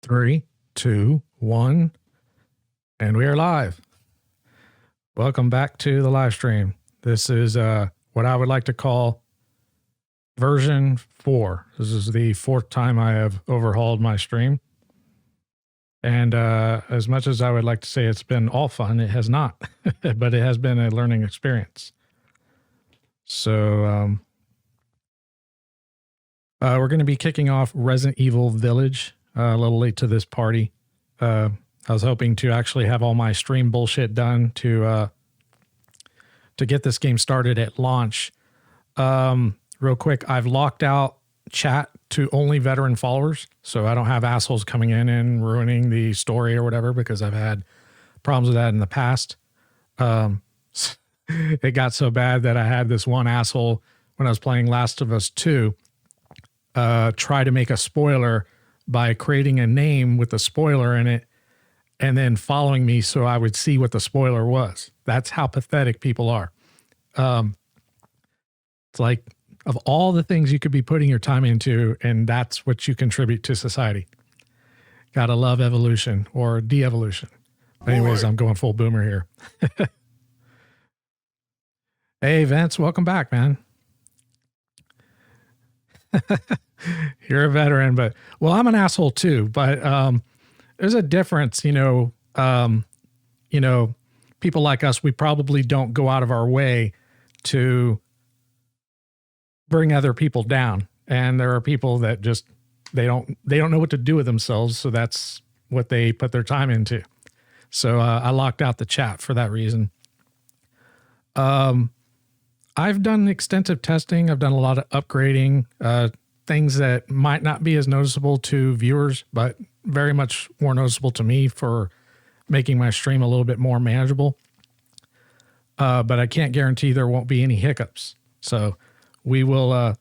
Three, two, one, and we are live. Welcome back to the live stream. This is what I would like to call version 4. This is the 4th time I have overhauled my stream. And as much as I would like to say it's been all fun, it has not, but it has been a learning experience. So we're going to be kicking off Resident Evil Village. A little late to this party. I was hoping to actually have all my stream bullshit done to get this game started at launch. Real quick, I've locked out chat to only veteran followers, so I don't have assholes coming in and ruining the story or whatever, because I've had problems with that in the past. It got so bad that I had this one asshole when I was playing Last of Us 2 try to make a spoiler by creating a name with a spoiler in it and then following me so I would see what the spoiler was. That's how pathetic people are. It's like, of all the things you could be putting your time into, and that's what you contribute to society. Gotta love evolution or de-evolution. Anyways, I'm going full boomer here. Hey, Vince, welcome back, man. You're a veteran, but well, I'm an asshole too, but there's a difference, people like us, we probably don't go out of our way to bring other people down. And there are people that just, they don't know what to do with themselves. So that's what they put their time into. So I locked out the chat for that reason. I've done extensive testing. I've done a lot of upgrading, things that might not be as noticeable to viewers, but very much more noticeable to me for making my stream a little bit more manageable. But I can't guarantee there won't be any hiccups. So we will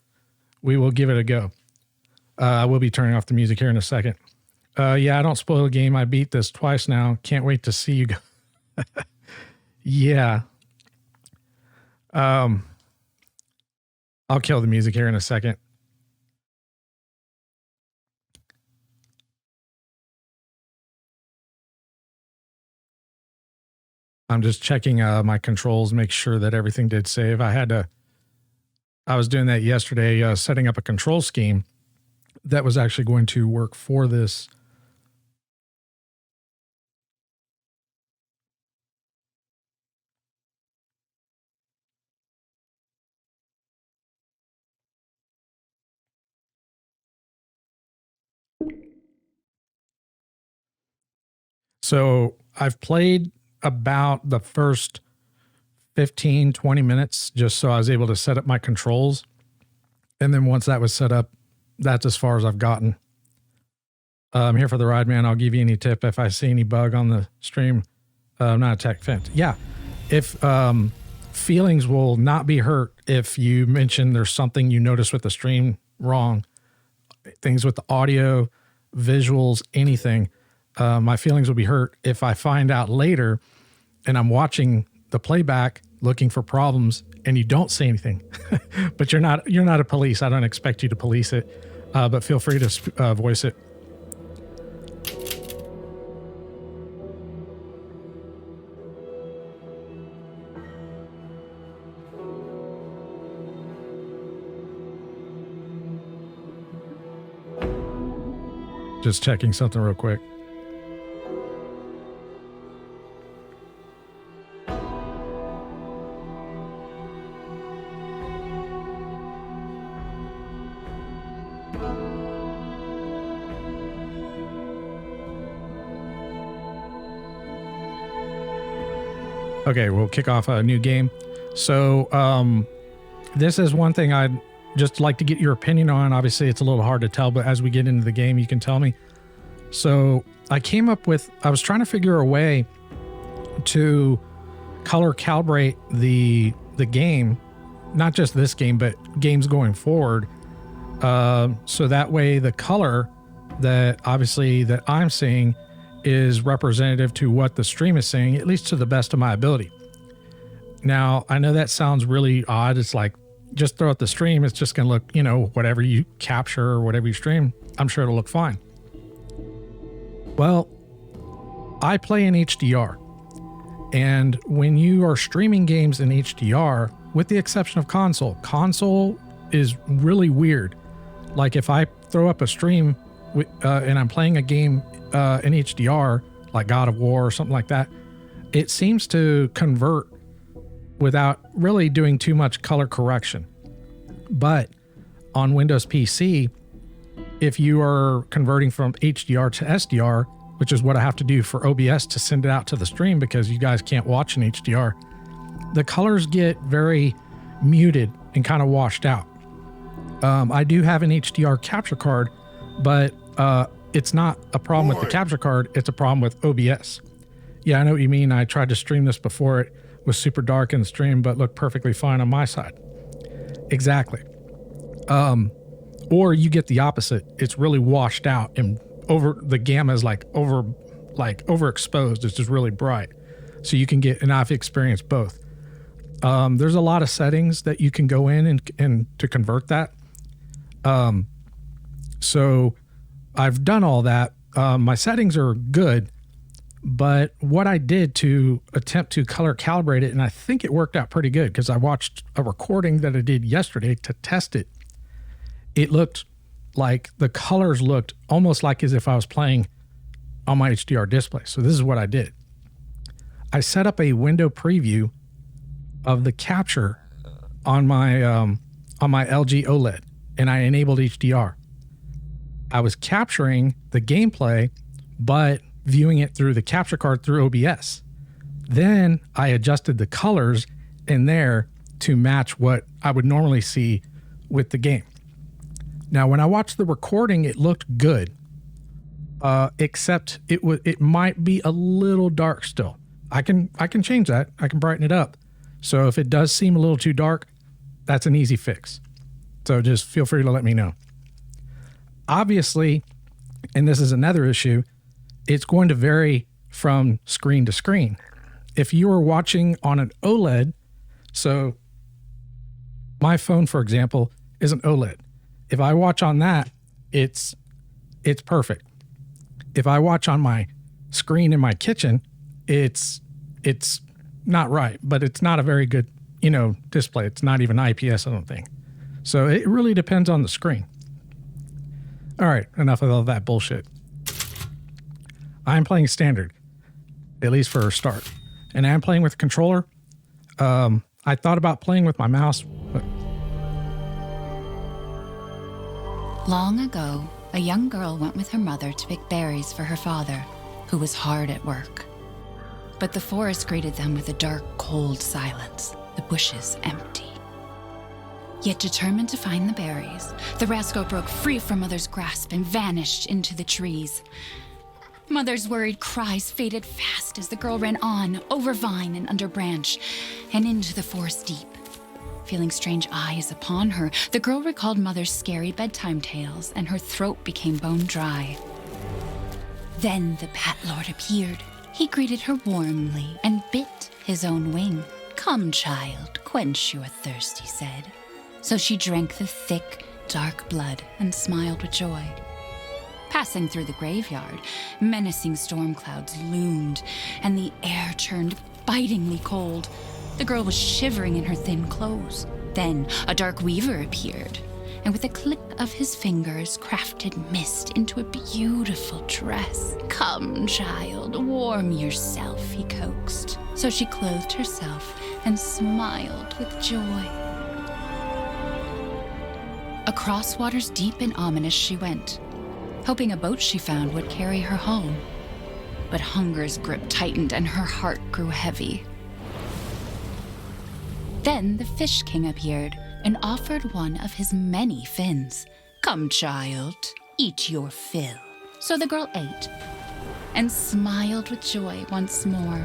give it a go. I will be turning off the music here in a second. Yeah, I don't spoil the game. I beat this twice now. Can't wait to see you go. Yeah. I'll kill the music here in a second. I'm just checking my controls, make sure that everything did save. I was doing that yesterday, setting up a control scheme that was actually going to work for this. So I've played about the first 15, 20 minutes just so I was able to set up my controls. And then once that was set up, that's as far as I've gotten. I'm here for the ride, man. I'll give you any tip if I see any bug on the stream. I'm not a tech fan. Yeah. If feelings will not be hurt if you mention there's something you notice with the stream wrong. Things with the audio, visuals, anything. My feelings will be hurt if I find out later and I'm watching the playback looking for problems and you don't say anything. But you're not a police. I don't expect you to police it, but feel free to voice it. Just checking something real quick. Okay, we'll kick off a new game. So this is one thing I'd just like to get your opinion on. Obviously, it's a little hard to tell, but as we get into the game, you can tell me. So I was trying to figure a way to color calibrate the game, not just this game, but games going forward. So that way the color that obviously that I'm seeing is representative to what the stream is saying, at least to the best of my ability. Now, I know that sounds really odd. It's like, just throw out the stream. It's just going to look, whatever you capture or whatever you stream, I'm sure it'll look fine. Well, I play in HDR. And when you are streaming games in HDR, with the exception of console is really weird. Like if I throw up a stream and I'm playing a game in HDR, like God of War or something like that, it seems to convert without really doing too much color correction. But on Windows PC, if you are converting from HDR to SDR, which is what I have to do for OBS to send it out to the stream because you guys can't watch in HDR, the colors get very muted and kind of washed out. I do have an HDR capture card, but it's not a problem with the capture card. It's a problem with OBS. Yeah, I know what you mean. I tried to stream this before. It was super dark in the stream, but looked perfectly fine on my side. Exactly. Or you get the opposite. It's really washed out and the gamma is overexposed. It's just really bright. So you can get, and I've experienced both. There's a lot of settings that you can go in and to convert that. So I've done all that. My settings are good, but what I did to attempt to color calibrate it, and I think it worked out pretty good because I watched a recording that I did yesterday to test it. It looked like the colors looked almost like as if I was playing on my HDR display. So this is what I did. I set up a window preview of the capture on my LG OLED, and I enabled HDR. I was capturing the gameplay, but viewing it through the capture card through OBS. Then I adjusted the colors in there to match what I would normally see with the game. Now, when I watched the recording, it looked good, except it might be a little dark still. I can change that. I can brighten it up. So if it does seem a little too dark, that's an easy fix. So just feel free to let me know. Obviously, and this is another issue, it's going to vary from screen to screen. If you are watching on an OLED, so my phone, for example, is an OLED. If I watch on that, it's perfect. If I watch on my screen in my kitchen, it's not right, but it's not a very good, display. It's not even IPS, I don't think. So it really depends on the screen. All right, enough of all that bullshit. I'm playing standard, at least for a start. And I'm playing with a controller. I thought about playing with my mouse, but... Long ago, a young girl went with her mother to pick berries for her father, who was hard at work. But the forest greeted them with a dark, cold silence, the bushes empty. Yet determined to find the berries, the rascal broke free from Mother's grasp and vanished into the trees. Mother's worried cries faded fast as the girl ran on, over vine and under branch, and into the forest deep. Feeling strange eyes upon her, the girl recalled Mother's scary bedtime tales, and her throat became bone dry. Then the Bat Lord appeared. He greeted her warmly and bit his own wing. "Come, child, quench your thirst," he said. So she drank the thick, dark blood and smiled with joy. Passing through the graveyard, menacing storm clouds loomed, and the air turned bitingly cold. The girl was shivering in her thin clothes. Then a dark weaver appeared, and with a click of his fingers crafted mist into a beautiful dress. "Come, child, warm yourself," he coaxed. So she clothed herself and smiled with joy. Across waters deep and ominous she went, hoping a boat she found would carry her home. But hunger's grip tightened and her heart grew heavy. Then the Fish King appeared and offered one of his many fins. "Come, child, eat your fill." So the girl ate and smiled with joy once more.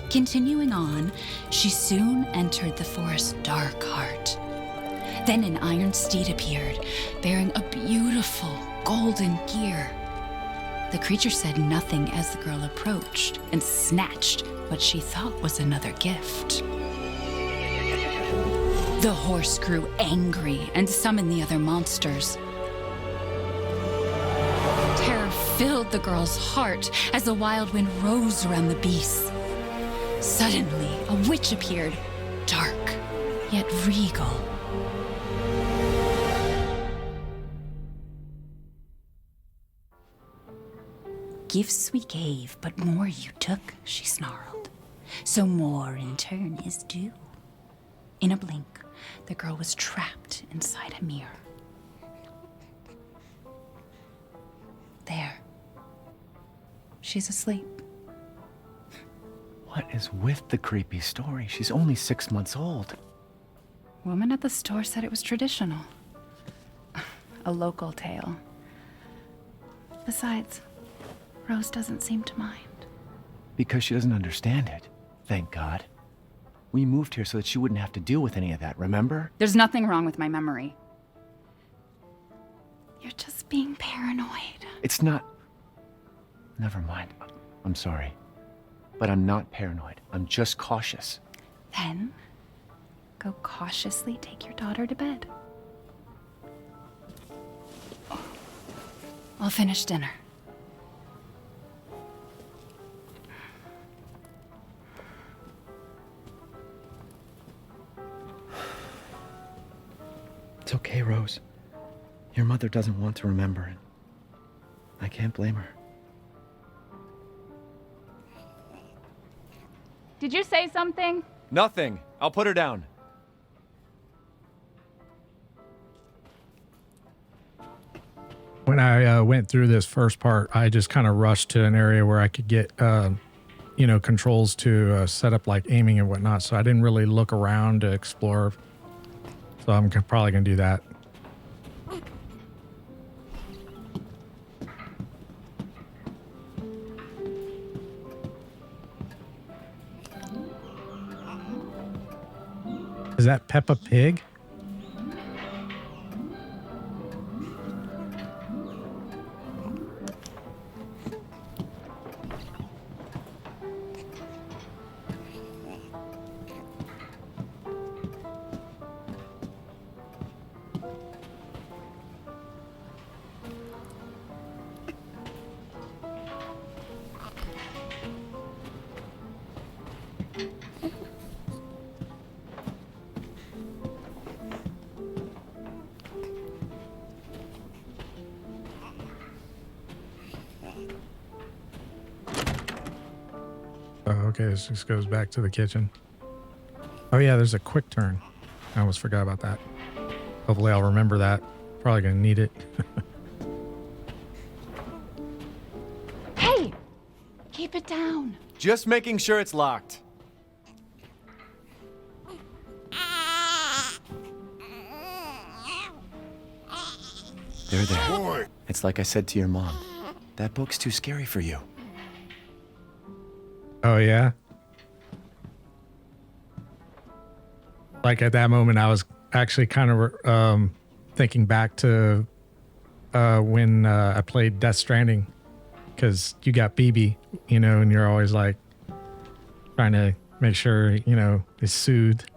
Continuing on, she soon entered the forest's dark heart. Then an iron steed appeared, bearing a beautiful golden gear. The creature said nothing as the girl approached and snatched what she thought was another gift. The horse grew angry and summoned the other monsters. Terror filled the girl's heart as the wild wind rose around the beasts. Suddenly, a witch appeared, dark, yet regal. Gifts we gave, but more you took, she snarled. So more in turn is due. In a blink, the girl was trapped inside a mirror. There. She's asleep. What is with the creepy story? She's only 6 months old. Woman at the store said it was traditional. A local tale. Besides, Rose doesn't seem to mind. Because she doesn't understand it. Thank God. We moved here so that she wouldn't have to deal with any of that, remember? There's nothing wrong with my memory. You're just being paranoid. It's not... Never mind. I'm sorry. But I'm not paranoid. I'm just cautious. Then, go cautiously take your daughter to bed. I'll finish dinner. It's okay, Rose. Your mother doesn't want to remember it. I can't blame her. Did you say something? Nothing. I'll put her down. When I went through this first part, I just kind of rushed to an area where I could get, controls to set up like aiming and whatnot. So I didn't really look around to explore. So I'm probably going to do that. Is that Peppa Pig? Oh, okay, this just goes back to the kitchen. Oh yeah, there's a quick turn. I almost forgot about that. Hopefully I'll remember that. Probably gonna need it. Hey! Keep it down. Just making sure it's locked. There. Boy. It's like I said to your mom. That book's too scary for you. Oh yeah? Like at that moment, I was actually kind of thinking back to when I played Death Stranding, because you got BB, and you're always like trying to make sure, it's soothed.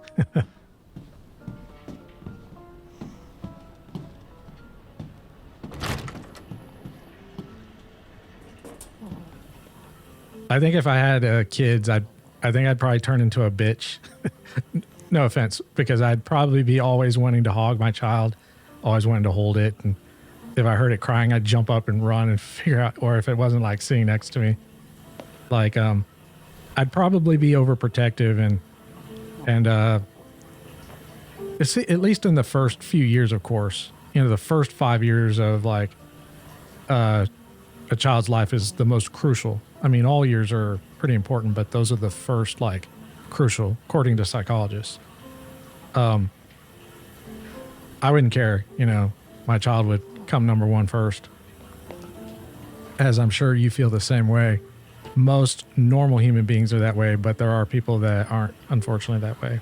I think if I had kids, I think I'd probably turn into a bitch. No offense, because I'd probably be always wanting to hog my child, always wanting to hold it. And if I heard it crying, I'd jump up and run and figure out, or if it wasn't like sitting next to me, like, I'd probably be overprotective and it's, at least in the first few years, of course, the first 5 years of like, a child's life is the most crucial. I mean, all years are pretty important, but those are the first, like, crucial, according to psychologists. I wouldn't care, my child would come number one first. As I'm sure you feel the same way. Most normal human beings are that way, but there are people that aren't, unfortunately, that way.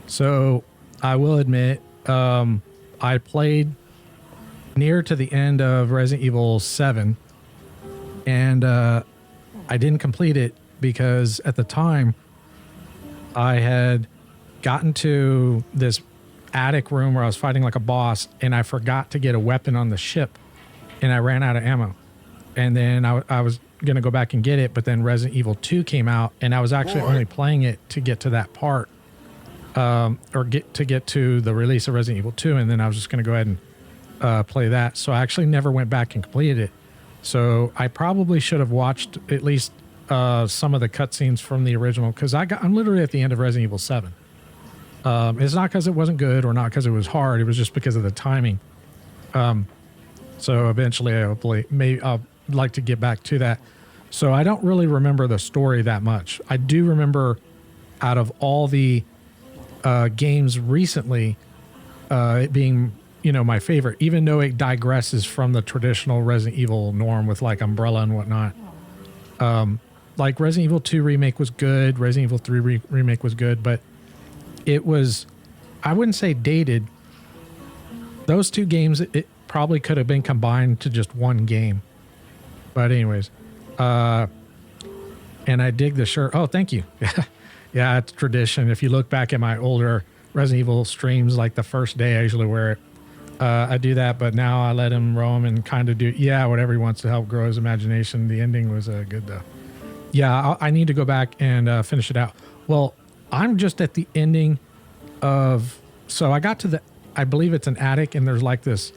So I will admit, I played near to the end of Resident Evil 7, and I didn't complete it because at the time I had gotten to this attic room where I was fighting like a boss, and I forgot to get a weapon on the ship, and I ran out of ammo. And then I was going to go back and get it, but then Resident Evil 2 came out, and I was actually only playing it to get to that part, or get to the release of Resident Evil 2, and then I was just going to go ahead and play that. So I actually never went back and completed it. So I probably should have watched at least some of the cutscenes from the original, because I'm literally at the end of Resident Evil 7. It's not because it wasn't good or not because it was hard. It was just because of the timing. So eventually I'll like to get back to that. So I don't really remember the story that much. I do remember out of all the games recently, it being, my favorite, even though it digresses from the traditional Resident Evil norm with like Umbrella and whatnot. Like Resident Evil 2 remake was good. Resident Evil 3 remake was good, but it was, I wouldn't say dated. Those two games, it probably could have been combined to just one game. But anyways, and I dig the shirt. Oh, thank you. Yeah, it's tradition. If you look back at my older Resident Evil streams, like the first day I usually wear it. I do that, but now I let him roam and kind of do, whatever he wants to help grow his imagination. The ending was good though. Yeah, I need to go back and finish it out. Well, I'm just at the ending of, so I got to I believe it's an attic, and there's like this,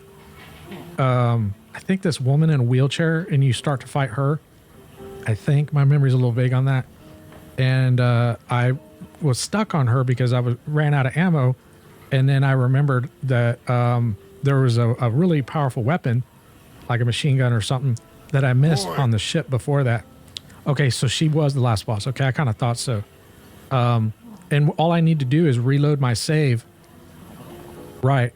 I think this woman in a wheelchair, and you start to fight her. I think my memory's a little vague on that. And I was stuck on her because I ran out of ammo. And then I remembered that there was a really powerful weapon, like a machine gun or something, that I missed on the ship before that. Okay, so she was the last boss. Okay, I kind of thought so. And all I need to do is reload my save. Right.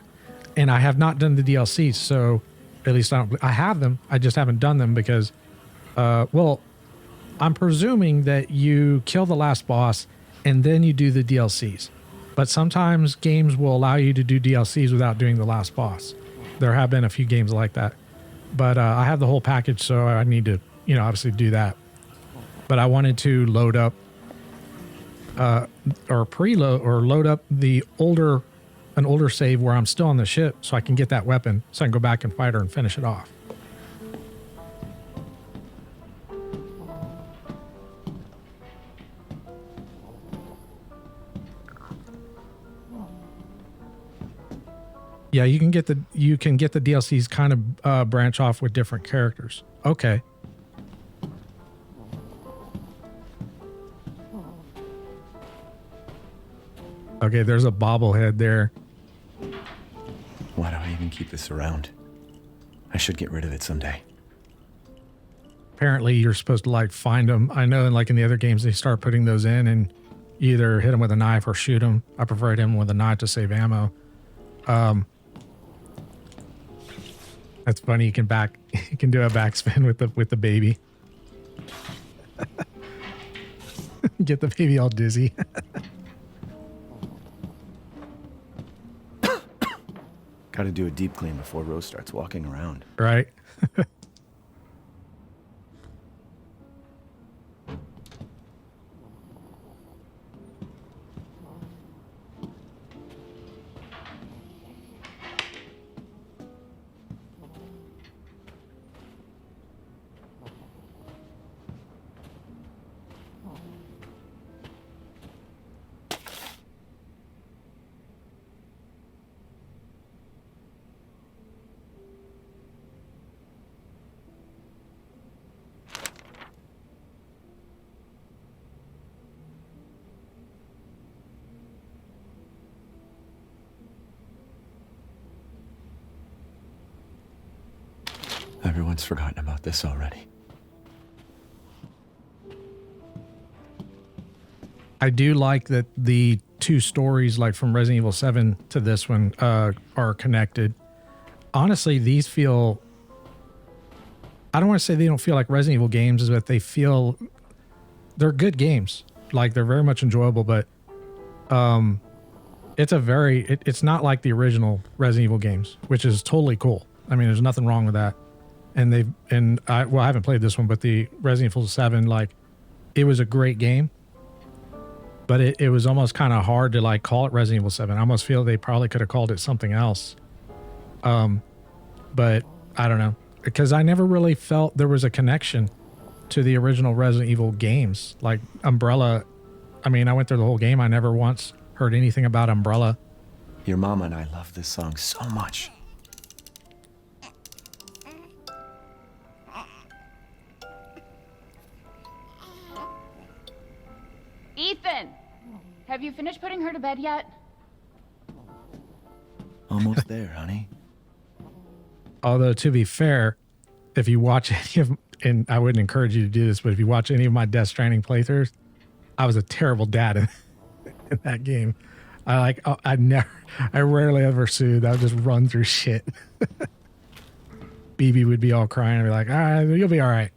And I have not done the DLCs, so at least I have them. I just haven't done them because, I'm presuming that you kill the last boss and then you do the DLCs. But sometimes games will allow you to do DLCs without doing the last boss. There have been a few games like that. But I have the whole package, so I need to, obviously do that. But I wanted to load up or preload or load up an older save where I'm still on the ship so I can get that weapon so I can go back and fight her and finish it off. Yeah, you can get the DLCs kind of branch off with different characters. Okay. Okay, there's a bobblehead there. Why do I even keep this around? I should get rid of it someday. Apparently, you're supposed to like find them. I know, like in the other games, they start putting those in and either hit them with a knife or shoot them. I prefer to hit them with a knife to save ammo. That's funny. You can do a backspin with the baby. Get the baby all dizzy. Got to do a deep clean before Rose starts walking around. Right. Everyone's forgotten about this already. I do like that the two stories, like from Resident Evil 7 to this one, are connected. Honestly, these feel, I don't want to say they don't feel like Resident Evil games, but they're good games. Like, they're very much enjoyable, but it's not like the original Resident Evil games, which is totally cool. I mean, there's nothing wrong with that. And I haven't played this one, but the Resident Evil 7, like, it was a great game. but it was almost kind of hard to like call it Resident Evil 7. I almost feel they probably could have called it something else. But I don't know, because I never really felt there was a connection to the original Resident Evil games. Like Umbrella, I mean, I went through the whole game. I never once heard anything about Umbrella. Your mama and I love this song so much. Ethan! Have you finished putting her to bed yet? Almost there, honey. Although, to be fair, if you watch any of, and I wouldn't encourage you to do this, but if you watch any of my Death Stranding playthroughs, I was a terrible dad in that game. I rarely ever soothed. I would just run through shit. BB would be all crying and be like, all right, you'll be all right.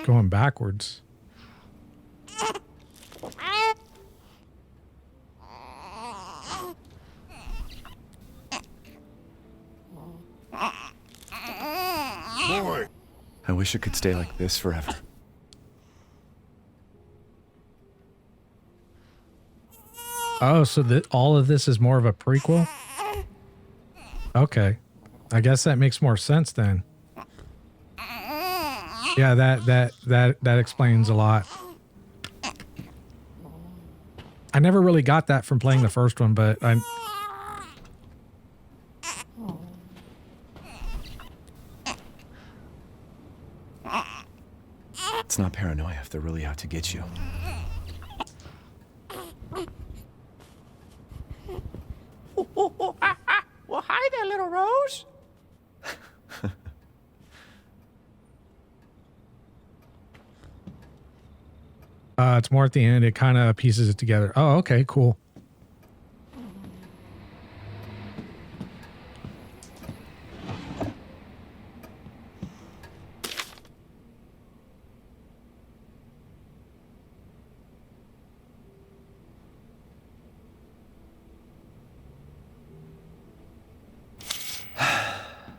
Going backwards. Boy. I wish it could stay like this forever. Oh, so that all of this is more of a prequel? Okay. I guess that makes more sense then. Yeah, that explains a lot. I never really got that from playing the first one, but I It's not paranoia if they're really out to get you. Well, hi there, little Rose. it's more at the end. It kind of pieces it together. Oh, okay, cool.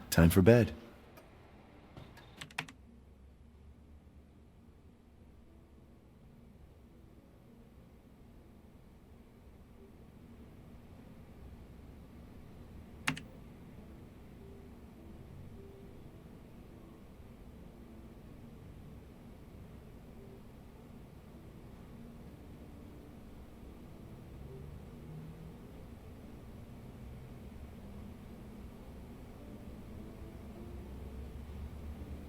Time for bed.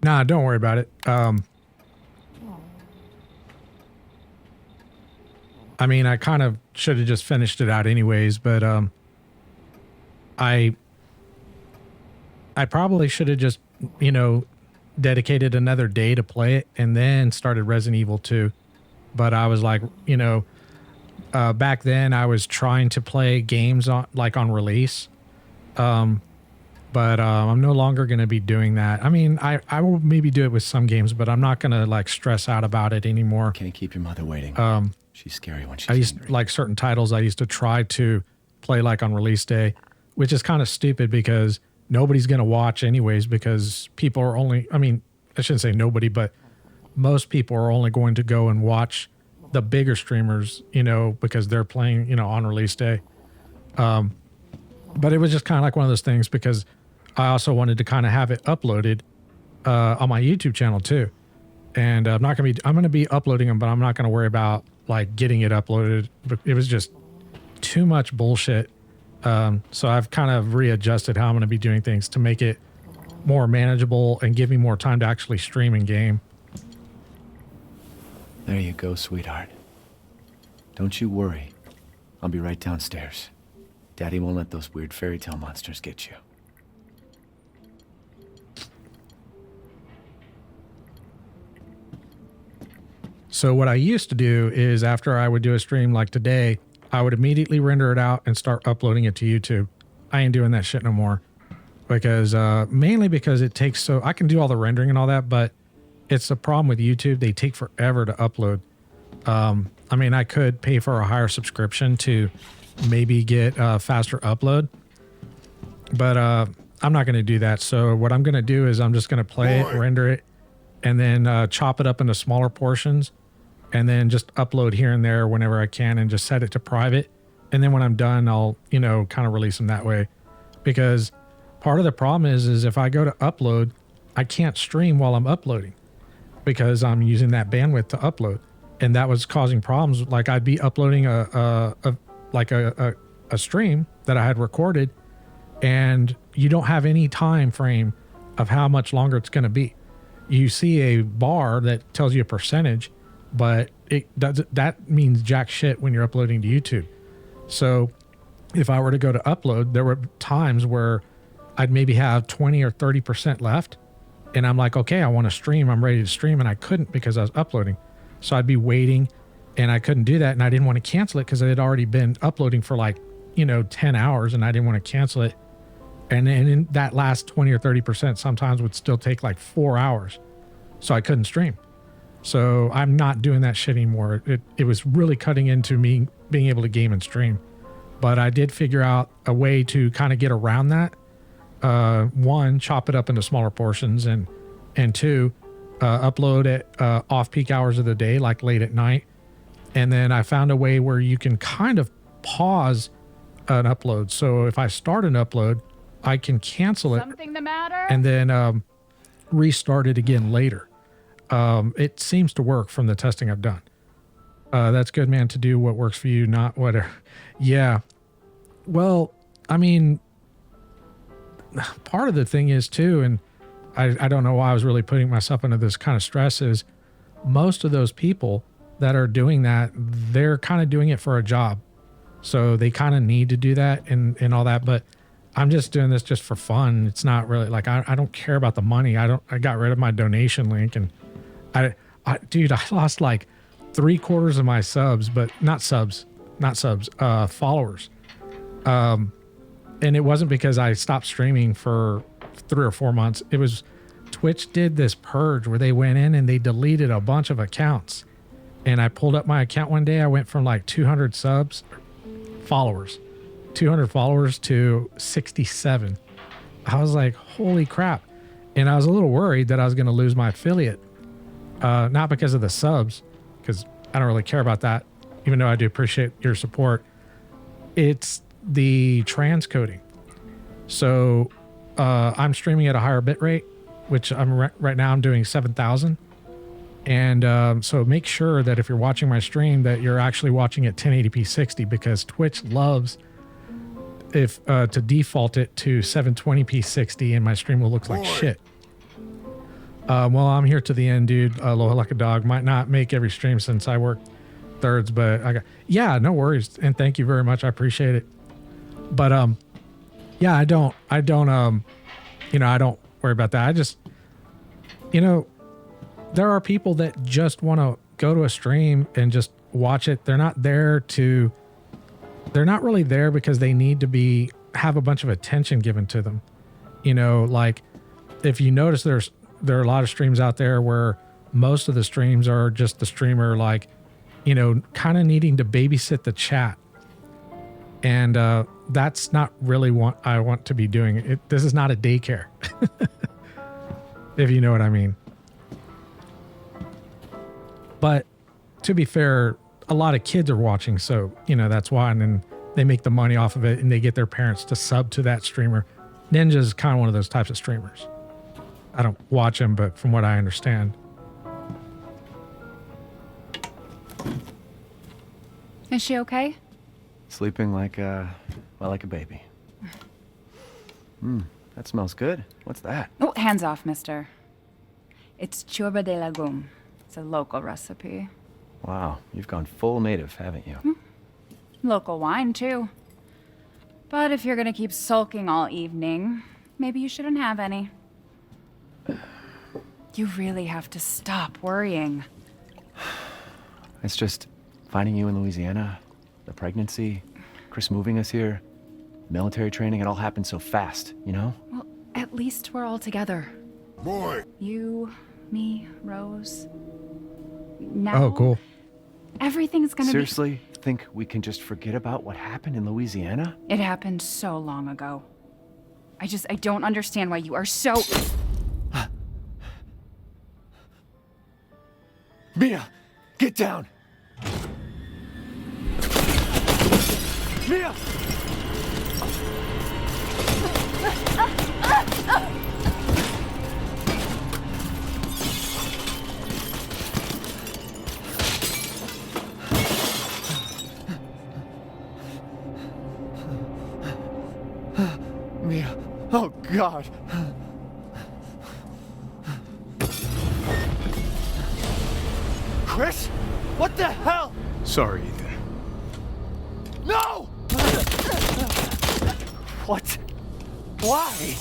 Nah, don't worry about it. I mean, I kind of should have just finished it out anyways, but I probably should have just, you know, dedicated another day to play it and then started Resident Evil 2. But I was like, you know, back then I was trying to play games on release. But I'm no longer going to be doing that. I mean, I will maybe do it with some games, but I'm not going to like stress out about it anymore. Can't keep your mother waiting. She's scary when she's I used angry. like certain titles I used to try to play like on release day, which is kind of stupid because nobody's going to watch anyways, because people are only, I mean, I shouldn't say nobody, but most people are only going to go and watch the bigger streamers, you know, because they're playing, you know, on release day. But it was just kind of like one of those things because I also wanted to kind of have it uploaded on my YouTube channel too. And I'm going to be uploading them, but I'm not going to worry about like getting it uploaded. But it was just too much bullshit. So I've kind of readjusted how I'm going to be doing things to make it more manageable and give me more time to actually stream in game. There you go, sweetheart. Don't you worry. I'll be right downstairs. Daddy won't let those weird fairy tale monsters get you. So what I used to do is after I would do a stream like today, I would immediately render it out and start uploading it to YouTube. I ain't doing that shit no more because mainly because it takes so I can do all the rendering and all that, but it's a problem with YouTube. They take forever to upload. I mean, I could pay for a higher subscription to maybe get a faster upload, but I'm not going to do that. So what I'm going to do is I'm just going to play it, render it, and then chop it up into smaller portions, and then just upload here and there whenever I can and just set it to private. And then when I'm done, I'll, you know, kind of release them that way. Because part of the problem is if I go to upload, I can't stream while I'm uploading because I'm using that bandwidth to upload. And that was causing problems. Like I'd be uploading a stream that I had recorded, and you don't have any time frame of how much longer it's going to be. You see a bar that tells you a percentage, but that means jack shit when you're uploading to YouTube. So if I were to go to upload, there were times where I'd maybe have 20 or 30% left. And I'm like, okay, I want to stream. I'm ready to stream. And I couldn't because I was uploading. So I'd be waiting and I couldn't do that. And I didn't want to cancel it because I had already been uploading for like, 10 hours and I didn't want to cancel it. And then in that last 20 or 30% sometimes would still take like 4 hours. So I couldn't stream. So I'm not doing that shit anymore. It was really cutting into me being able to game and stream. But I did figure out a way to kind of get around that. One, chop it up into smaller portions, and two, upload at off-peak hours of the day, like late at night. And then I found a way where you can kind of pause an upload. So if I start an upload, I can cancel it. Something the matter? And then restart it again later. It seems to work from the testing I've done. That's good, man, to do what works for you, not whatever. Yeah. Well, I mean, part of the thing is too, and I don't know why I was really putting myself into this kind of stress, is most of those people that are doing that, they're kind of doing it for a job. So they kind of need to do that and all that. But I'm just doing this just for fun. It's not really like, I don't care about the money. I got rid of my donation link, and dude, I lost like 3/4 of my subs, but not followers. And it wasn't because I stopped streaming for 3 or 4 months. It was Twitch did this purge where they went in and they deleted a bunch of accounts. And I pulled up my account one day. I went from like 200 followers to 67. I was like, holy crap. And I was a little worried that I was going to lose my affiliate. Not because of the subs, because I don't really care about that, even though I do appreciate your support. It's the transcoding. So I'm streaming at a higher bit rate, which right now I'm doing 7,000. And so make sure that if you're watching my stream that you're actually watching at 1080p 60, because Twitch loves to default it to 720p 60 and my stream will look like shit. Well, I'm here to the end, dude. Aloha like a dog. Might not make every stream since I work thirds, but yeah, no worries. And thank you very much. I appreciate it. But yeah, I don't worry about that. I just, there are people that just want to go to a stream and just watch it. They're not really there because they need to have a bunch of attention given to them. Like if you notice there are a lot of streams out there where most of the streams are just the streamer, like, kind of needing to babysit the chat. And that's not really what I want to be doing. This is not a daycare, if you know what I mean. But to be fair, a lot of kids are watching, so, that's why. And then they make the money off of it and they get their parents to sub to that streamer. Ninja's kind of one of those types of streamers. I don't watch him, but from what I understand. Is she okay? Sleeping like a baby. That smells good. What's that? Oh, hands off, mister. It's churba de legume. It's a local recipe. Wow, you've gone full native, haven't you? Local wine, too. But if you're gonna keep sulking all evening, maybe you shouldn't have any. You really have to stop worrying. It's just finding you in Louisiana, the pregnancy, Chris moving us here, military training, it all happened so fast, you know? Well, at least we're all together. Boy, You, me, Rose. Now, Oh, cool. everything's gonna Seriously, think we can just forget about what happened in Louisiana? be... It happened so long ago. I don't understand why you are so... Mia, get down! Mia! Mia, oh God! Chris? What the hell? sorry, Ethan. No! What? Why?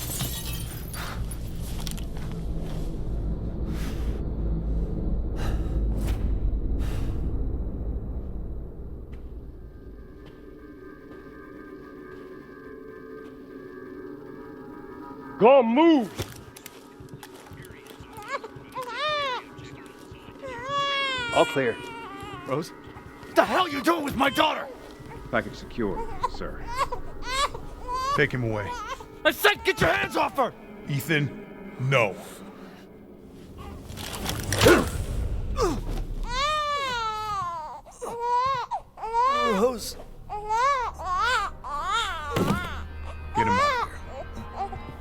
Go on, move! All clear. Rose? What the hell are you doing with my daughter? Package secure, sir. Take him away. I said get your hands off her! Ethan, no. Rose. Get him out of here.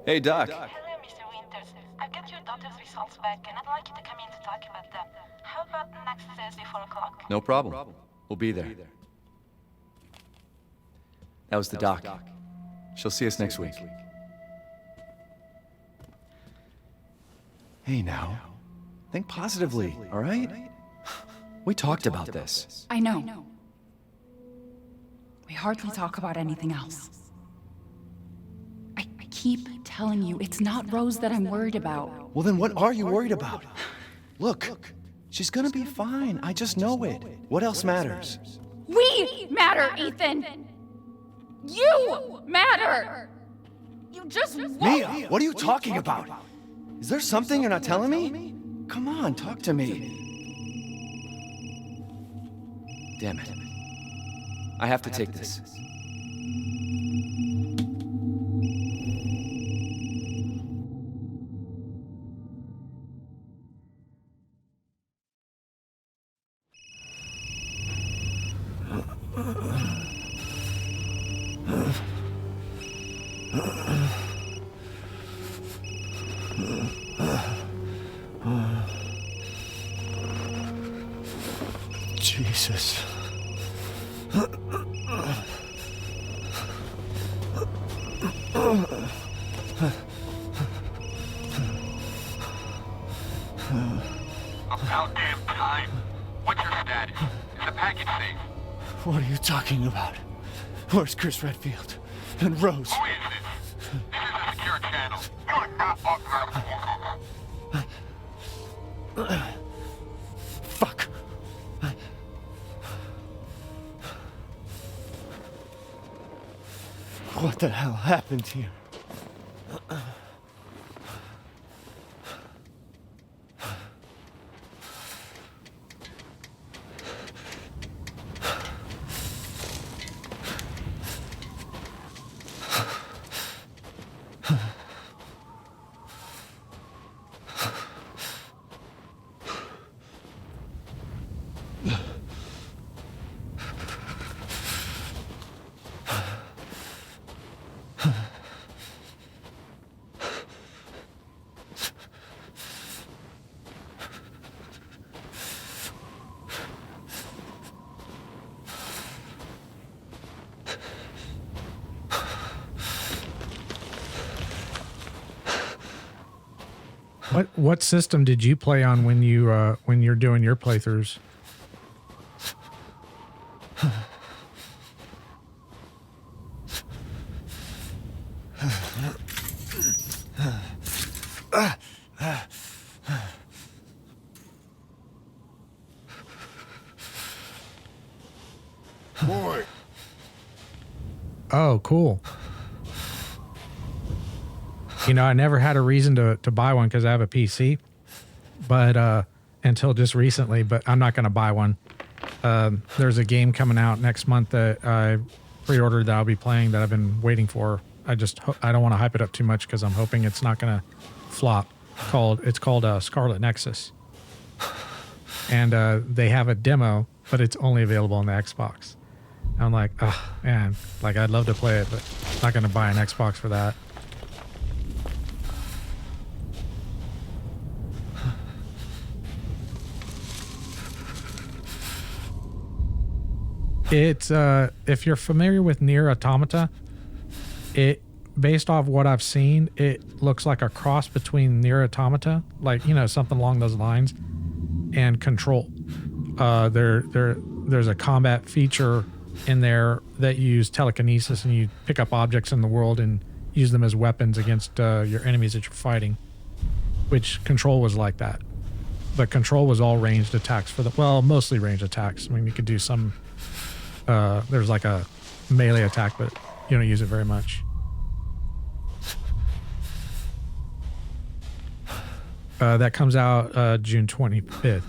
Hey, Doc. Hello, Mr. Winters. I've got your daughter's results back, and I'd like you to come in to talk about them. How about next Thursday, 4 o'clock? No problem. We'll be there. That was the doc. She'll see us next week. Hey, now. Think positively, all right? We talked about this. I know. We hardly talk about anything else. I keep telling you, it's not Rose that I'm worried about. Well, then what are you worried about? Look, she's gonna be fine. I just know it. What else matters? We matter, Ethan! You matter! You just won't... Mia, what are you talking about? Is there something you're not telling me? Come on, talk to me. Damn it. I have to take this. Jesus. About damn time. What's your status? Is the package safe? What are you talking about? Where's Chris Redfield? And Rose? Who is this? This is a secure channel. You are not authorized. Fuck. What the hell happened here? What system did you play on when you're doing your playthroughs? Boy. Oh, cool. You know, I never had a reason to buy one because I have a PC, but until just recently, but I'm not going to buy one. There's a game coming out next month that I pre-ordered that I'll be playing that I've been waiting for. I don't want to hype it up too much because I'm hoping it's not going to flop. It's called Scarlet Nexus. And they have a demo, but it's only available on the Xbox. I'm like, oh man, like I'd love to play it, but I'm not going to buy an Xbox for that. It's if you're familiar with Nier Automata, it based off what I've seen, it looks like a cross between Nier Automata, like, you know, something along those lines, and Control. There's a combat feature in there that you use telekinesis and you pick up objects in the world and use them as weapons against your enemies that you're fighting, which Control was like that. But Control was all ranged attacks mostly ranged attacks. I mean, you could do some, there's like a melee attack, but you don't use it very much. That comes out June 25th.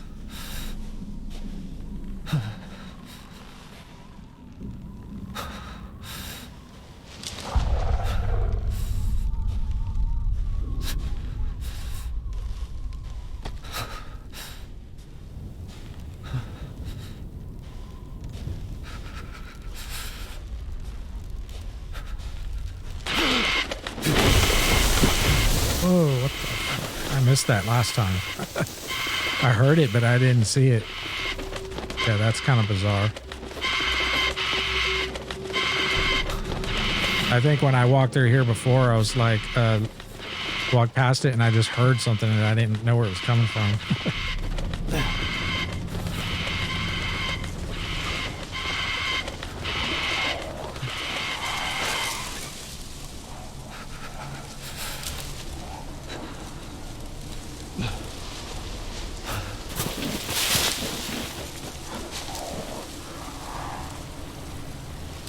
Whoa, what the fuck? I missed that last time. I heard it, but I didn't see it. Yeah, that's kind of bizarre. I think when I walked through here before, I was like, walked past it and I just heard something and I didn't know where it was coming from.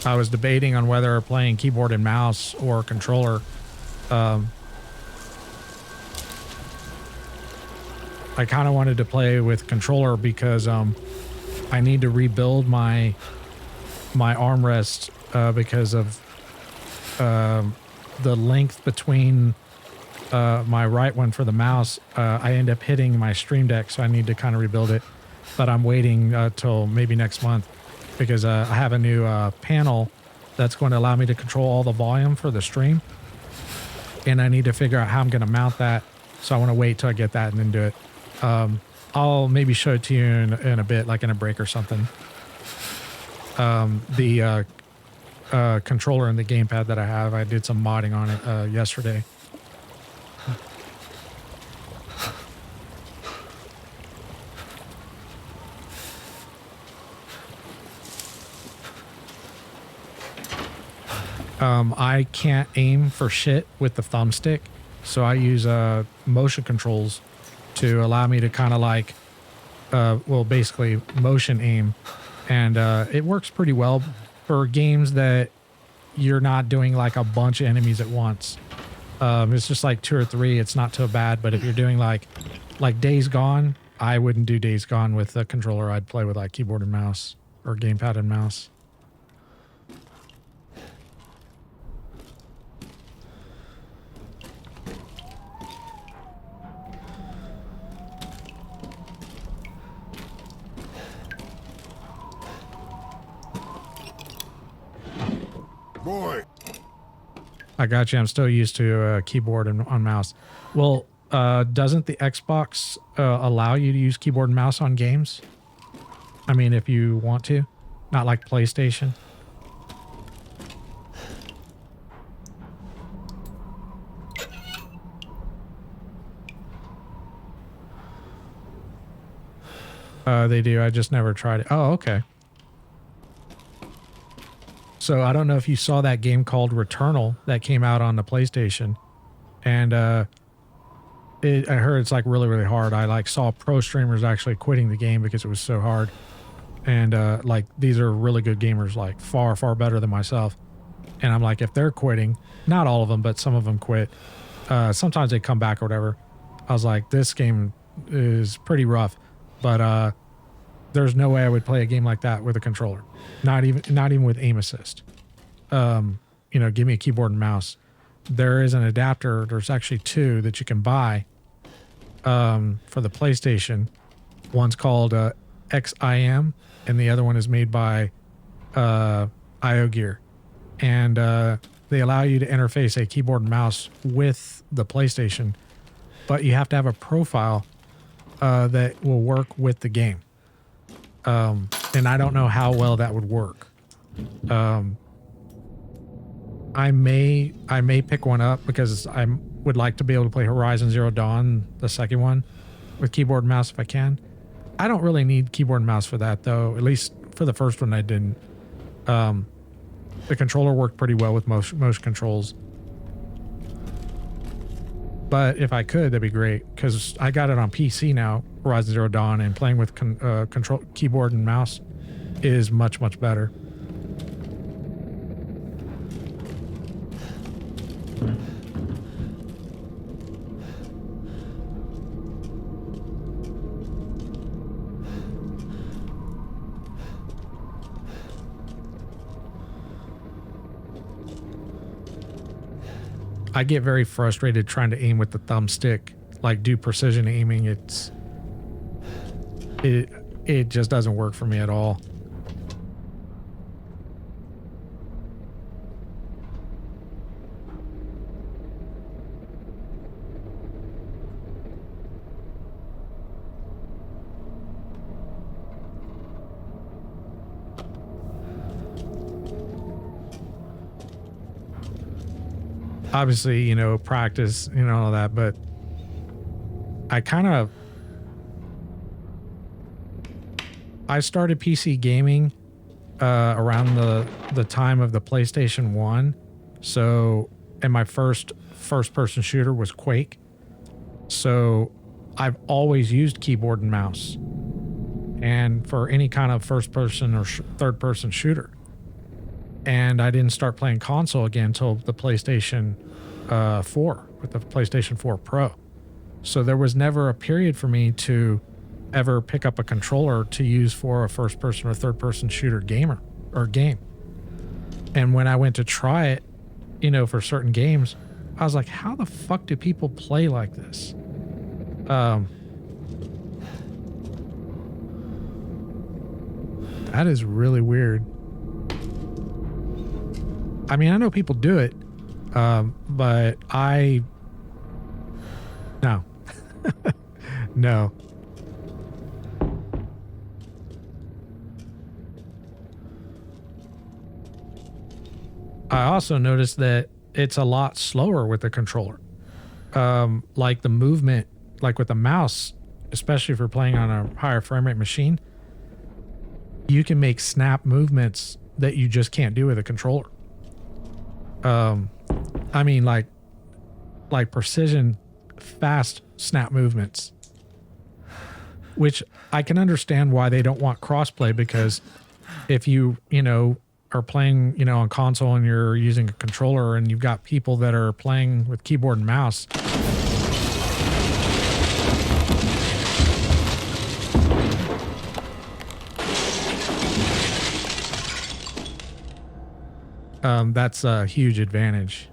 I was debating on whether playing keyboard and mouse or controller. I kind of wanted to play with controller because I need to rebuild my armrest because of the length between my right one for the mouse. I end up hitting my Stream Deck, so I need to kind of rebuild it. But I'm waiting till maybe next month, because I have a new panel that's going to allow me to control all the volume for the stream. And I need to figure out how I'm going to mount that. So I want to wait till I get that and then do it. I'll maybe show it to you in a bit, like in a break or something. The controller and the gamepad that I have, I did some modding on it yesterday. I can't aim for shit with the thumbstick, so I use motion controls to allow me to kind of like, basically motion aim, and it works pretty well for games that you're not doing like a bunch of enemies at once. It's just like 2 or 3. It's not too bad, but if you're doing like Days Gone, I wouldn't do Days Gone with a controller. I'd play with like keyboard and mouse or gamepad and mouse. Boy. I got you. I'm still used to keyboard and on mouse. Well, doesn't the Xbox allow you to use keyboard and mouse on games? I mean, if you want to, not like PlayStation. They do. I just never tried it. Oh, okay. So I don't know if you saw that game called Returnal that came out on the PlayStation, and I heard it's like really, really hard. I like saw pro streamers actually quitting the game because it was so hard. And like these are really good gamers, like far, far better than myself. And I'm like, if they're quitting, not all of them, but some of them quit. Sometimes they come back or whatever. I was like, this game is pretty rough, but there's no way I would play a game like that with a controller. Not even with aim assist. You know, give me a keyboard and mouse. There is an adapter. There's actually two that you can buy for the PlayStation. One's called XIM, and the other one is made by IO-Gear. And they allow you to interface a keyboard and mouse with the PlayStation, but you have to have a profile that will work with the game. And I don't know how well that would work. I may pick one up because I would like to be able to play Horizon Zero Dawn, the second one, with keyboard and mouse if I can. I don't really need keyboard and mouse for that though. At least for the first one I didn't. The controller worked pretty well with most controls. But if I could, that'd be great because I got it on PC now, Horizon Zero Dawn, and playing with control keyboard and mouse is much, much better. I get very frustrated trying to aim with the thumbstick, like do precision aiming. It just doesn't work for me at all. Obviously, you know, practice, you know, all that, but I started PC gaming around the time of the PlayStation 1. So, and my first person shooter was Quake. So I've always used keyboard and mouse. And for any kind of first person or third person shooter. And I didn't start playing console again until the PlayStation 4 with the PlayStation 4 Pro. So there was never a period for me to ever pick up a controller to use for a first person or third person shooter game. And when I went to try it, you know, for certain games, I was like, how the fuck do people play like this? That is really weird. I mean, I know people do it, but no. No. I also noticed that it's a lot slower with the controller. Like the movement, like with the mouse, especially if you're playing on a higher frame rate machine, you can make snap movements that you just can't do with a controller. I mean, like precision, fast snap movements, which I can understand why they don't want crossplay, because if you know, are playing, you know, on console and you're using a controller and you've got people that are playing with keyboard and mouse, that's a huge advantage.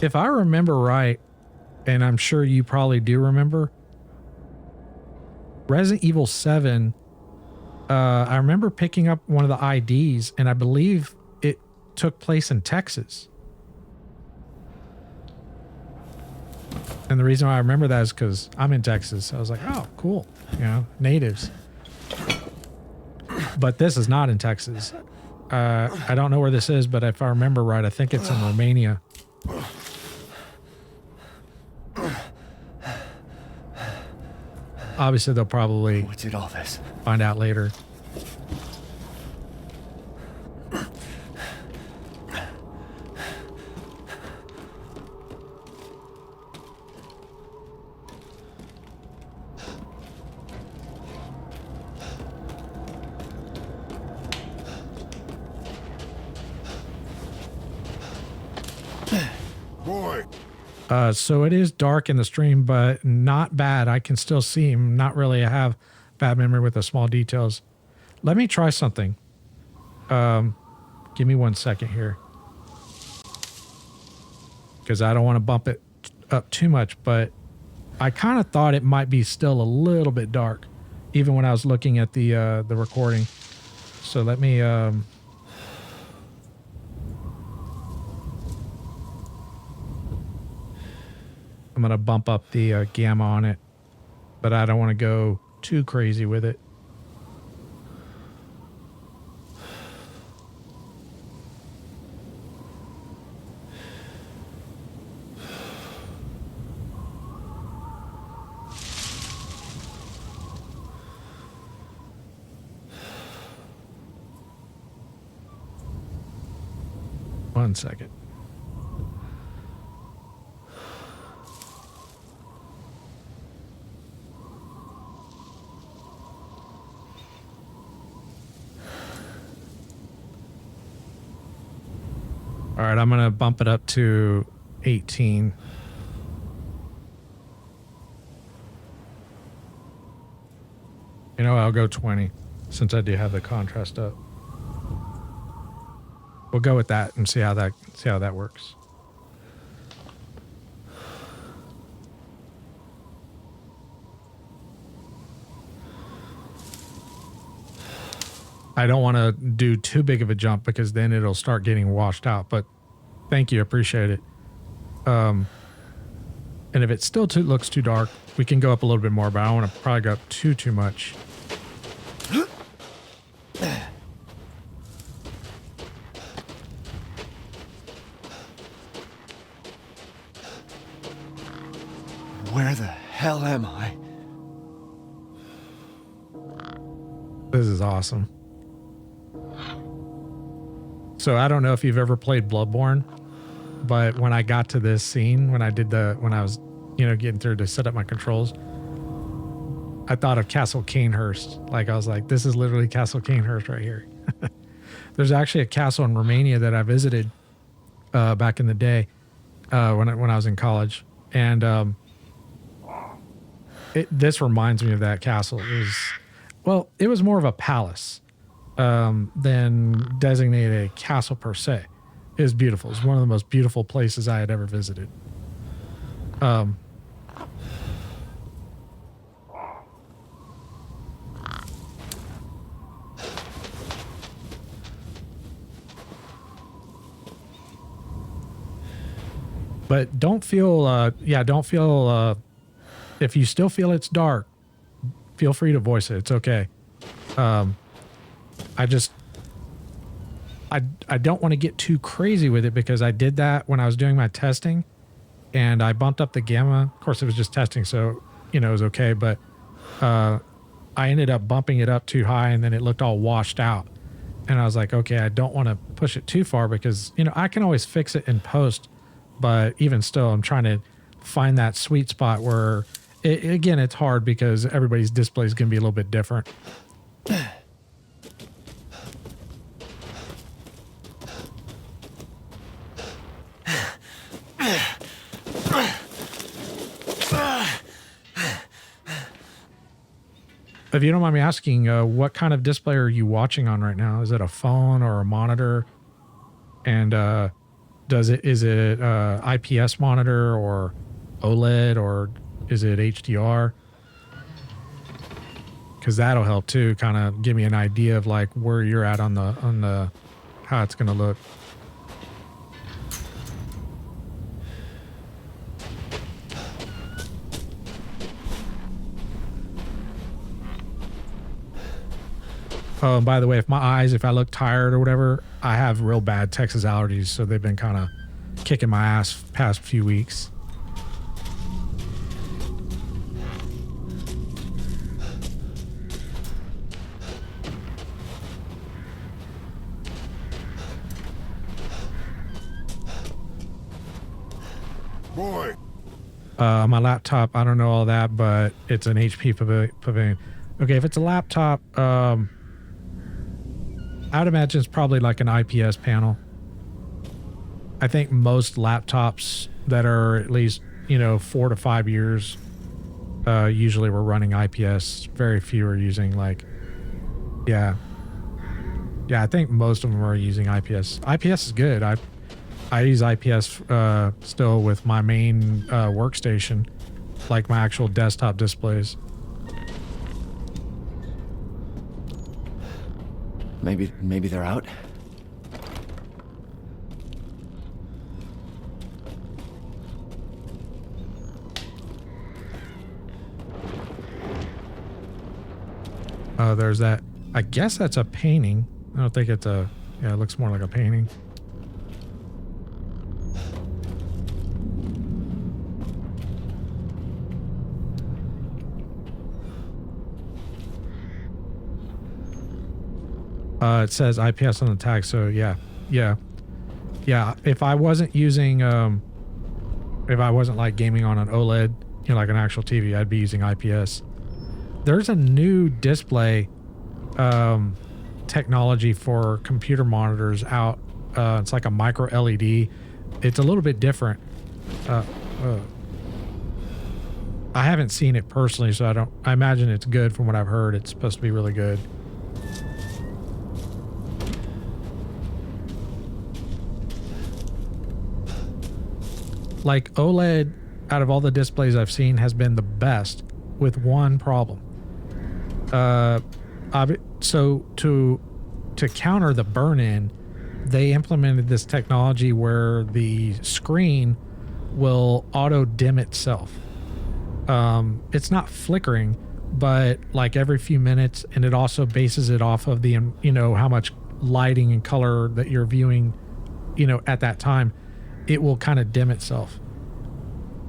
If I remember right, and I'm sure you probably do remember, Resident Evil 7, I remember picking up one of the IDs, and I believe it took place in Texas. And the reason why I remember that is because I'm in Texas. I was like, oh, cool. You know, natives. But this is not in Texas. I don't know where this is, but if I remember right, I think it's in Romania. Obviously, they'll probably What did all this? find out later. Boy. So it is dark in the stream, but not bad. I can still see him. Not really. I have bad memory with the small details. Let me try something. Give me 1 second here. Because I don't want to bump it up too much, but I kind of thought it might be still a little bit dark, even when I was looking at the recording. So let me... I'm going to bump up the gamma on it, but I don't want to go too crazy with it. One second. All right, I'm going to bump it up to 18. You know, I'll go 20 since I do have the contrast up. We'll go with that and see how that works. I don't want to do too big of a jump because then it'll start getting washed out, but thank you. Appreciate it. And if it still looks too dark, we can go up a little bit more, but I don't want to probably go up too much. Where the hell am I? This is awesome. So I don't know if you've ever played Bloodborne, but when I got to this scene, when I was, getting through to set up my controls, I thought of Castle Cainhurst. Like, I was like, this is literally Castle Cainhurst right here. There's actually a castle in Romania that I visited back in the day when I was in college. And this reminds me of that castle. It was more of a palace than designated a castle per se. It was beautiful. It was one of the most beautiful places I had ever visited. But don't feel, if you still feel it's dark, feel free to voice it. It's okay. I don't want to get too crazy with it because I did that when I was doing my testing and I bumped up the gamma. Of course, it was just testing, so, it was okay. But I ended up bumping it up too high and then it looked all washed out. And I was like, okay, I don't want to push it too far because, I can always fix it in post. But even still, I'm trying to find that sweet spot where, again, it's hard because everybody's display is going to be a little bit different. If you don't mind me asking, what kind of display are you watching on right now? Is it a phone or a monitor? And is it IPS monitor or OLED or is it HDR? because that'll help too, kind of give me an idea of like where you're at on the how it's gonna look. Oh, and by the way, if I look tired or whatever, I have real bad Texas allergies, so they've been kind of kicking my ass past few weeks. Boy. My laptop, I don't know all that, but it's an HP Pavilion. Okay, if it's a laptop, I'd imagine it's probably like an IPS panel. I think most laptops that are at least, 4 to 5 years, usually we're running IPS. Very few are using yeah, I think most of them are using IPS. IPS is good. I use IPS still with my main workstation, like my actual desktop displays. Maybe they're out. There's that. I guess that's a painting. I don't think it's a... Yeah, it looks more like a painting. It says IPS on the tag, so yeah. If I wasn't using, if I wasn't like gaming on an OLED, like an actual TV, I'd be using IPS. There's a new display technology for computer monitors out. It's like a micro LED. It's a little bit different. I haven't seen it personally, so I imagine it's good. From what I've heard, it's supposed to be really good. Like OLED, out of all the displays I've seen, has been the best with one problem. So to counter the burn-in, they implemented this technology where the screen will auto dim itself. It's not flickering, but like every few minutes, and it also bases it off of the how much lighting and color that you're viewing, at that time. It will kind of dim itself.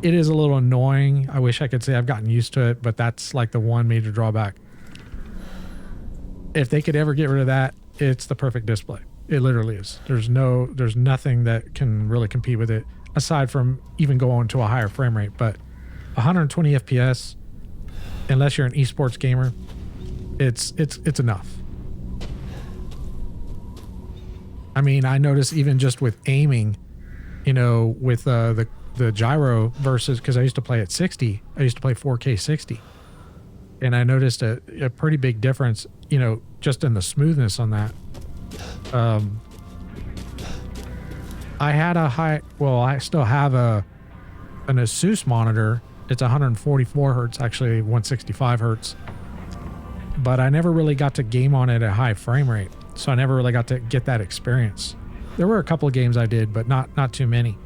It is a little annoying. I wish I could say I've gotten used to it, but that's like the one major drawback. If they could ever get rid of that, it's the perfect display. It literally is. There's nothing that can really compete with it, aside from even going to a higher frame rate. But 120 FPS, unless you're an esports gamer, it's enough. I mean, I notice even just with aiming, with the gyro versus, because I used to play at 60, I used to play 4K 60, and I noticed a pretty big difference, just in the smoothness on that. I had I still have an Asus monitor. It's 144 hertz, actually 165 hertz, but I never really got to game on it at high frame rate, so I never really got to get that experience. There were a couple of games I did, but not too many.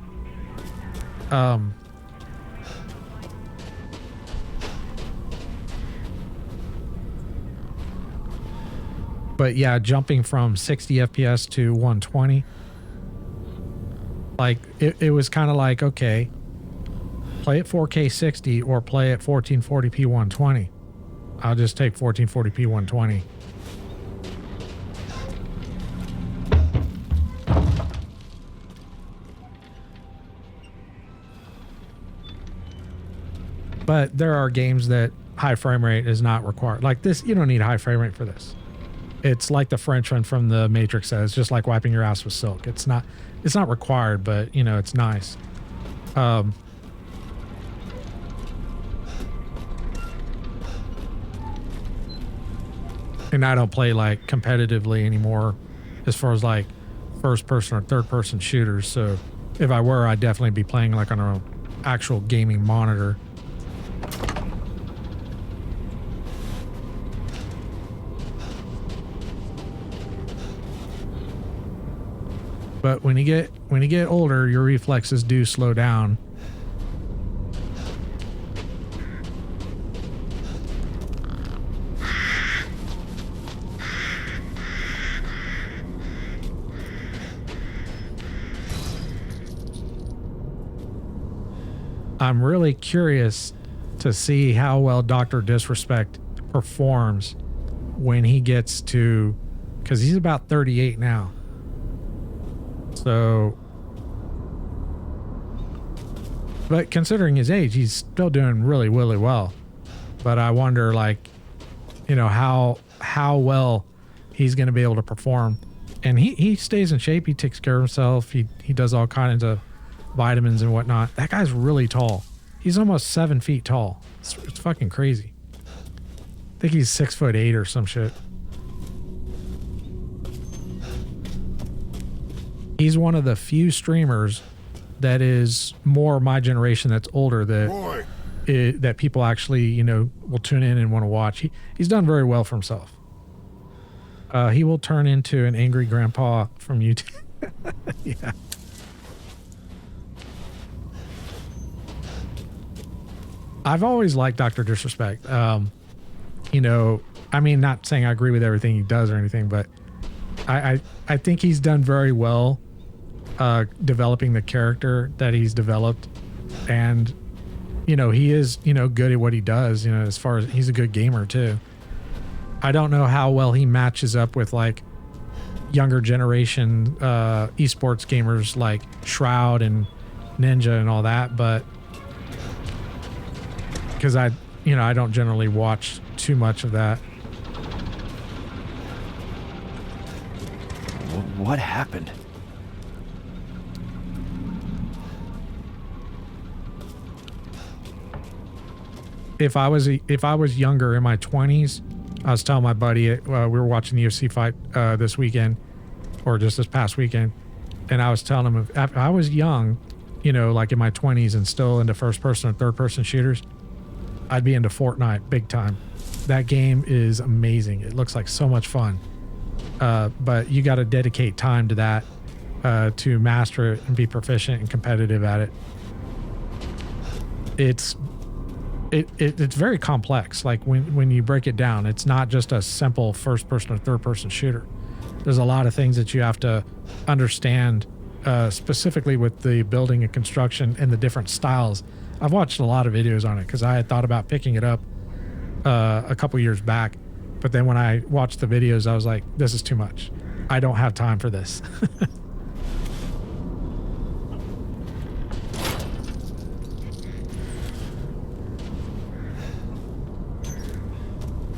But yeah, jumping from 60 FPS to 120, like it was kind of like, okay, play at 4K 60 or play at 1440p 120. I'll just take 1440p 120. But there are games that high frame rate is not required. Like this, you don't need high frame rate for this. It's like the Frenchman from the Matrix says, just like wiping your ass with silk. It's not required, but it's nice. And I don't play like competitively anymore as far as like first person or third person shooters. So if I were, I'd definitely be playing like on an actual gaming monitor. But when you get older, your reflexes do slow down. I'm really curious to see how well Dr. Disrespect performs when he gets to, because he's about 38 now. So, but considering his age, he's still doing really, really well. But I wonder, like, you know, how well he's going to be able to perform. And he stays in shape. He takes care of himself. He does all kinds of vitamins and whatnot. That guy's really tall. He's almost 7 feet tall. It's fucking crazy. I think he's 6'8" or some shit. He's one of the few streamers that is more my generation, that's older, that people actually, you know, will tune in and want to watch. He's done very well for himself. He will turn into an angry grandpa from YouTube. Yeah. I've always liked Dr. Disrespect. You know, I mean, not saying I agree with everything he does or anything, but I think he's done very well developing the character that he's developed. And, you know, he is, you know, good at what he does, you know, as far as he's a good gamer too. I don't know how well he matches up with like younger generation esports gamers like Shroud and Ninja and all that, but because I don't generally watch too much of that. What happened? If I was younger, in my 20s, I was telling my buddy, we were watching the UFC fight this weekend, or just this past weekend, and I was telling him if I was young, you know, like in my 20s and still into first person and third person shooters, I'd be into Fortnite big time. That game is amazing. It looks like so much fun. But you got to dedicate time to that to master it and be proficient and competitive at it. It's very complex. Like when you break it down, it's not just a simple first person or third person shooter. There's a lot of things that you have to understand, specifically with the building and construction and the different styles. I've watched a lot of videos on it because I had thought about picking it up a couple years back, but then when I watched the videos, I was like, this is too much. I don't have time for this.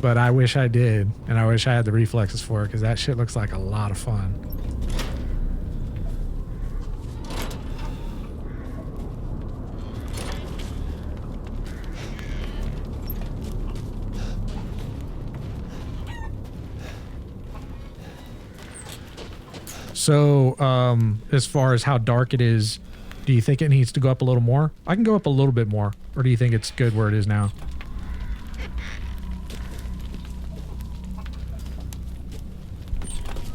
But I wish I did, and I wish I had the reflexes for it, because that shit looks like a lot of fun. So, as far as how dark it is, do you think it needs to go up a little more? I can go up a little bit more, or do you think it's good where it is now?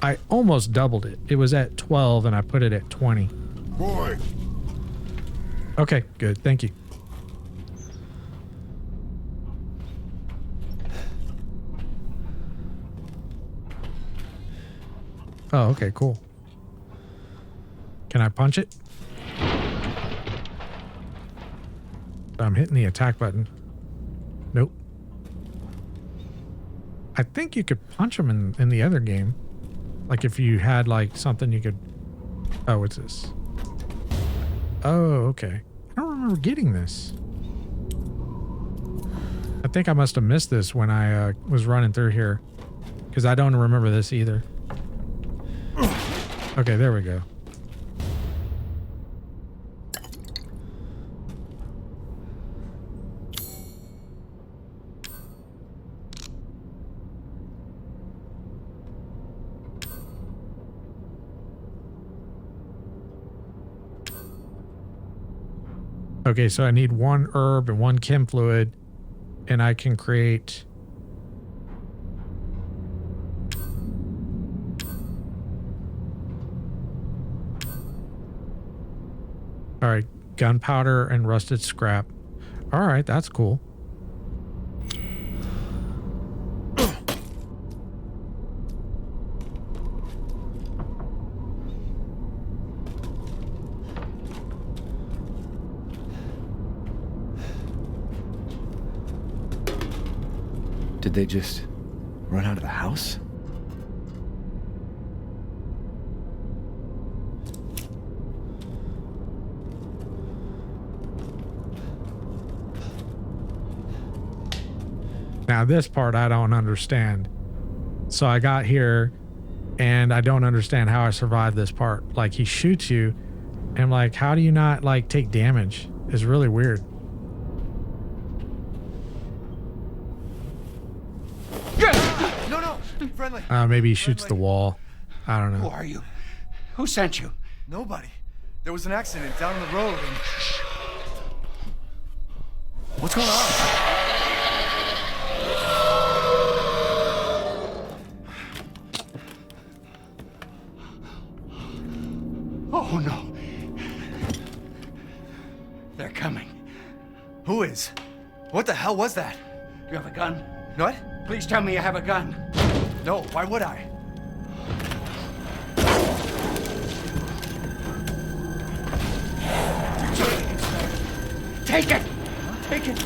I almost doubled it. It was at 12 and I put it at 20. Boy. Okay, good. Thank you. Oh, okay, cool. Can I punch it? I'm hitting the attack button. Nope. I think you could punch them in the other game. Like if you had like something you could... Oh, what's this? Oh, okay. I don't remember getting this. I think I must have missed this when I was running through here. Because I don't remember this either. Okay, there we go. Okay, so I need 1 herb and 1 chem fluid, and I can create... All right, gunpowder and rusted scrap. All right, that's cool. Did they just run out of the house? Now this part I don't understand. So I got here and I don't understand how I survived this part. Like he shoots you and like, how do you not like take damage? It's really weird. No, friendly. Maybe he shoots the wall. I don't Who know. are you? Who sent you? Nobody. There was an accident down the road and... What's going on? Oh, no. They're coming. Who is? What the hell was that? You have a gun? What? Please tell me you have a gun. No, why would I? Take it! Take it!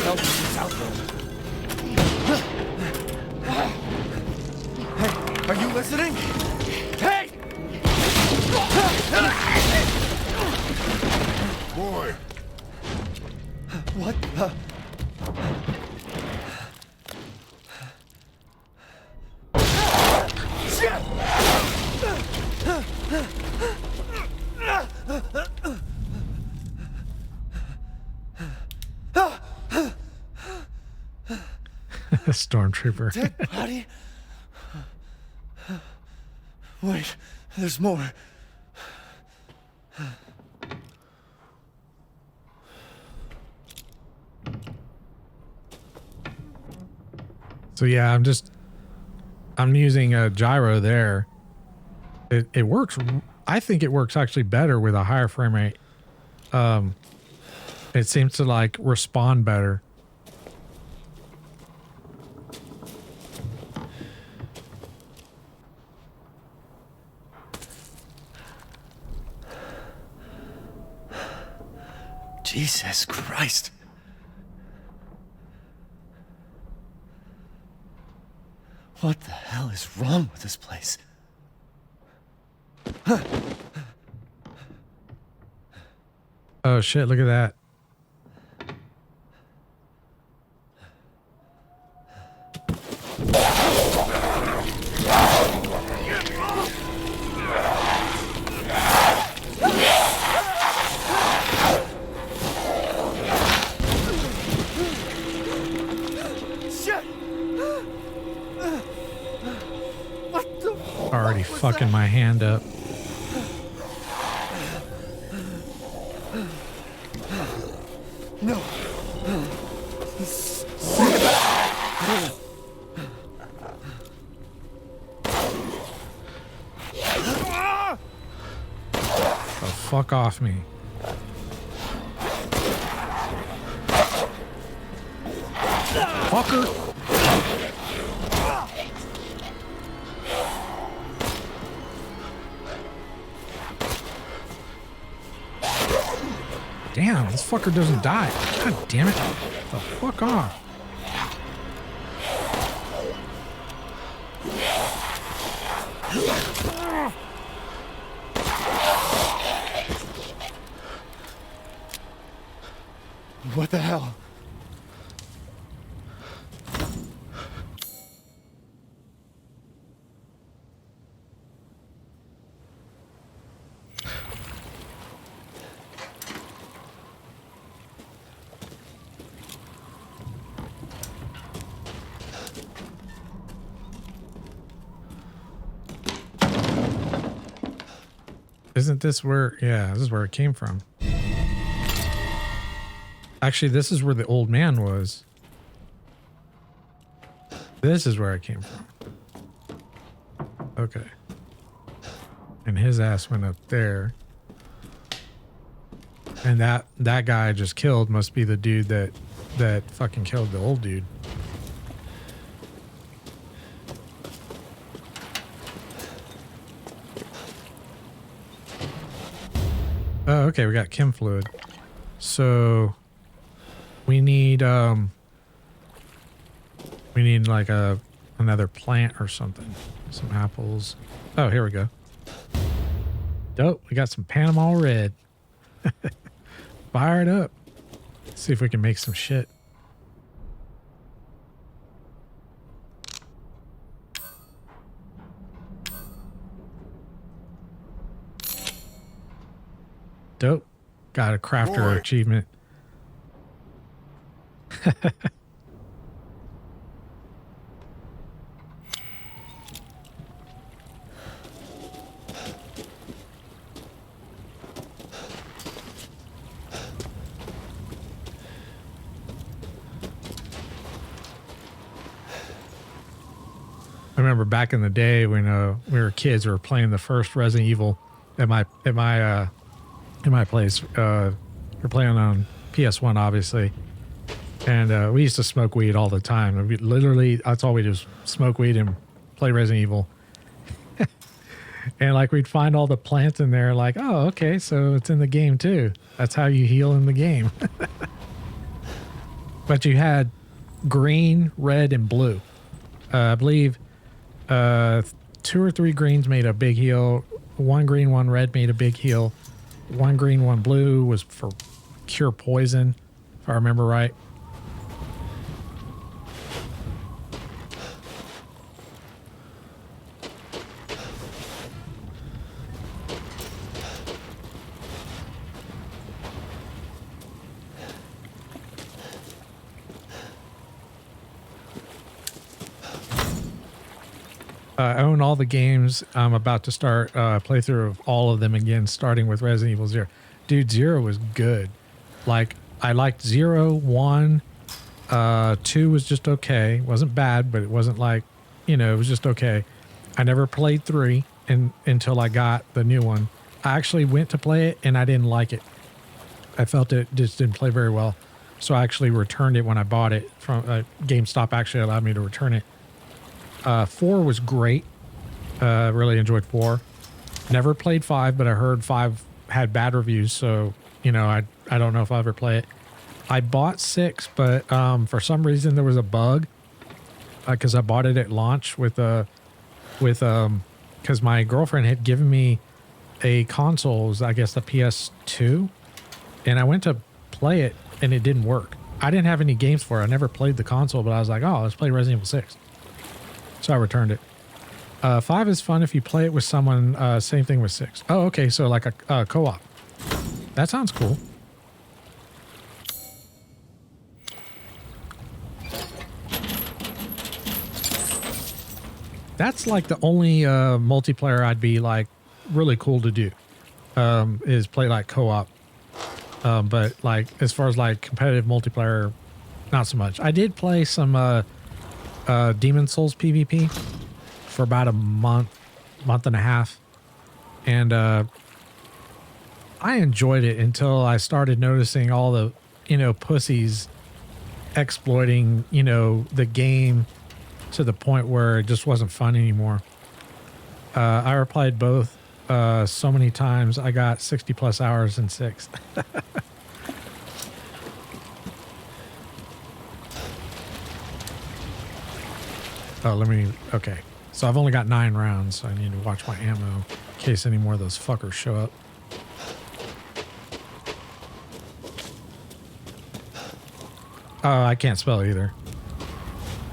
Help me get out there. Hey, are you listening? Hey! Boy, What the... Stormtrooper. Dead body? Wait, there's more. So yeah, I'm using a gyro there. It works. I think it works actually better with a higher frame rate. It seems to like respond better. Jesus Christ. What the hell is wrong with this place? Oh shit, look at that. Shit! What the Already fuck was fucking that? my hand up. No. Oh, fuck off me. Fucker. Damn, this fucker doesn't die. God damn it. The fuck off. What the hell? Isn't this where, yeah, this is where it came from. Actually, this is where the old man was. This is where it came from. Okay. And his ass went up there. And that guy I just killed must be the dude that fucking killed the old dude. Oh, okay, we got chem fluid. So we need like another plant or something. Some apples. Oh, here we go. Dope. We got some Panama red. Fire it up. See if we can make some shit. Dope. Got a crafter achievement. I remember back in the day when we were kids, we were playing the first Resident Evil at my place. We're playing on PS1, obviously, and we used to smoke weed all the time. We literally, that's all we do is smoke weed and play Resident Evil. And like we'd find all the plants in there, like, oh, okay, so it's in the game too. That's how you heal in the game. But you had green, red, and blue. I believe 2 or 3 greens made a big heal. 1 green, 1 red made a big heal. 1 green, 1 blue was for cure poison, if I remember right. I own all the games. I'm about to start playthrough of all of them again, starting with Resident Evil 0. Dude, 0 was good. Like, I liked 0, 1, 2 was just okay. Wasn't bad, but it wasn't like, you know, it was just okay. I never played 3 until I got the new one. I actually went to play it and I didn't like it. I felt it just didn't play very well. So I actually returned it when I bought it from GameStop. Actually allowed me to return it. 4 was great. Really enjoyed 4. Never played 5, but I heard 5 had bad reviews, so you know, I don't know if I'll ever play it. I bought 6, but for some reason there was a bug because I bought it at launch because my girlfriend had given me a console, I guess the PS2, and I went to play it and it didn't work. I didn't have any games for it. I never played the console, but I was like, oh, let's play Resident Evil 6. So I returned it. 5 is fun if you play it with someone. Same thing with 6. Oh, okay. So like a co-op. That sounds cool. That's like the only multiplayer I'd be like really cool to do. Is play like co-op. But like as far as like competitive multiplayer, not so much. I did play some Demon Souls PvP for about a month and a half, and I enjoyed it until I started noticing all the, you know, pussies exploiting, you know, the game to the point where it just wasn't fun anymore. I replayed both so many times. I got 60 plus hours in 6. Oh, okay. So I've only got 9 rounds, so I need to watch my ammo in case any more of those fuckers show up. Oh, I can't spell either.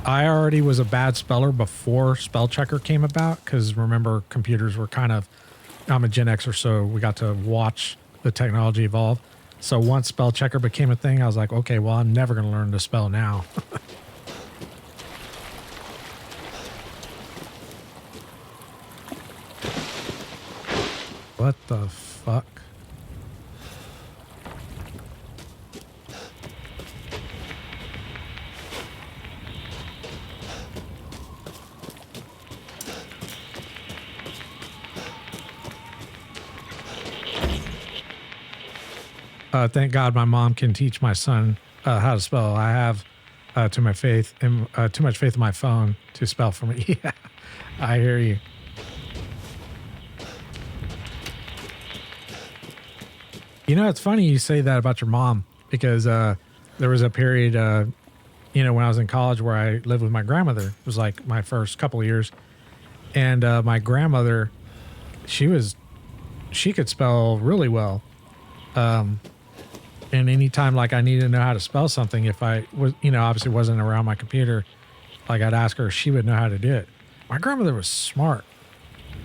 I already was a bad speller before spell checker came about, because remember, computers were kind of, I'm a Gen Xer, so we got to watch the technology evolve. So once spell checker became a thing, I was like, okay, well, I'm never going to learn to spell now. What the fuck? Thank God my mom can teach my son how to spell. I have too much faith in my phone to spell for me. Yeah, I hear you. You know, it's funny you say that about your mom because there was a period, you know, when I was in college where I lived with my grandmother. It was like my first couple of years. And my grandmother, she could spell really well. And anytime like I needed to know how to spell something, if I was, you know, obviously wasn't around my computer, like I'd ask her, she would know how to do it. My grandmother was smart.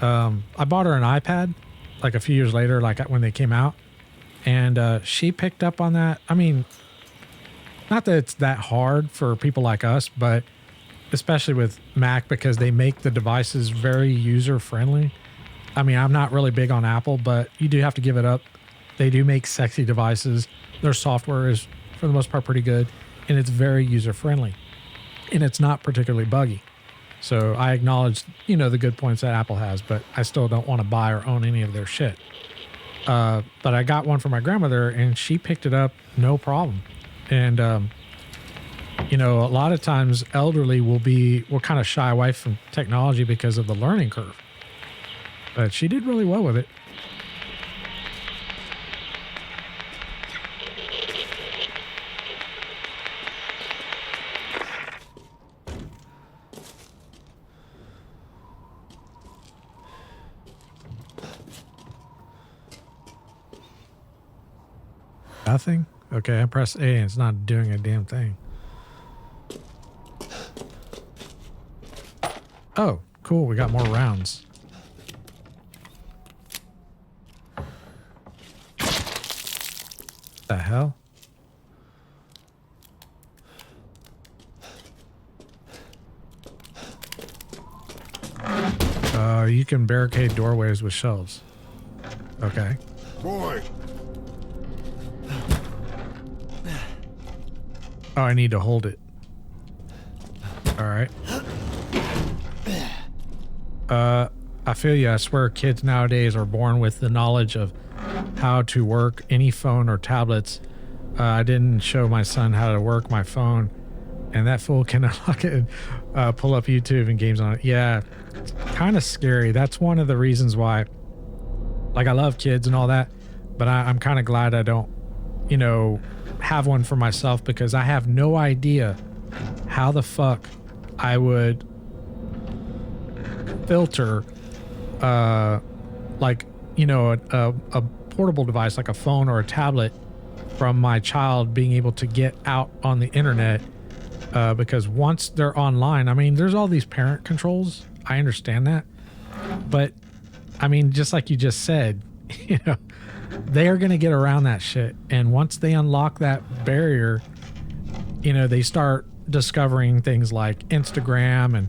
I bought her an iPad like a few years later, like when they came out. And she picked up on that. I mean, not that it's that hard for people like us, but especially with Mac because they make the devices very user friendly. I mean, I'm not really big on Apple, but you do have to give it up. They do make sexy devices. Their software is, for the most part, pretty good, and it's very user friendly, and it's not particularly buggy. So I acknowledge, you know, the good points that Apple has, but I still don't want to buy or own any of their shit. But I got one for my grandmother and she picked it up no problem. And, you know, a lot of times elderly will kind of shy away from technology because of the learning curve. But she did really well with it. Nothing? Okay, I press A and it's not doing a damn thing. Oh, cool. We got more rounds. The hell? You can barricade doorways with shelves. Okay. Boy. Oh, I need to hold it. All right. I feel you. I swear kids nowadays are born with the knowledge of how to work any phone or tablets. I didn't show my son how to work my phone, and that fool can unlock it and pull up YouTube and games on it. Yeah, it's kind of scary. That's one of the reasons why, like, I love kids and all that, but I'm kind of glad I don't, you know, have one for myself because I have no idea how the fuck I would filter like, you know, a portable device like a phone or a tablet from my child being able to get out on the internet, because once they're online, I mean, there's all these parent controls. I understand that, but I mean, just like you just said, you know, they are going to get around that shit. And once they unlock that barrier, you know, they start discovering things like Instagram and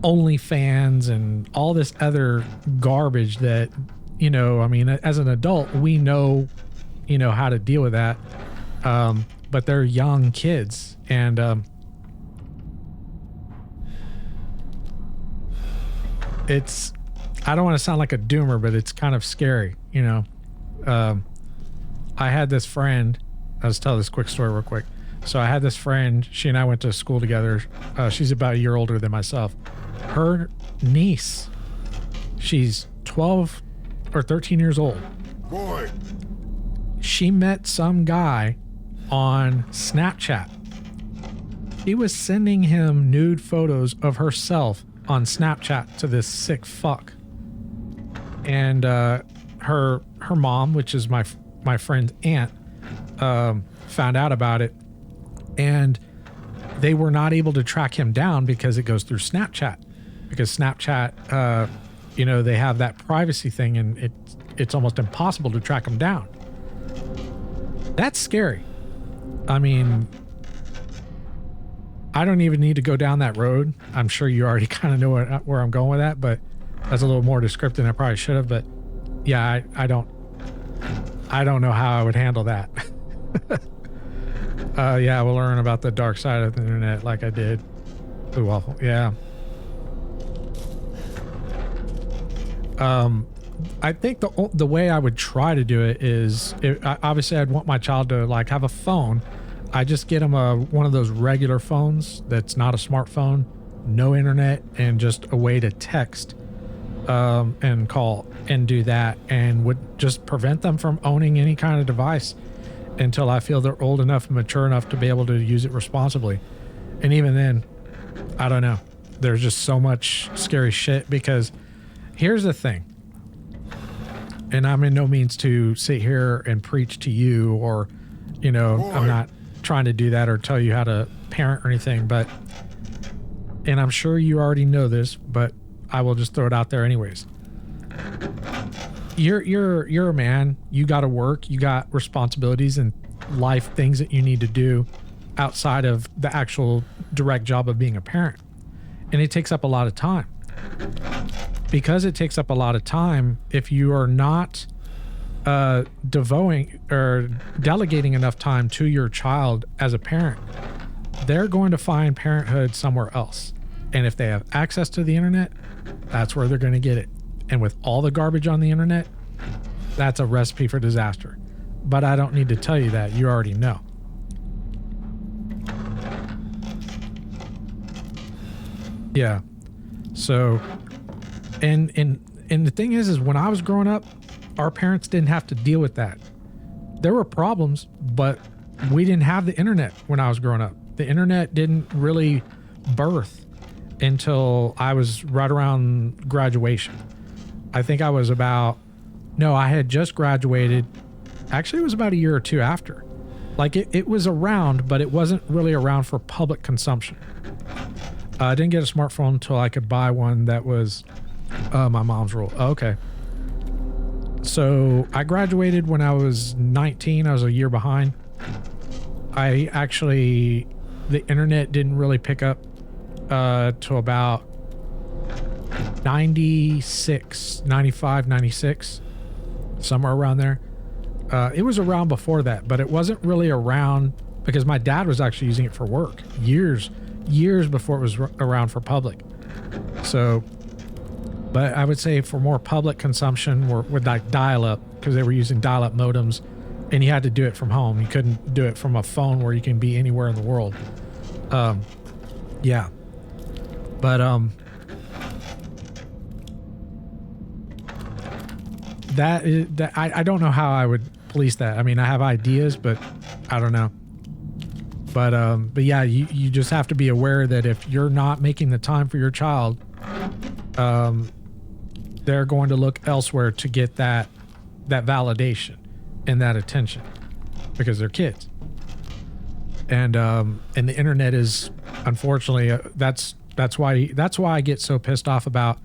OnlyFans and all this other garbage that, you know, I mean, as an adult, we know, you know, how to deal with that. But they're young kids. And it's, I don't want to sound like a doomer, but it's kind of scary, you know. I had this friend, I'll just tell this quick story real quick. So I had this friend, she and I went to school together. She's about a year older than myself. Her niece, she's 12 or 13 years old. Boy. She met some guy on Snapchat. She was sending him nude photos of herself on Snapchat to this sick fuck. And her mom, which is my friend's aunt, found out about it, and they were not able to track him down because it goes through Snapchat. Because Snapchat, you know, they have that privacy thing, and it's almost impossible to track him down. That's scary. I mean, I don't even need to go down that road. I'm sure you already kind of know where I'm going with that, but that's a little more descriptive than I probably should have. But yeah, I don't know how I would handle that. Yeah, we'll learn about the dark side of the internet like I did. Ooh, awful. Yeah. I think the way I would try to do it is, obviously I'd want my child to like have a phone. I just get them one of those regular phones that's not a smartphone, no internet, and just a way to text and call and do that, and would just prevent them from owning any kind of device until I feel they're old enough and mature enough to be able to use it responsibly. And even then, I don't know. There's just so much scary shit, because here's the thing. And I'm in no means to sit here and preach to you, or, you know, I'm not trying to do that or tell you how to parent or anything, but, and I'm sure you already know this, but I will just throw it out there anyways. You're a man. You got to work. You got responsibilities and life things that you need to do outside of the actual direct job of being a parent. And it takes up a lot of time. Because it takes up a lot of time, if you are not devoting or delegating enough time to your child as a parent, they're going to find parenthood somewhere else. And if they have access to the internet, that's where they're going to get it. And with all the garbage on the internet, that's a recipe for disaster. But I don't need to tell you that. You already know. Yeah. So, and the thing is when I was growing up, our parents didn't have to deal with that. There were problems, but we didn't have the internet when I was growing up. The internet didn't really birth until I was right around graduation. I think I was I had just graduated. Actually, it was about a year or two after. Like it was around, but it wasn't really around for public consumption. I didn't get a smartphone until I could buy one that was my mom's rule. Oh, okay. So I graduated when I was 19. I was a year behind. The internet didn't really pick up till about 96, 95, 96, somewhere around there. It was around before that, but it wasn't really around because my dad was actually using it for work years before it was around for public. So, but I would say for more public consumption with like dial-up, because they were using dial-up modems, and you had to do it from home. You couldn't do it from a phone where you can be anywhere in the world. Yeah. But I don't know how I would police that. I mean, I have ideas, but I don't know. But yeah, you just have to be aware that if you're not making the time for your child, they're going to look elsewhere to get that validation and that attention because they're kids. And the internet is, unfortunately, that's why I get so pissed off about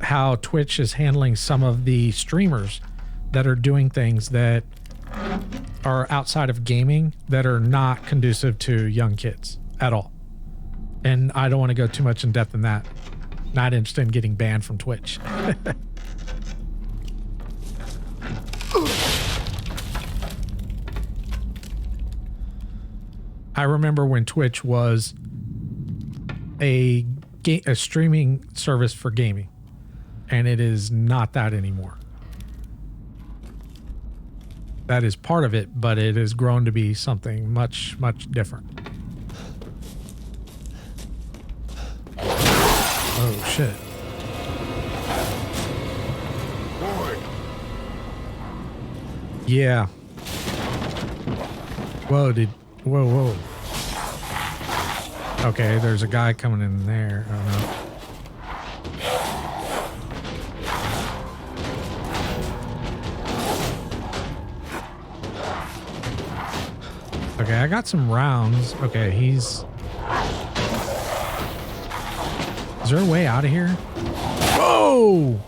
how Twitch is handling some of the streamers that are doing things that are outside of gaming that are not conducive to young kids at all. And I don't want to go too much in depth in that. Not interested in getting banned from Twitch. I remember when Twitch was a streaming service for gaming, and it is not that anymore. That is part of it, but it has grown to be something much, much different. Oh, shit. Yeah. Whoa. Okay, there's a guy coming in there. Oh, no. Okay, I got some rounds. Okay, is there a way out of here? Whoa!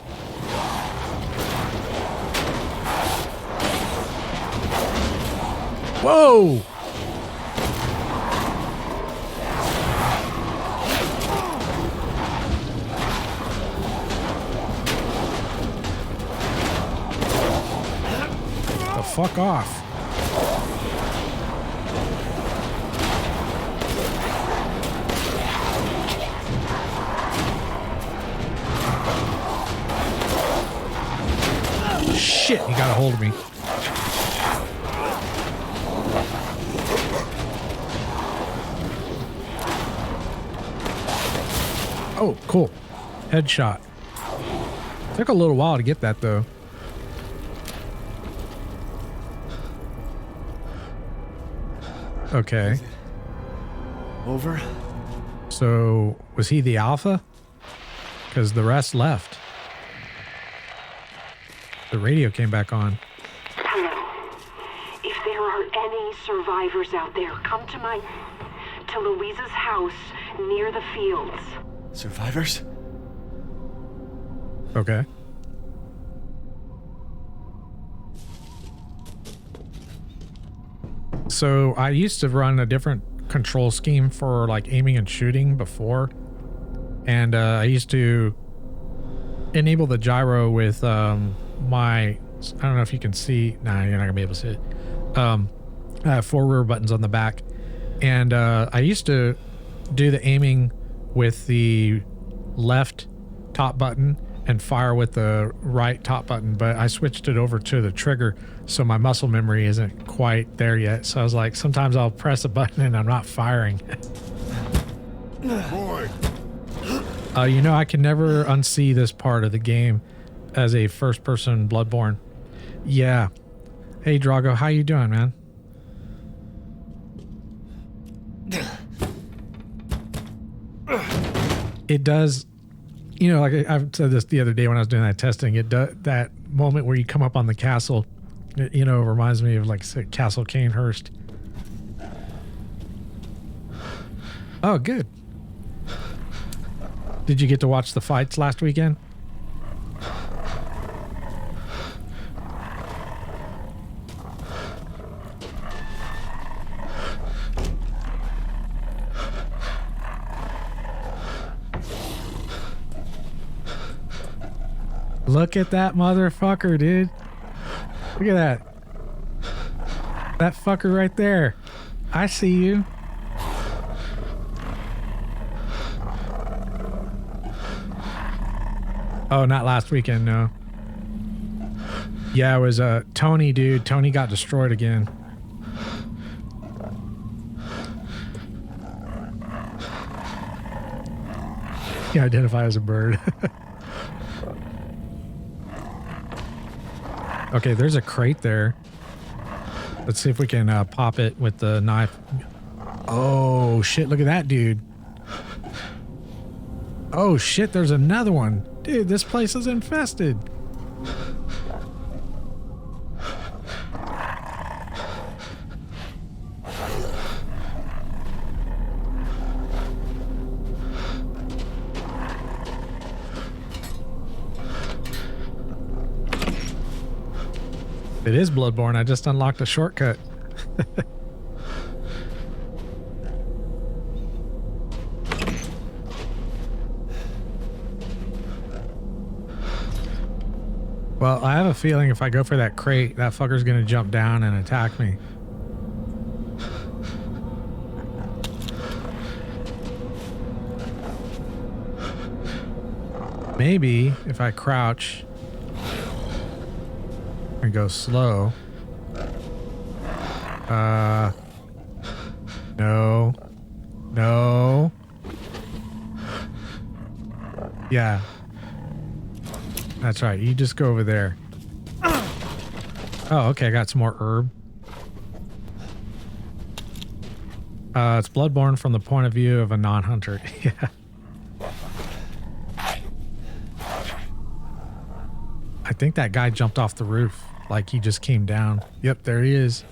Whoa! The fuck off. shit, he got a hold of me. Oh, cool. Headshot. Took a little while to get that though. Okay. Over? So, was he the alpha? Because the rest left. The radio came back on. Hello. If there are any survivors out there, come to Louisa's house near the fields. Survivors? Okay. So I used to run a different control scheme for like aiming and shooting before. And I used to enable the gyro with my, I don't know if you can see. Nah, you're not gonna be able to see it. I have 4 rear buttons on the back. And I used to do the aiming with the left top button and fire with the right top button, but I switched it over to the trigger, so my muscle memory isn't quite there yet. So I was like, sometimes I'll press a button and I'm not firing. Boy. You know, I can never unsee this part of the game as a first-person Bloodborne. Yeah. Hey, Drago, how you doing, man? It does, you know, like I've said this the other day when I was doing that testing, it does, that moment where you come up on the castle, it, you know, reminds me of like Castle Canehurst. Oh, good. Did you get to watch the fights last weekend? Look at that motherfucker, dude. Look at that. That fucker right there. I see you. Oh, not last weekend, no. Yeah, it was Tony, dude. Tony got destroyed again. You identify as a bird. Okay, there's a crate there. Let's see if we can pop it with the knife. Oh, shit. Look at that, dude. Oh, shit. There's another one. Dude, this place is infested. It is Bloodborne. I just unlocked a shortcut. Well, I have a feeling if I go for that crate, that fucker's gonna jump down and attack me. Maybe if I crouch and go slow. No. No. Yeah. That's right. You just go over there. Oh, okay. I got some more herb. It's Bloodborne from the point of view of a non-hunter. Yeah. I think that guy jumped off the roof. Like he just came down. Yep, there he is.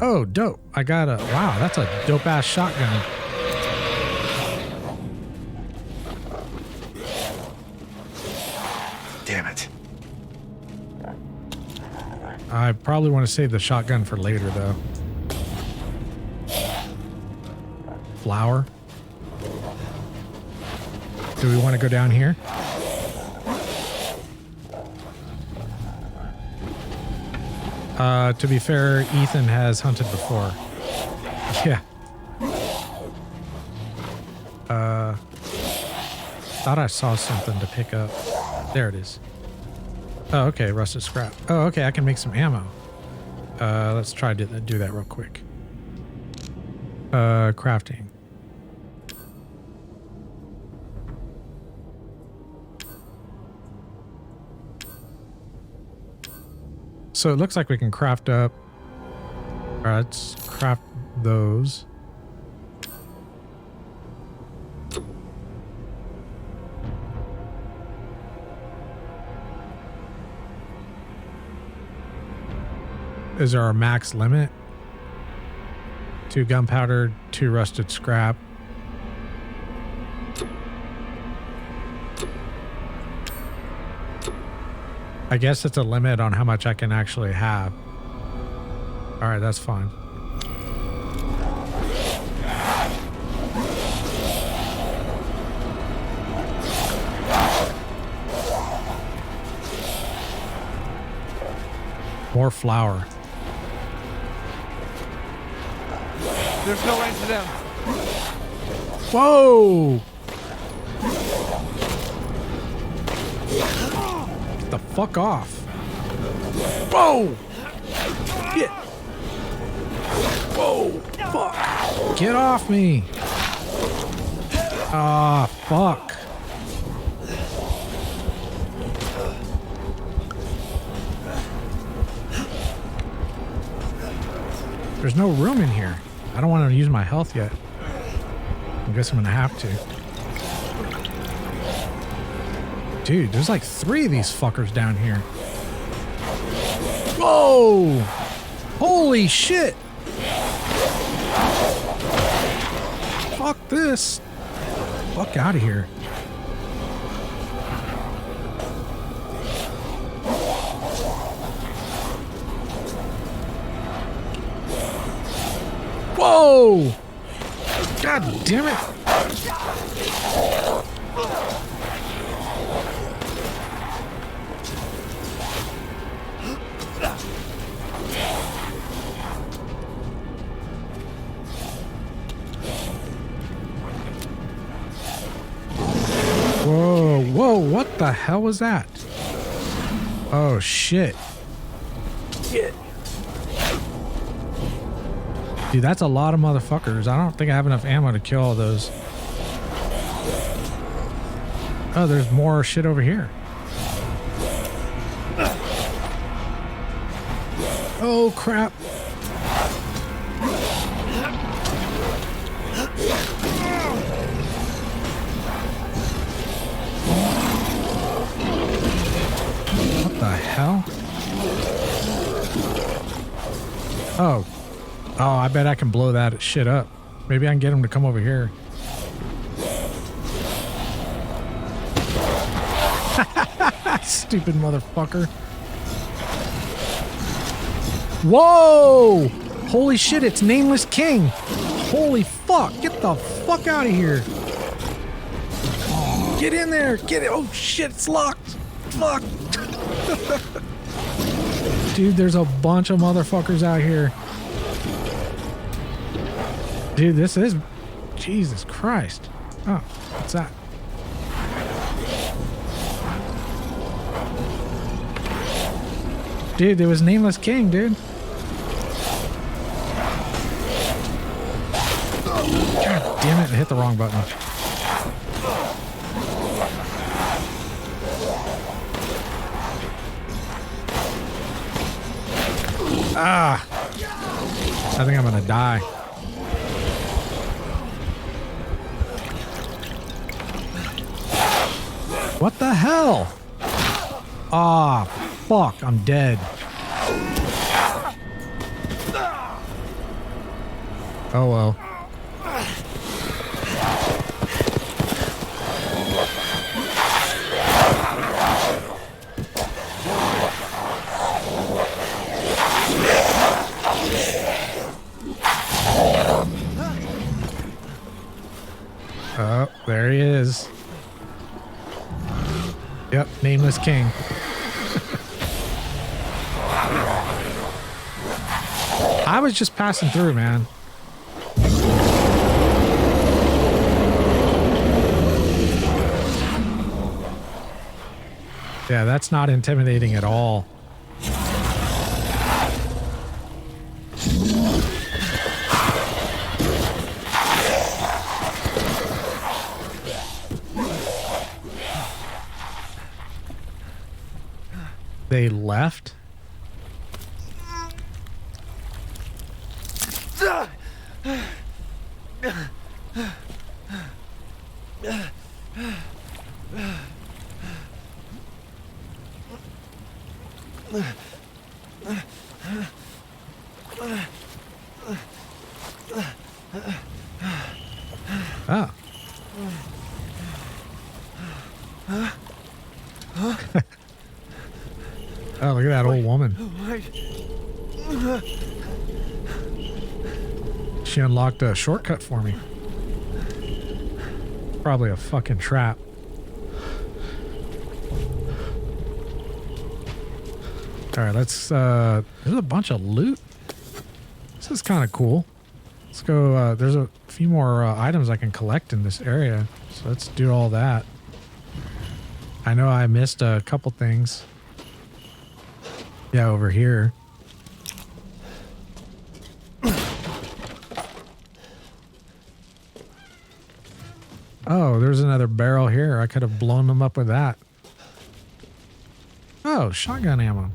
Oh, dope. I got a... Wow, that's a dope-ass shotgun. Damn it. I probably want to save the shotgun for later, though. Flour. Do we want to go down here? To be fair, Ethan has hunted before. Thought I saw something to pick up. There it is. Oh, okay, rusted scrap. Oh, okay, I can make some ammo. Let's try to do that real quick. Crafting. So it looks like we can craft up. All right, let's craft those. Is there a max limit? 2 gunpowder, 2 rusted scrap. I guess it's a limit on how much I can actually have. All right, that's fine. More flour. There's no end to them. Whoa! Get the fuck off. Whoa! Get. Whoa! Fuck! Get off me! Ah, fuck. There's no room in here. I don't want to use my health yet. I guess I'm gonna have to. Dude, there's like 3 of these fuckers down here. Whoa! Holy shit! Fuck this. Fuck out of here. Whoa! God damn it! Whoa, whoa, what the hell was that? Oh shit. Dude, that's a lot of motherfuckers. I don't think I have enough ammo to kill all those. Oh, there's more shit over here. Oh, crap. What the hell? Oh. Oh, I bet I can blow that shit up. Maybe I can get him to come over here. Stupid motherfucker. Whoa! Holy shit, it's Nameless King. Holy fuck. Get the fuck out of here. Get in there. Get it. Oh shit, it's locked. Fuck. Dude, there's a bunch of motherfuckers out here. Dude, this is... Jesus Christ. Oh, what's that? Dude, there was Nameless King, dude. God damn it, I hit the wrong button. Ah! I think I'm gonna die. What the hell? Ah, fuck, I'm dead. Oh well. Oh, there he is. Yep, Nameless King. I was just passing through, man. Yeah, that's not intimidating at all. They left? Oh. Oh, look at that old woman. She unlocked a shortcut for me. Probably a fucking trap. All right, let's, there's a bunch of loot. This is kind of cool. Let's go, there's a few more items I can collect in this area. So let's do all that. I know I missed a couple things. Yeah, over here. Oh, there's another barrel here. I could have blown them up with that. Oh, shotgun ammo.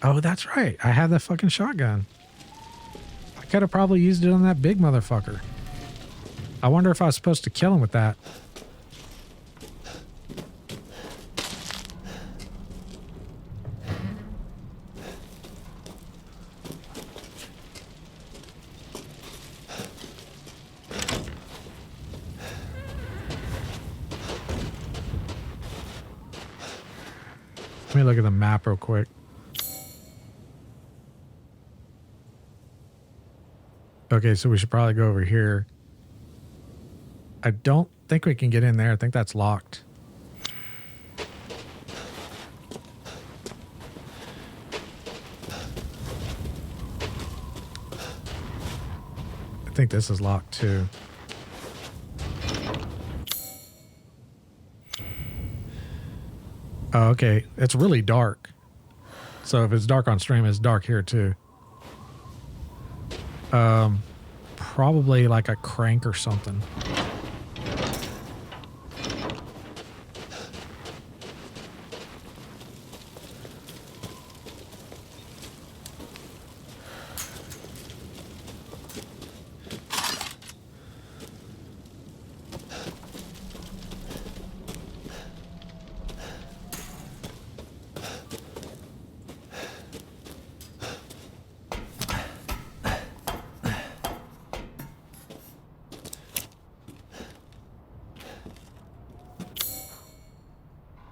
Oh, that's right. I have that fucking shotgun. I could have probably used it on that big motherfucker. I wonder if I was supposed to kill him with that. Let me look at the map real quick. Okay, so we should probably go over here. I don't think we can get in there. I think that's locked. I think this is locked too. Oh, okay. It's really dark. So if it's dark on stream, it's dark here too. Probably like a crank or something.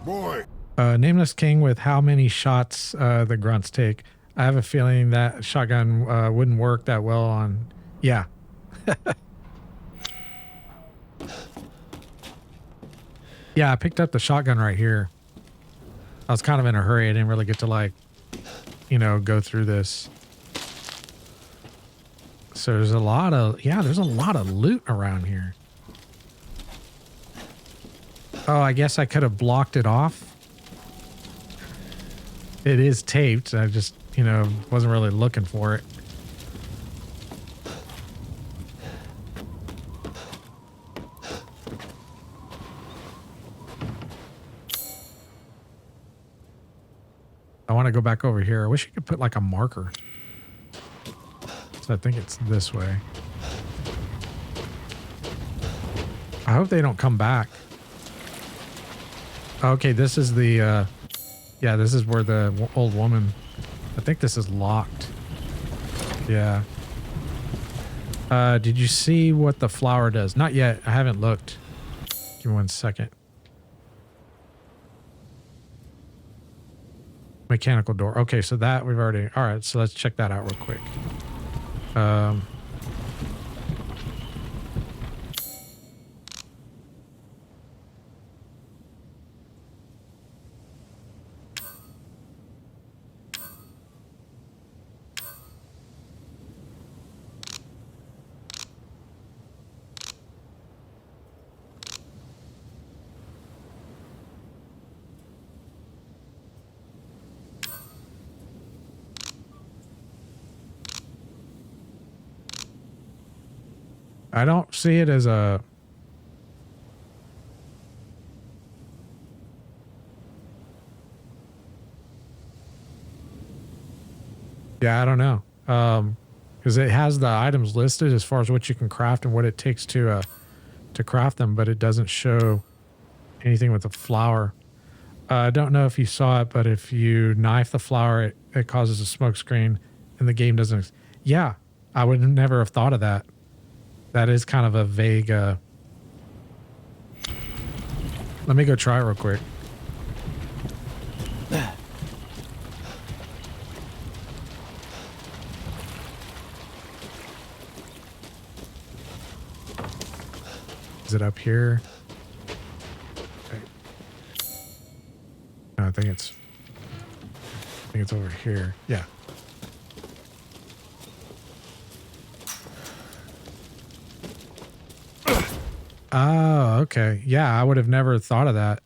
Boy. Nameless King with how many shots the grunts take. I have a feeling that shotgun wouldn't work that well on... Yeah. Yeah, I picked up the shotgun right here. I was kind of in a hurry. I didn't really get to, like, you know, go through this. So there's a lot of... Yeah, there's a lot of loot around here. Oh, I guess I could have blocked it off. It is taped. I just, you know, wasn't really looking for it. I want to go back over here. I wish you could put like a marker. So I think it's this way. I hope they don't come back. Okay, this is the, yeah, this is where the old woman, I think this is locked. Yeah. Did you see what the flower does? Not yet. I haven't looked. Give me 1 second. Mechanical door. Okay, so that we've already, all right, so let's check that out real quick. I don't see it as a... Yeah, I don't know. Because it has the items listed as far as what you can craft and what it takes to craft them, but it doesn't show anything with the flour. I don't know if you saw it, but if you knife the flour, it causes a smoke screen and the game doesn't... Yeah, I would never have thought of that. That is kind of a vague... Let me go try it real quick. Is it up here? Okay. No, I think it's over here. Yeah. Oh, okay. Yeah, I would have never thought of that.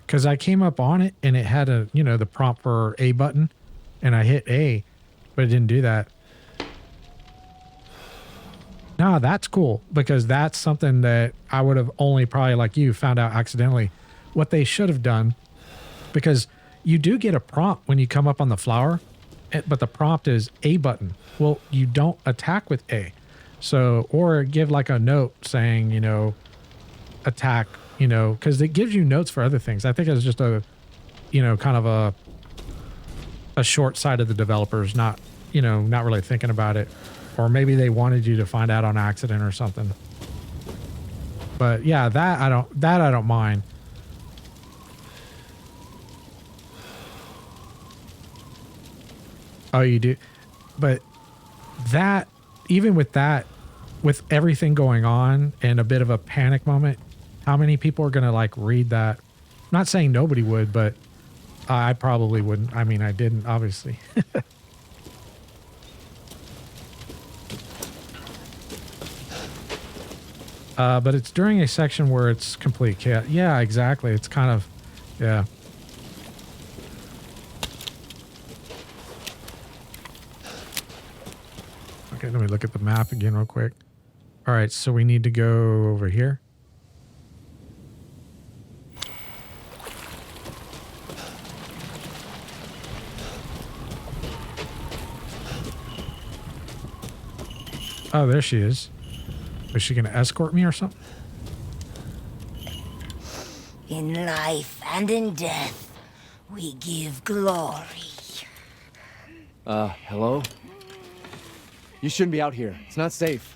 Because I came up on it and it had a, you know, the prompt for A button. And I hit A, but it didn't do that. No, that's cool. Because that's something that I would have only probably like you found out accidentally. What they should have done. Because you do get a prompt when you come up on the flower. But the prompt is A button. Well, you don't attack with A. So, or give like a note saying, you know, attack, you know, because it gives you notes for other things. I think it's just a, you know, kind of a short sight of the developers, not, you know, not really thinking about it. Or maybe they wanted you to find out on accident or something. But yeah, that I don't mind. Oh, you do? But that, even with that, with everything going on and a bit of a panic moment, how many people are going to like read that? I'm not saying nobody would, but I probably wouldn't. I mean, I didn't, obviously. But it's during a section where it's complete chaos. Yeah, exactly. It's kind of, yeah. Okay, let me look at the map again real quick. All right, so we need to go over here. Oh, there she is. Is she going to escort me or something? In life and in death, we give glory. Hello? You shouldn't be out here. It's not safe.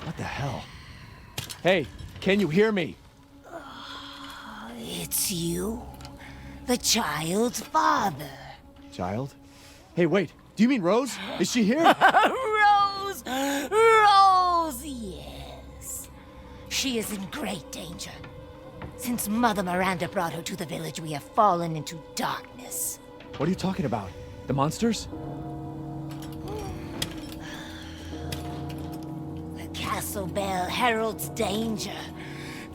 What the hell? Hey, can you hear me? It's you, the child's father. Child? Hey, wait. Do you mean Rose? Is she here? Rose! Rose, yes. She is in great danger. Since Mother Miranda brought her to the village, we have fallen into darkness. What are you talking about? The monsters? The castle bell heralds danger.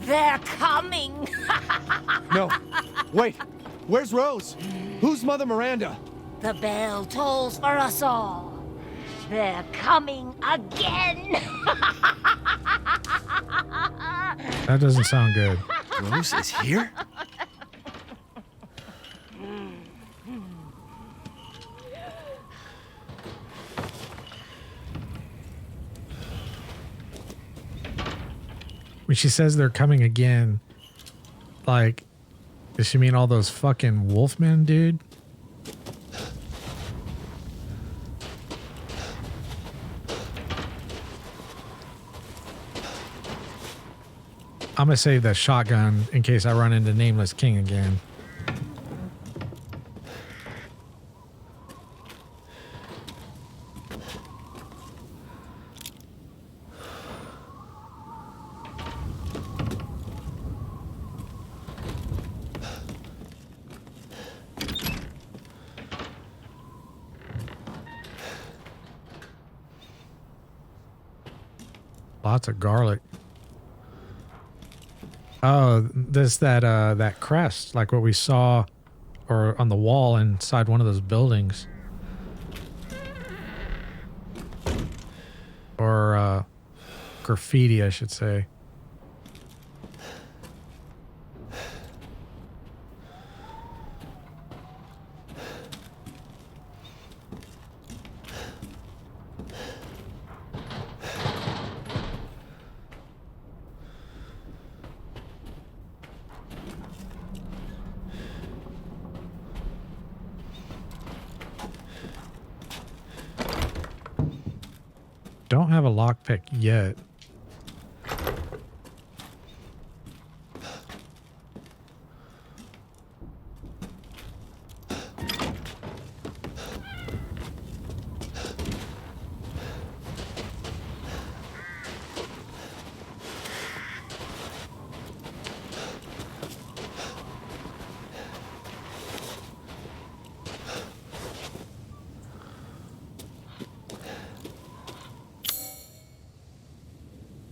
They're coming! No. Wait. Where's Rose? Who's Mother Miranda? The bell tolls for us all. They're coming again! That doesn't sound good. Rose is here? When she says they're coming again, like, does she mean all those fucking wolfmen, dude? I'm gonna save that shotgun in case I run into Nameless King again. Lots of garlic. Oh, there's that crest, like what we saw or on the wall inside one of those buildings. Or graffiti, I should say. Don't have a lockpick yet.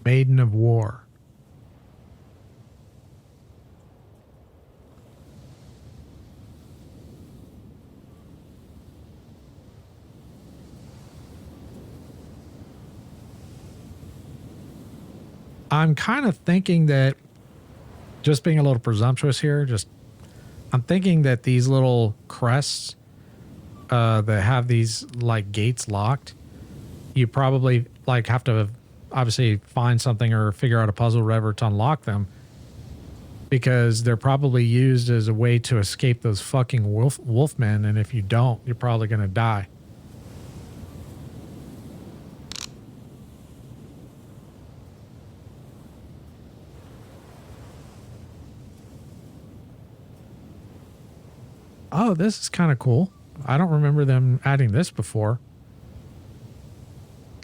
Maiden of War. I'm kind of thinking that, just being a little presumptuous here, I'm thinking that these little crests that have these like gates locked, you probably like have to obviously find something or figure out a puzzle or whatever to unlock them, because they're probably used as a way to escape those fucking wolfmen, and if you don't, you're probably going to die. Oh, this is kind of cool. I don't remember them adding this before.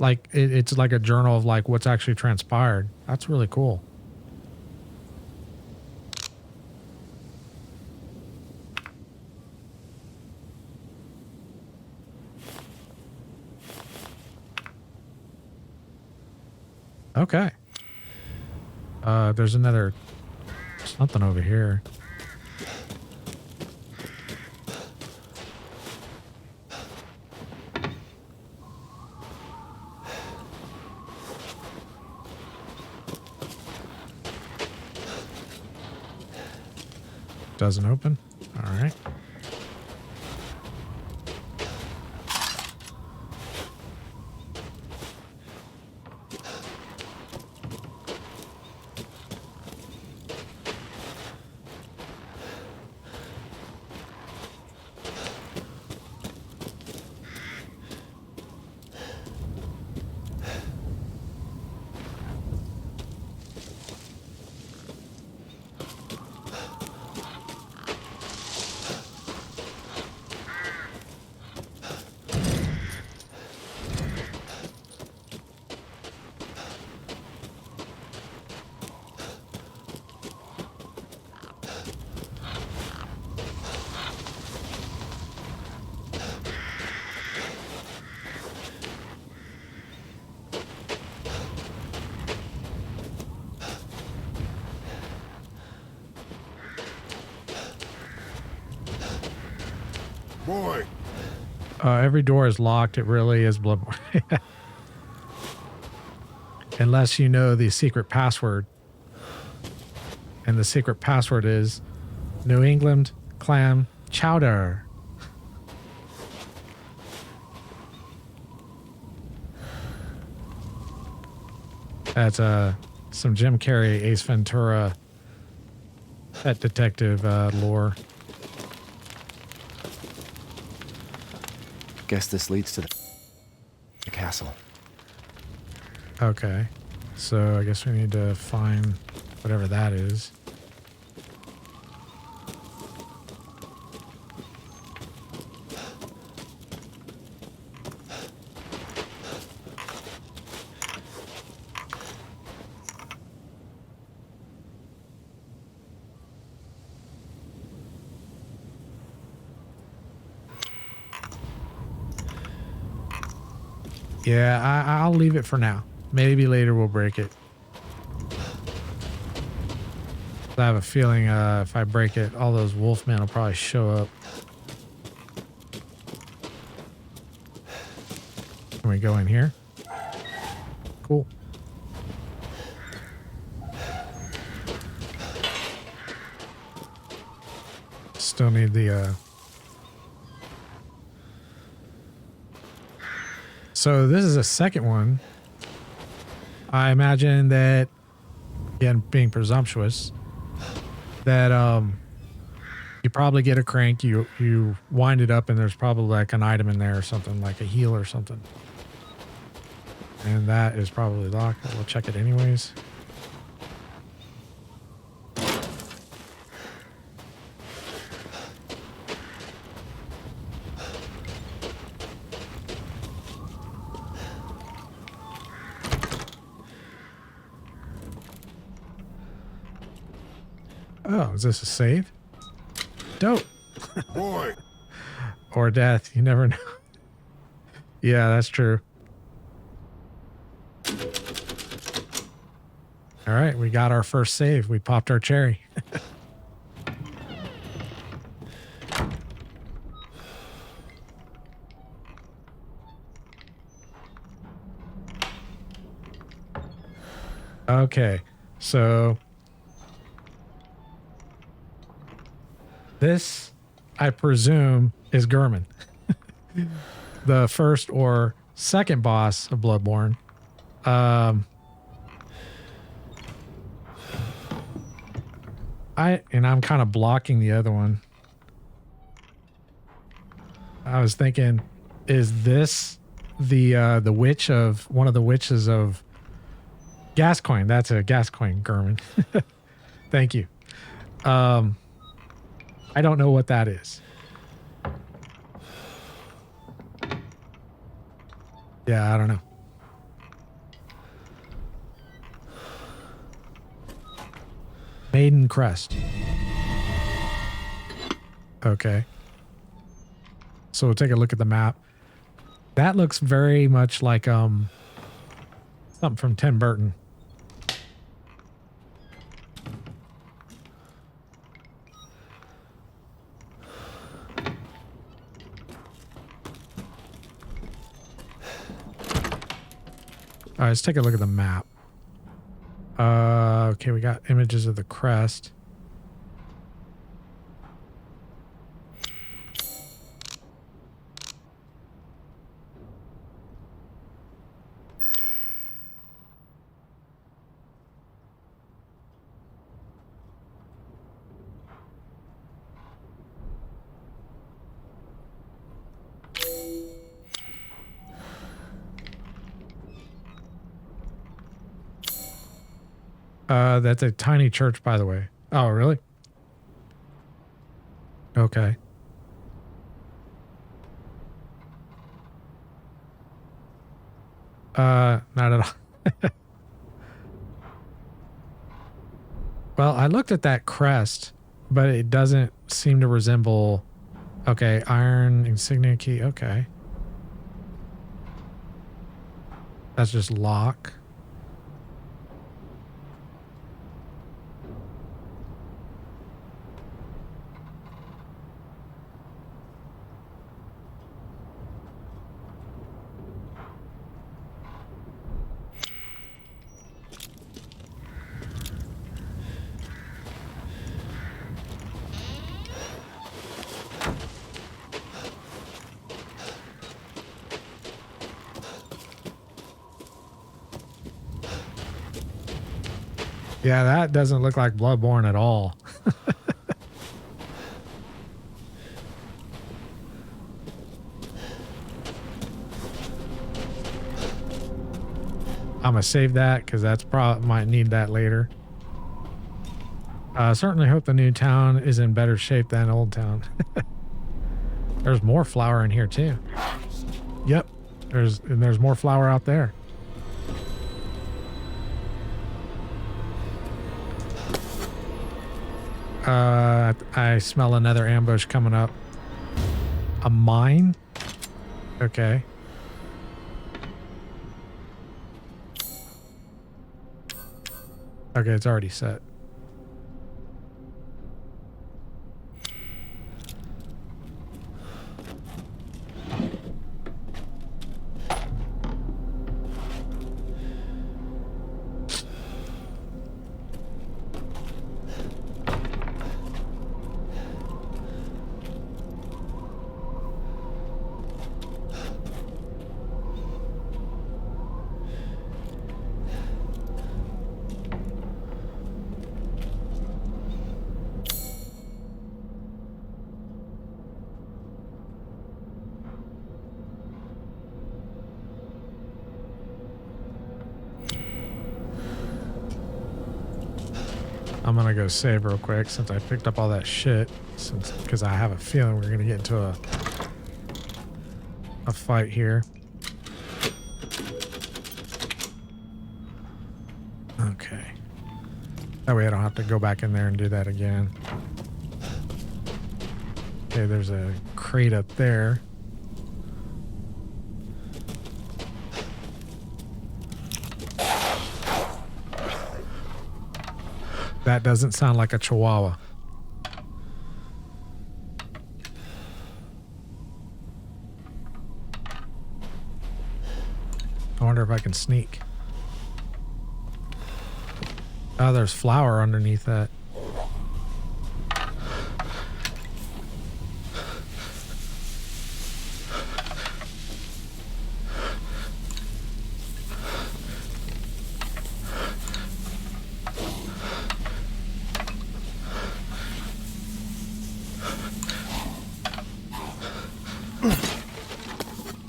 Like it's like a journal of like what's actually transpired. That's really cool. Okay. There's another something over here. Doesn't open. All right. Boy. Every door is locked. It really is Bloodborne. Unless you know the secret password. And the secret password is New England clam chowder. That's some Jim Carrey, Ace Ventura, Pet Detective lore. Guess this leads to the castle. Okay. So I guess we need to find whatever that is. Yeah, I'll leave it for now. Maybe later we'll break it. I have a feeling if I break it, all those wolfmen will probably show up. Can we go in here? Cool. Still need the So this is a second one. I imagine that, again, being presumptuous, that you probably get a crank, you wind it up, and there's probably like an item in there or something, like a heal or something. And that is probably locked. We'll check it anyways. Oh, is this a save? Dope. Boy. Or death. You never know. Yeah, that's true. All right, we got our first save. We popped our cherry. Okay, so this, I presume, is Gurman, the first or second boss of Bloodborne. I'm kind of blocking the other one. I was thinking, is this the witch of one of the witches of Gascoigne? That's a Gascoigne, Gurman. Thank you. I don't know what that is. Yeah, I don't know. Maiden Crest. Okay. So we'll take a look at the map. That looks very much like something from Tim Burton. All right, let's take a look at the map. Okay, we got images of the crest. That's a tiny church, by the way. Oh, really? Okay. Not at all. Well, I looked at that crest, but it doesn't seem to resemble... Okay, iron insignia key. Okay. That's just lock. Yeah, that doesn't look like Bloodborne at all. I'm gonna save that because that's probably might need that later. Certainly hope the new town is in better shape than Old Town. There's more flour in here too. Yep, there's more flour out there. I smell another ambush coming up. A mine? Okay. Okay, it's already set. I'm gonna go save real quick since I picked up all that shit. Because I have a feeling we're gonna get into a fight here. Okay. That way I don't have to go back in there and do that again. Okay, there's a crate up there. That doesn't sound like a chihuahua. I wonder if I can sneak. Oh, there's flour underneath that.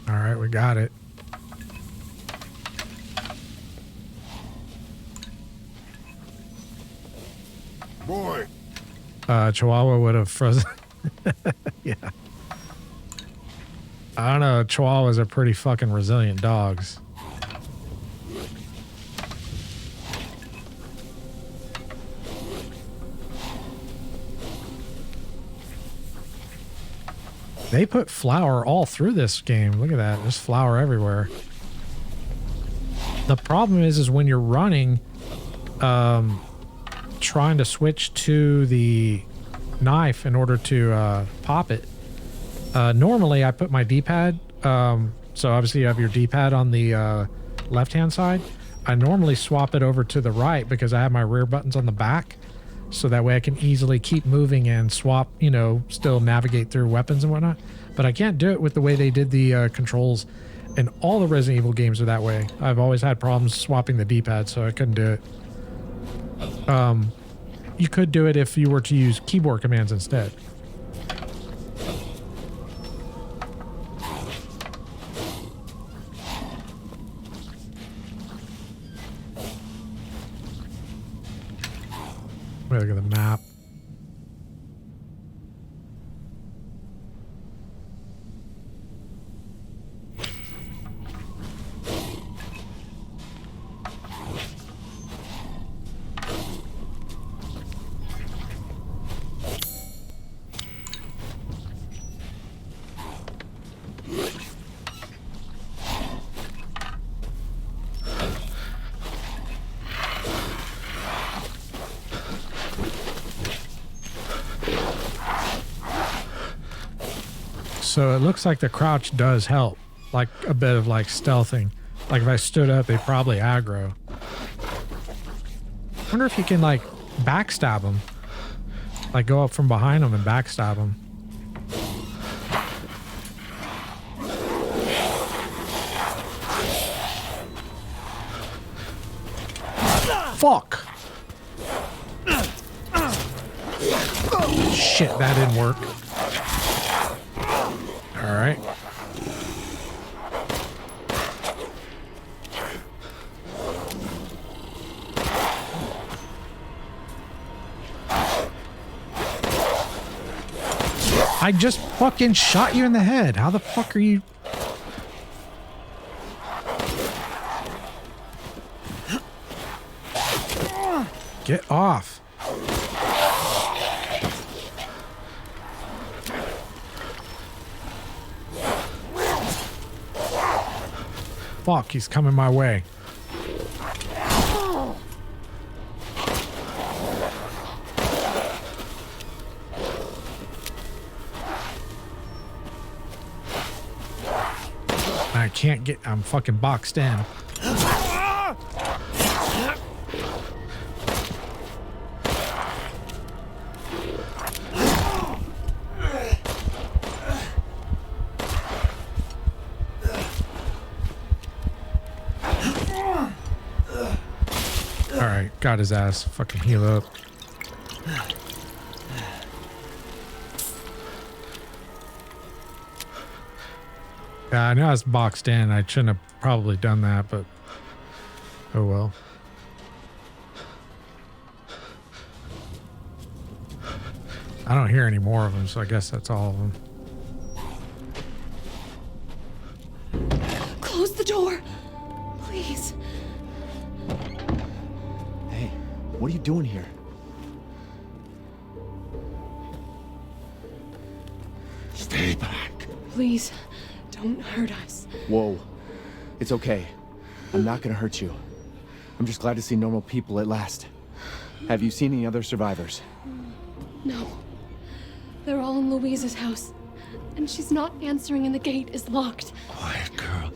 All right, we got it. Boy. Chihuahua would have frozen. Yeah. I don't know. Chihuahuas are pretty fucking resilient dogs. They put flour all through this game. Look at that. There's flour everywhere. The problem is when you're running, trying to switch to the knife in order to pop it. Normally I put my D-pad, so obviously you have your D-pad on the left-hand side. I normally swap it over to the right because I have my rear buttons on the back, so that way I can easily keep moving and swap, you know, still navigate through weapons and whatnot. But I can't do it with the way they did the controls, and all the Resident Evil games are that way. I've always had problems swapping the D-pad, so I couldn't do it. You could do it if you were to use keyboard commands instead. Look at the map. So it looks like the crouch does help, like a bit of like stealthing. Like if I stood up, they probably aggro. I wonder if you can like backstab them, like go up from behind them and backstab them. Fuck! Shit, that didn't work. All right. I just fucking shot you in the head. How the fuck are you? Get off. Fuck, he's coming my way. I can't get, I'm fucking boxed in. Alright, got his ass. Fucking heal up. Yeah, I know I was boxed in. I shouldn't have probably done that, but oh well. I don't hear any more of them, so I guess that's all of them. Close the door, please. Hey, what are you doing here? Stay back. Please, don't hurt us. Whoa. It's okay. I'm not gonna hurt you. I'm just glad to see normal people at last. Have you seen any other survivors? No. They're all in Louise's house. And she's not answering and the gate is locked. Quiet, girl.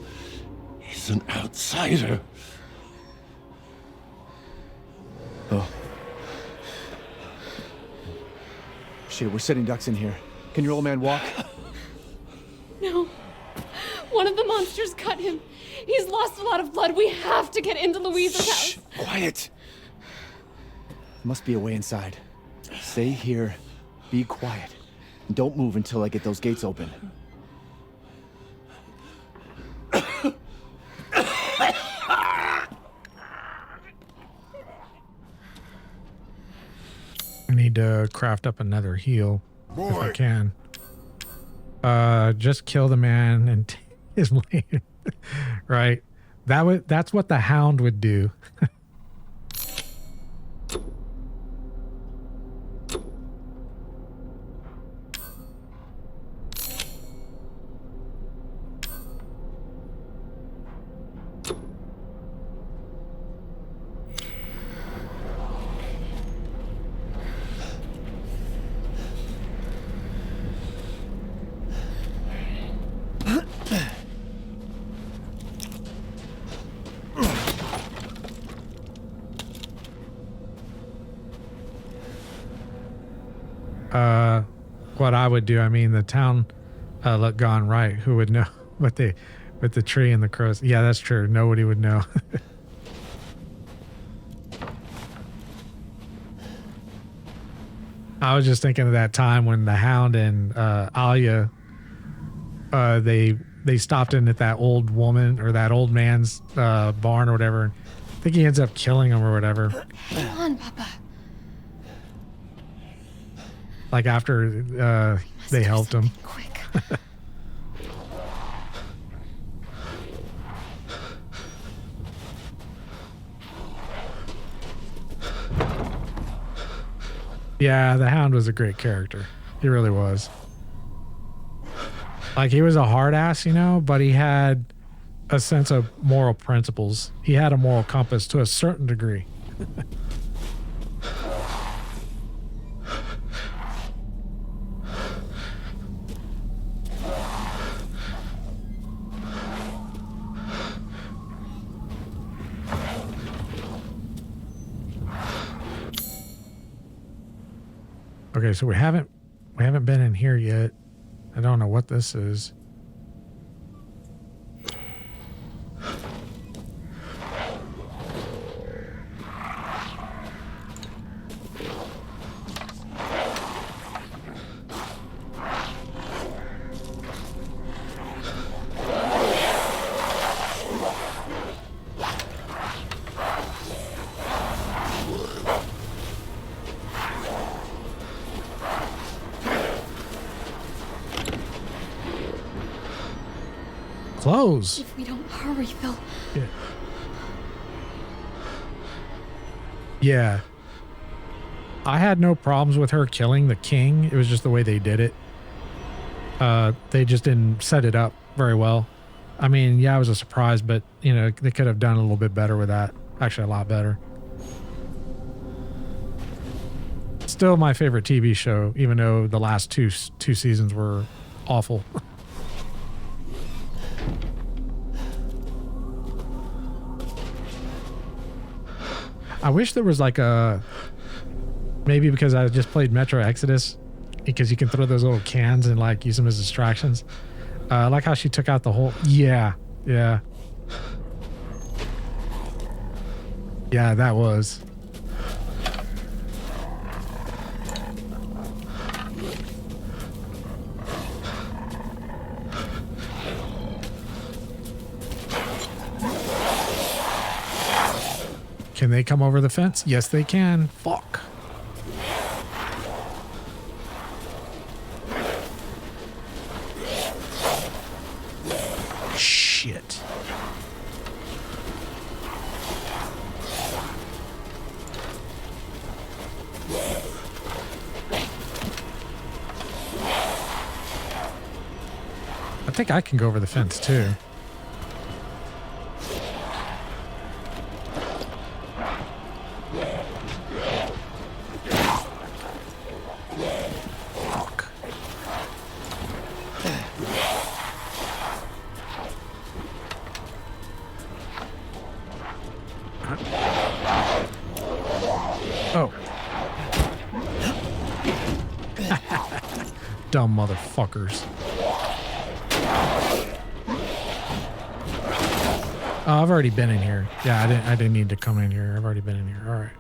He's an outsider. Oh. Shit, we're sitting ducks in here. Can your old man walk? No. One of the monsters cut him. He's lost a lot of blood. We have to get into Louise's house. Quiet. Must be a way inside. Stay here. Be quiet. And don't move until I get those gates open. I need to craft up another heal if I can. Just kill the man and take his blade. Right? That's what the Hound would do. What I would do, I mean, the town look gone right. Who would know what they with the tree and the crows? Yeah, that's true. Nobody would know. I was just thinking of that time when the Hound and Alia, they stopped in at that old woman or that old man's barn or whatever. I think he ends up killing him or whatever. Come on, Papa. Like after they helped him. Quick. Yeah, the Hound was a great character. He really was. Like, he was a hard ass, you know, but he had a sense of moral principles. He had a moral compass to a certain degree. Okay, so we haven't been in here yet. I don't know what this is. Close. If we don't hurry, they'll... Yeah. I had no problems with her killing the king. It was just the way they did it. They just didn't set it up very well. I mean, yeah, it was a surprise, but, you know, they could have done a little bit better with that. Actually, a lot better. Still my favorite TV show, even though the last two seasons were awful. I wish there was like a, maybe because I just played Metro Exodus, because you can throw those little cans and like use them as distractions. I like how she took out the whole, yeah, that was. Can they come over the fence? Yes, they can. Fuck. shit. I think I can go over the fence too. Fuck. Oh. Dumb motherfuckers. Oh, I've already been in here. Yeah, I didn't need to come in here. I've already been in here. All right.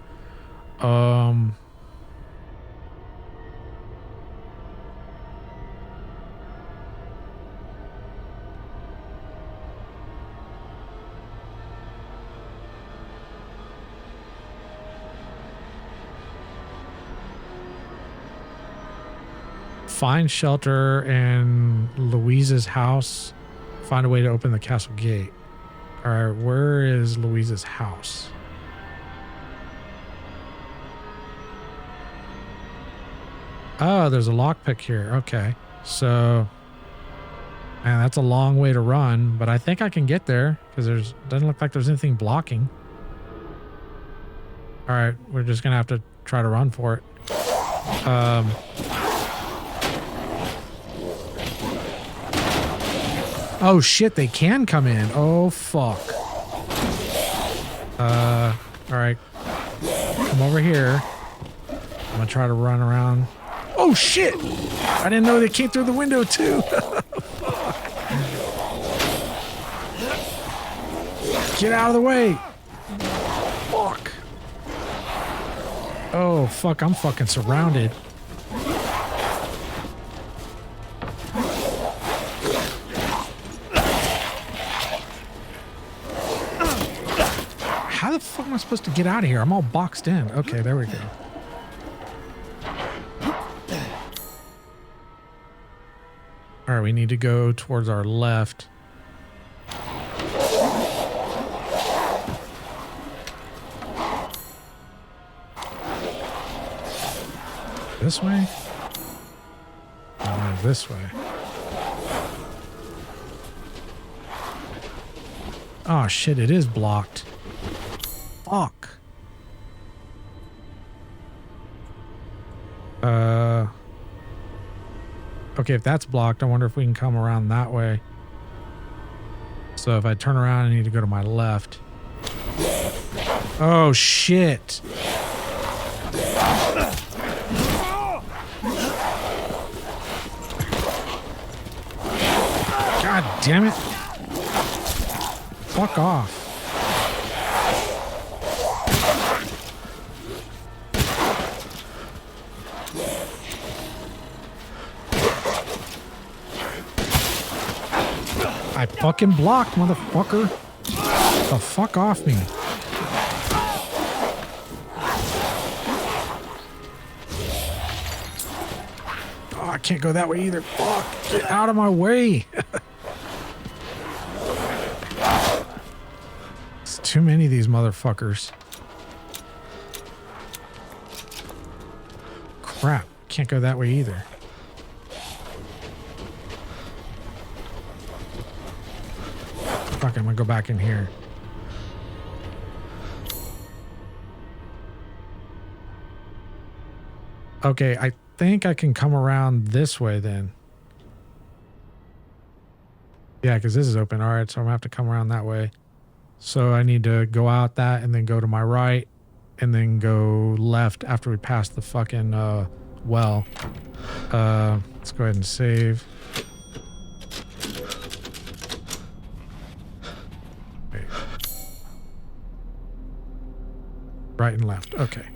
Find shelter in Louise's house. Find a way to open the castle gate. All right, where is Louise's house? Oh, there's a lockpick here. Okay, so, man, that's a long way to run, but I think I can get there because doesn't look like there's anything blocking. All right, we're just gonna have to try to run for it. Oh shit, they can come in. Oh fuck. All right. Come over here. I'm gonna try to run around. Oh shit! I didn't know they came through the window too. Get out of the way. Fuck. Oh fuck, I'm fucking surrounded. How the fuck am I supposed to get out of here? I'm all boxed in. Okay, there we go. All right, we need to go towards our left. This way? No, this way. Oh shit, it is blocked. Fuck. Okay, if that's blocked, I wonder if we can come around that way. So if I turn around, I need to go to my left. Oh shit. God damn it. Fuck off. I fucking blocked, motherfucker. The fuck off me. Oh, I can't go that way either. Fuck. Get out of my way. It's too many of these motherfuckers. Crap. Can't go that way either. Fuck, I'm gonna go back in here. Okay, I think I can come around this way then. Yeah, because this is open. All right, so I'm gonna have to come around that way. So I need to go out that and then go to my right and then go left after we pass the fucking well. Let's go ahead and save. Wait. Right and left. Okay.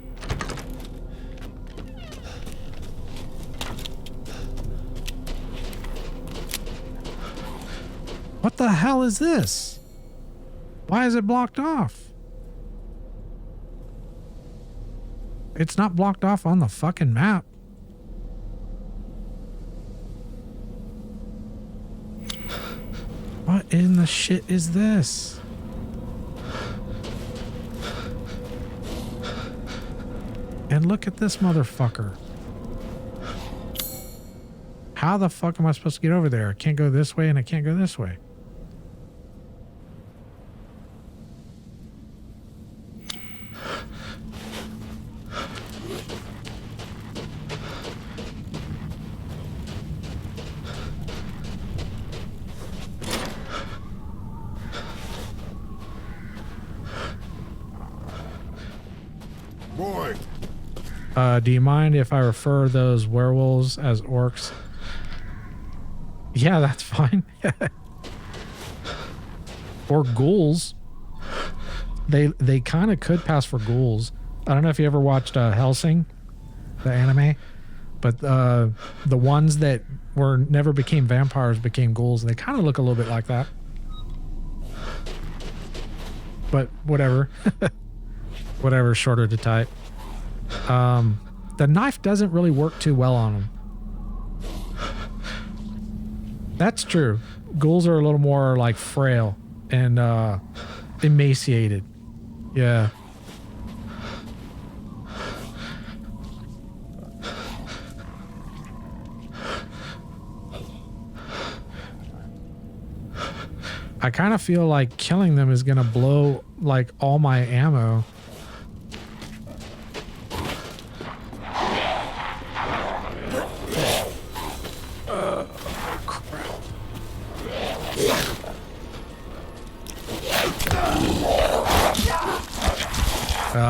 What the hell is this? Why is it blocked off? It's not blocked off on the fucking map. What What in the shit is this? And look at this motherfucker. How the fuck am I supposed to get over there? I can't go this way and I can't go this way. Boy. Do you mind if I refer those werewolves as orcs? Yeah, that's fine. Or ghouls. They kind of could pass for ghouls. I don't know if you ever watched Hellsing, the anime, but the ones that never became vampires became ghouls. They kind of look a little bit like that. But whatever. Whatever, shorter to type. The knife doesn't really work too well on them. That's true. Ghouls are a little more like frail and emaciated. Yeah. I kind of feel like killing them is gonna blow like all my ammo.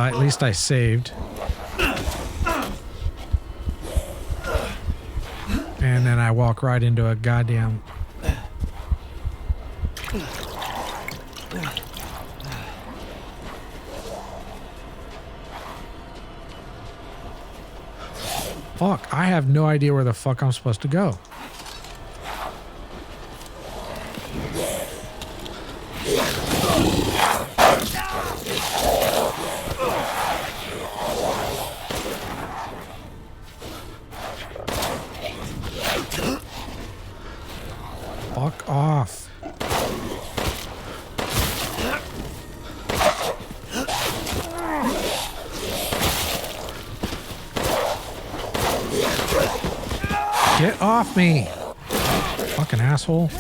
At least I saved. And then I walk right into a goddamn... Fuck, I have no idea where the fuck I'm supposed to go. Fuck off. Get off me, fucking asshole.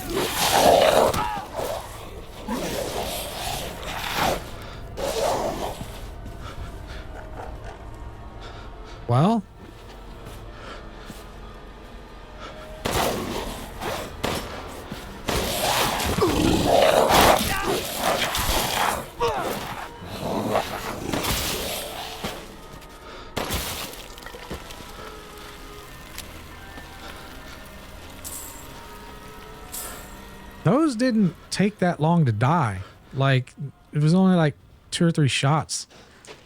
Well, those didn't take that long to die. Like, it was only like 2 or 3 shots.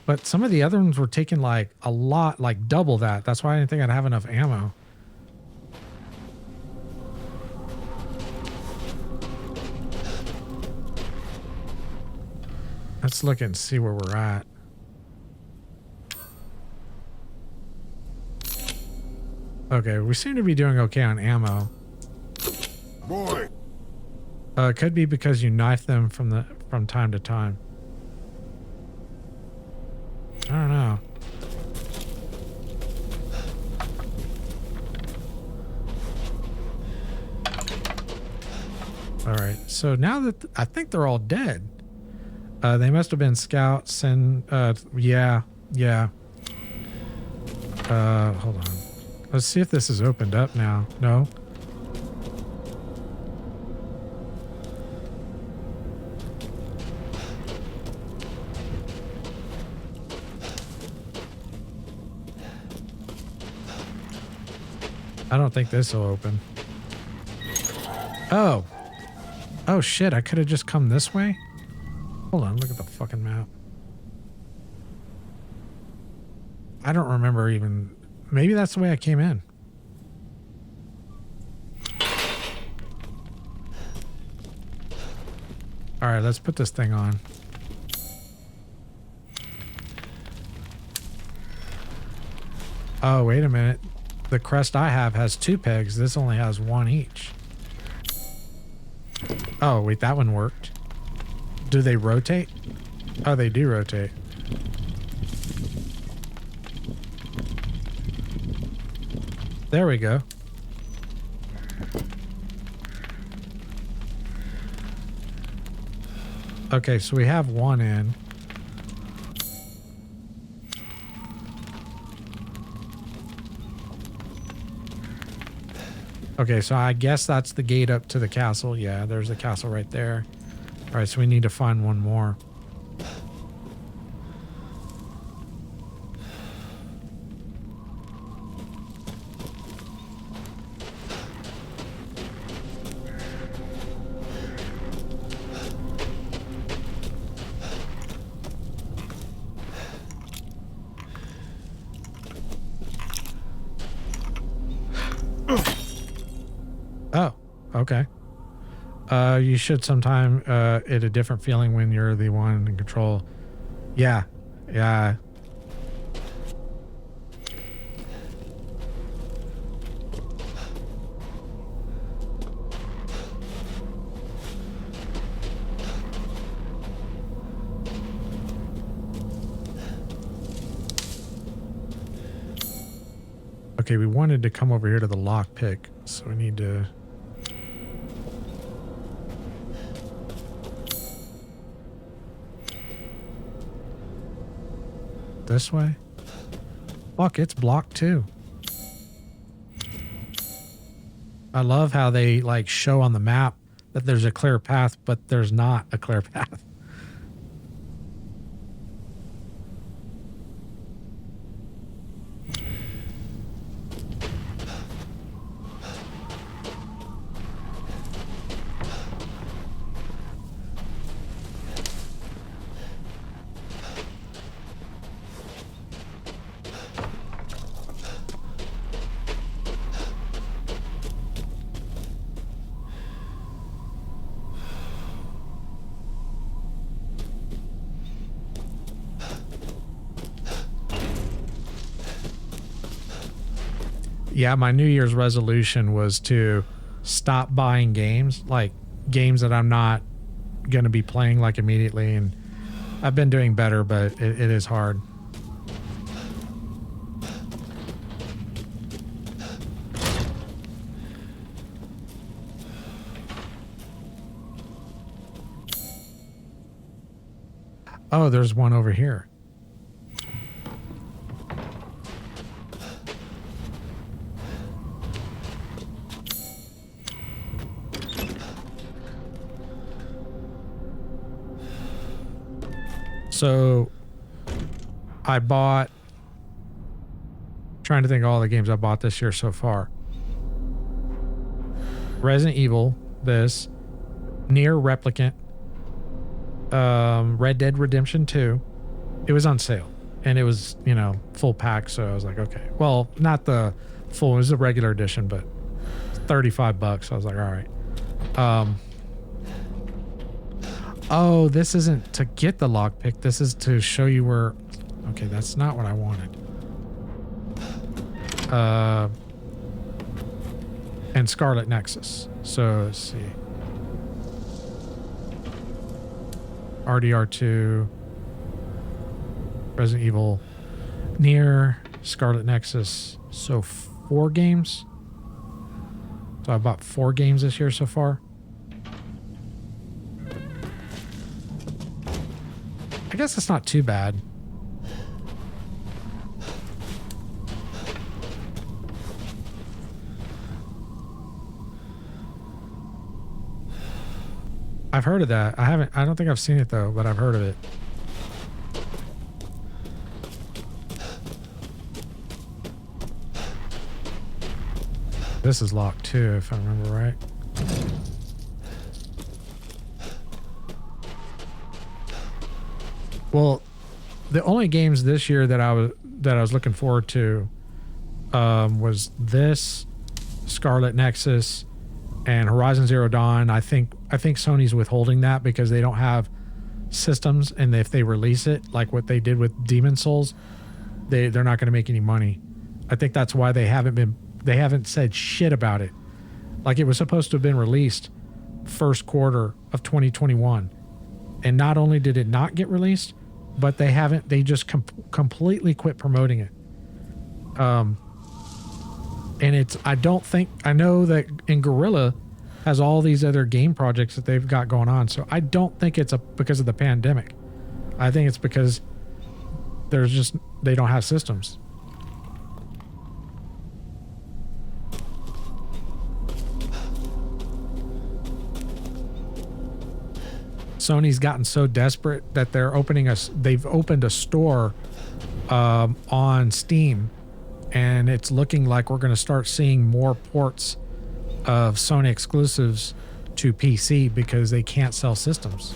But some of the other ones were taking like a lot, like double that. That's why I didn't think I'd have enough ammo. Let's look and see where we're at. Okay, we seem to be doing okay on ammo. Boy. It could be because you knife them from time to time. I don't know. All right, so now that I think they're all dead. They must have been scouts and yeah. Hold on. Let's see if this is opened up now. No. I don't think this will open. Oh. Oh shit, I could have just come this way? Hold on, look at the fucking map. I don't remember even... Maybe that's the way I came in. Alright, let's put this thing on. Oh, wait a minute. The crest I have has 2 pegs. This only has 1 each. Oh, wait, that one worked. Do they rotate? Oh, they do rotate. There we go. Okay, so we have one in. Okay, so I guess that's the gate up to the castle. Yeah, there's the castle right there. All right, so we need to find one more. Oh, okay. You should sometime get a different feeling when you're the one in control. Yeah, yeah. Okay, we wanted to come over here to the lockpick, so we need to... This way? Fuck, it's blocked too. I love how they like show on the map that there's a clear path, but there's not a clear path. Yeah, my New Year's resolution was to stop buying games, like games that I'm not going to be playing like immediately. And I've been doing better, but it is hard. Oh, there's one over here. So I bought, trying to think of all the games I bought this year so far. Resident Evil, this, Nier Replicant, Red Dead Redemption 2. It was on sale and it was, you know, full pack. So I was like, okay, well, not the full, it was the regular edition, but $35. So I was like, all right. Oh, this isn't to get the lockpick. This is to show you where... Okay, that's not what I wanted. And Scarlet Nexus. So, let's see. RDR2. Resident Evil. Nier. Scarlet Nexus. So, 4 games. So, I bought 4 games this year so far. I guess it's not too bad. I've heard of that. I don't think I've seen it though, but I've heard of it. This is locked too, if I remember right. Well, the only games this year that I was looking forward to was this, Scarlet Nexus, and Horizon Zero Dawn. I think Sony's withholding that because they don't have systems, and if they release it like what they did with Demon Souls, they're not going to make any money. I think that's why they haven't said shit about it. Like, it was supposed to have been released first quarter of 2021. And not only did it not get released, but they just completely quit promoting it. And I know that Guerrilla has all these other game projects that they've got going on. So I don't think it's because of the pandemic. I think it's because they don't have systems. Sony's gotten so desperate that they've opened a store on Steam, and it's looking like we're going to start seeing more ports of Sony exclusives to PC because they can't sell systems.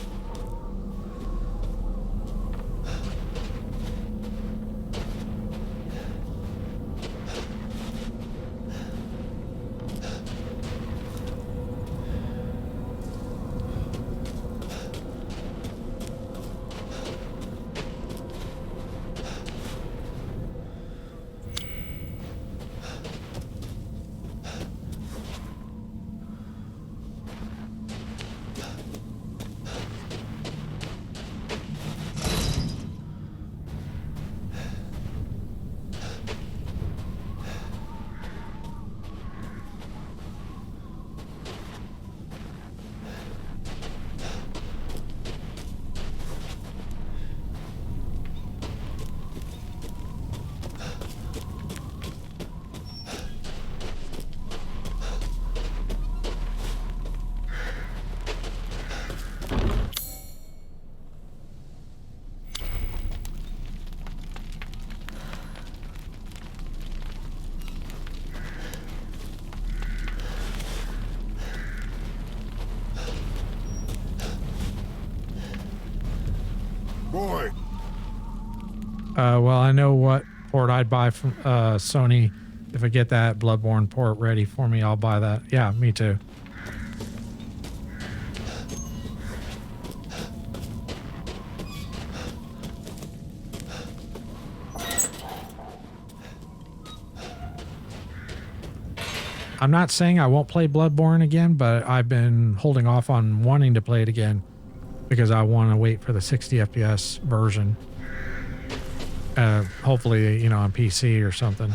Boy. Well, I know what port I'd buy from Sony. If I get that Bloodborne port ready for me, I'll buy that. Yeah, me too. I'm not saying I won't play Bloodborne again, but I've been holding off on wanting to play it again because I want to wait for the 60 FPS version. Hopefully, you know, on PC or something.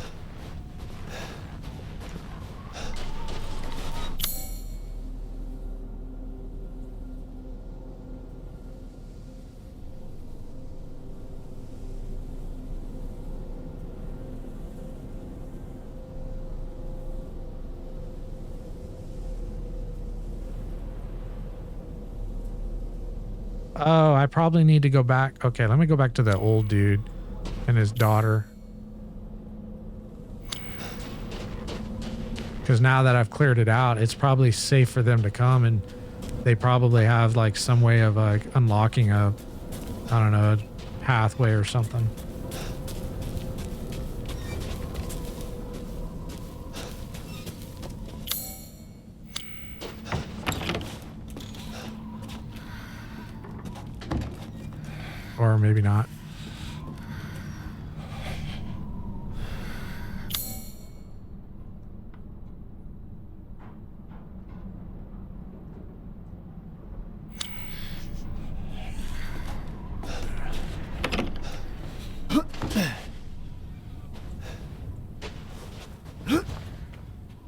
Oh, I probably need to go back. Okay, let me go back to the old dude and his daughter. Because now that I've cleared it out, it's probably safe for them to come, and they probably have like some way of unlocking a, I don't know, a pathway or something. Or maybe not.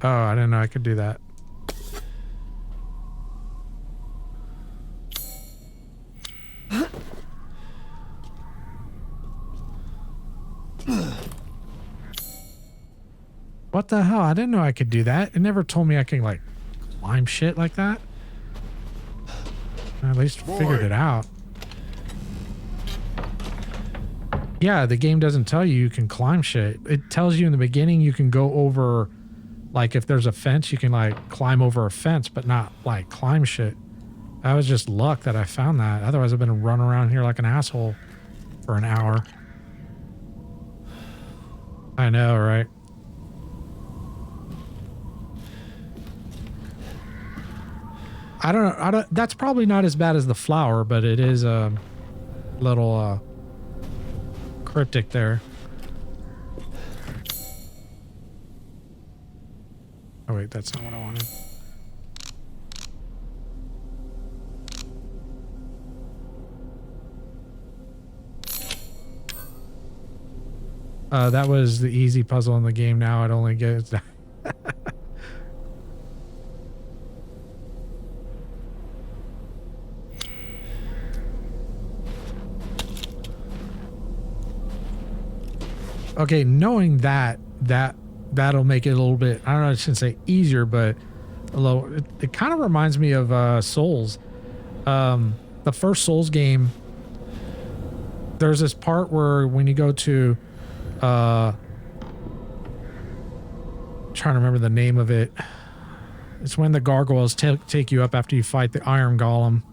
Oh, I didn't know I could do that. What the hell? I didn't know I could do that. It never told me I can like climb shit like that. I at least figured it out. Yeah, the game doesn't tell you can climb shit. It tells you in the beginning you can go over, like if there's a fence, you can like climb over a fence, but not like climb shit. That was just luck that I found that. Otherwise I've been running around here like an asshole for an hour. I know, right? I don't, that's probably not as bad as the flower, but it is a little cryptic there. Oh wait, that's not what I wanted. That was the easy puzzle in the game. Now it only gets... Okay, knowing that'll make it a little bit, I don't know, I shouldn't say easier, but a little, it kind of reminds me of Souls. The first Souls game, there's this part where when you go to trying to remember the name of it. It's when the gargoyles take you up after you fight the Iron Golem.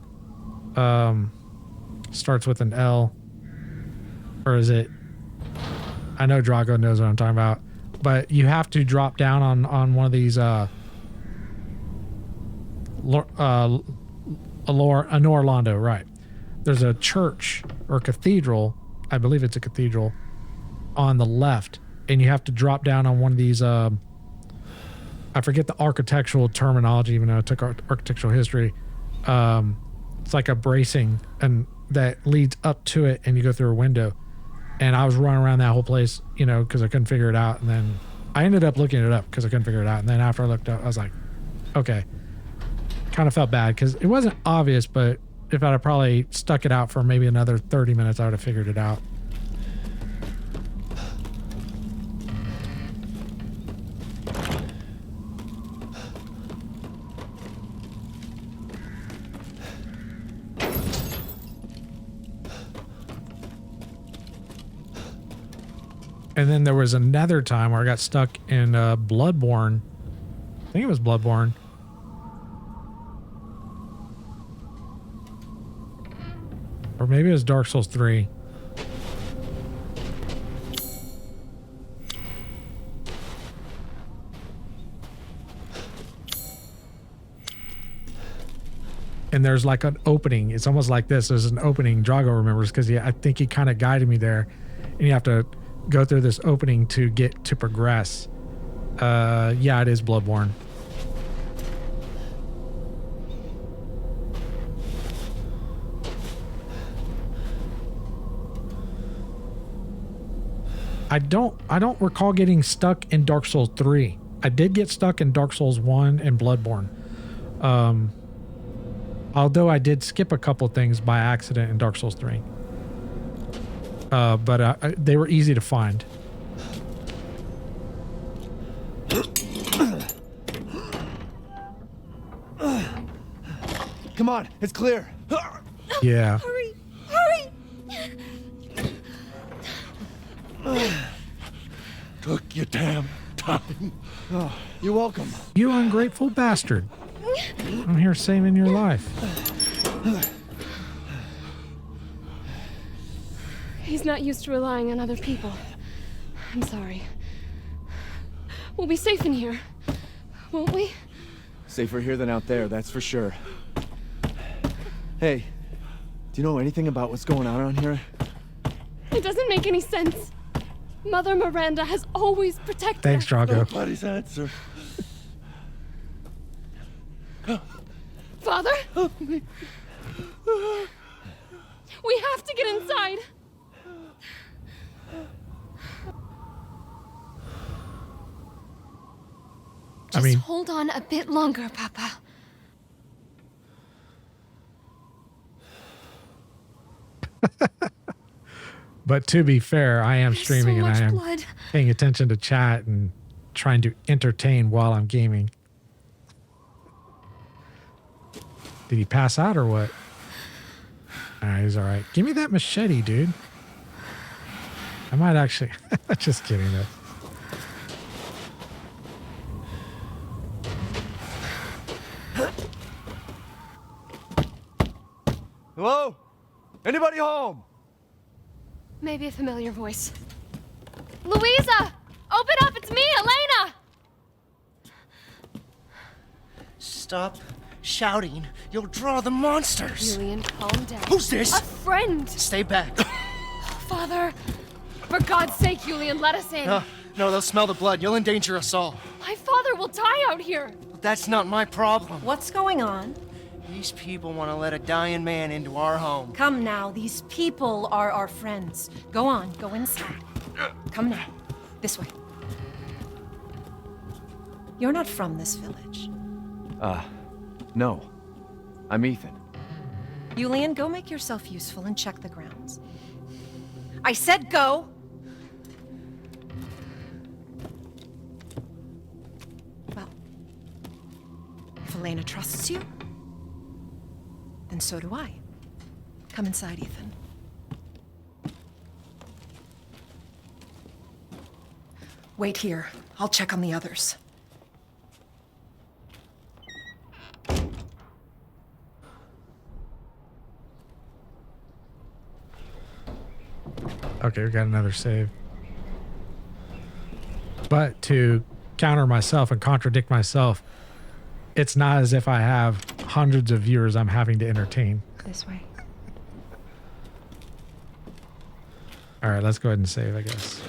Starts with an L. Or is it? I know Drago knows what I'm talking about. But you have to drop down on one of these Anor Londo, right. There's a church or cathedral, I believe it's a cathedral, on the left, and you have to drop down on one of these I forget the architectural terminology, even though I took architectural history. It's like a bracing and that leads up to it, and you go through a window. And I was running around that whole place, you know, because I couldn't figure it out. And then I ended up looking it up because I couldn't figure it out. And then after I looked up, I was like, okay. Kind of felt bad because it wasn't obvious, but if I'd have probably stuck it out for maybe another 30 minutes, I would have figured it out. And then there was another time where I got stuck in Bloodborne. I think it was Bloodborne. Or maybe it was Dark Souls 3. And there's like an opening. It's almost like this. There's an opening Drago remembers because I think he kind of guided me there. And you have to go through this opening to get to progress. Yeah, it is Bloodborne. I don't recall getting stuck in Dark Souls 3. I did get stuck in Dark Souls 1 and Bloodborne. Although I did skip a couple things by accident in Dark Souls 3. But they were easy to find. Come on, it's clear. Yeah. Hurry! Took your damn time. Oh, you're welcome. You ungrateful bastard. I'm here saving your life. He's not used to relying on other people. I'm sorry. We'll be safe in here, won't we? Safer here than out there, that's for sure. Hey, do you know anything about what's going on around here? It doesn't make any sense. Mother Miranda has always protected Thanks, us. Drago. Nobody's answer. Father? Help me. We have to get inside. Just hold on a bit longer, Papa. But to be fair, I am streaming so and I am blood. paying attention to chat and trying to entertain while I'm gaming. Did he pass out or what? Alright, he's alright. Give me that machete, dude. I might actually... Just kidding, though. Hello? Anybody home? Maybe a familiar voice. Louisa! Open up! It's me, Elena! Stop shouting. You'll draw the monsters. Julian, calm down. Who's this? A friend! Stay back. Father! For God's sake, Julian, let us in! No, they'll smell the blood. You'll endanger us all. My father will die out here! That's not my problem. What's going on? These people want to let a dying man into our home. Come now, these people are our friends. Go on, go inside. Come now. This way. You're not from this village. No. I'm Ethan. Yulian, go make yourself useful and check the grounds. I said go! Well, if Elena trusts you, then so do I. Come inside, Ethan. Wait here. I'll check on the others. Okay, we got another save. But to counter myself and contradict myself, it's not as if I have hundreds of viewers I'm having to entertain. This way. All right, let's go ahead and save, I guess.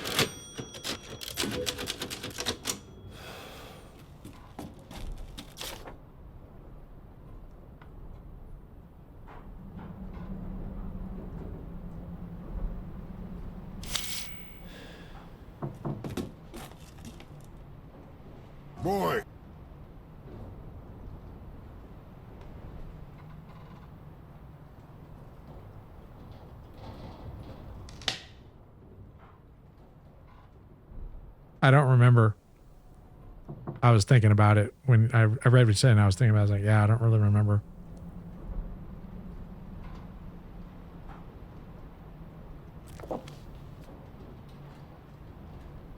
Boy! I don't remember. I was thinking about it when I read what you said, and I was thinking about it. I was like, yeah, I don't really remember.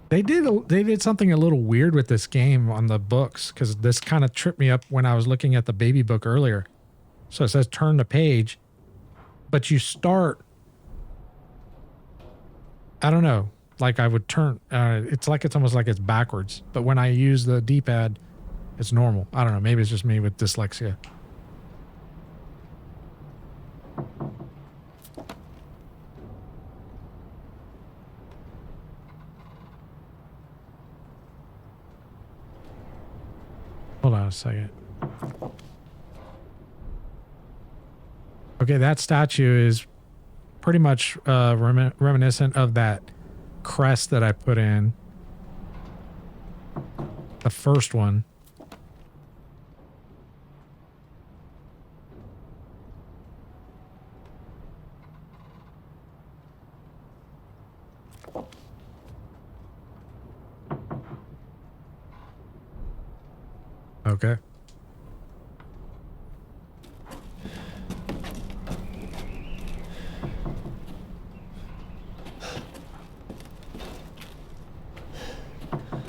They did something a little weird with this game on the books, because this kind of tripped me up when I was looking at the baby book earlier. So it says turn the page, but you start, I don't know, like I would turn, it's like it's almost like it's backwards. But when I use the D-pad, it's normal. I don't know, maybe it's just me with dyslexia. Hold on a second. Okay, that statue is pretty much reminiscent of that crest that I put in. The first one. Okay.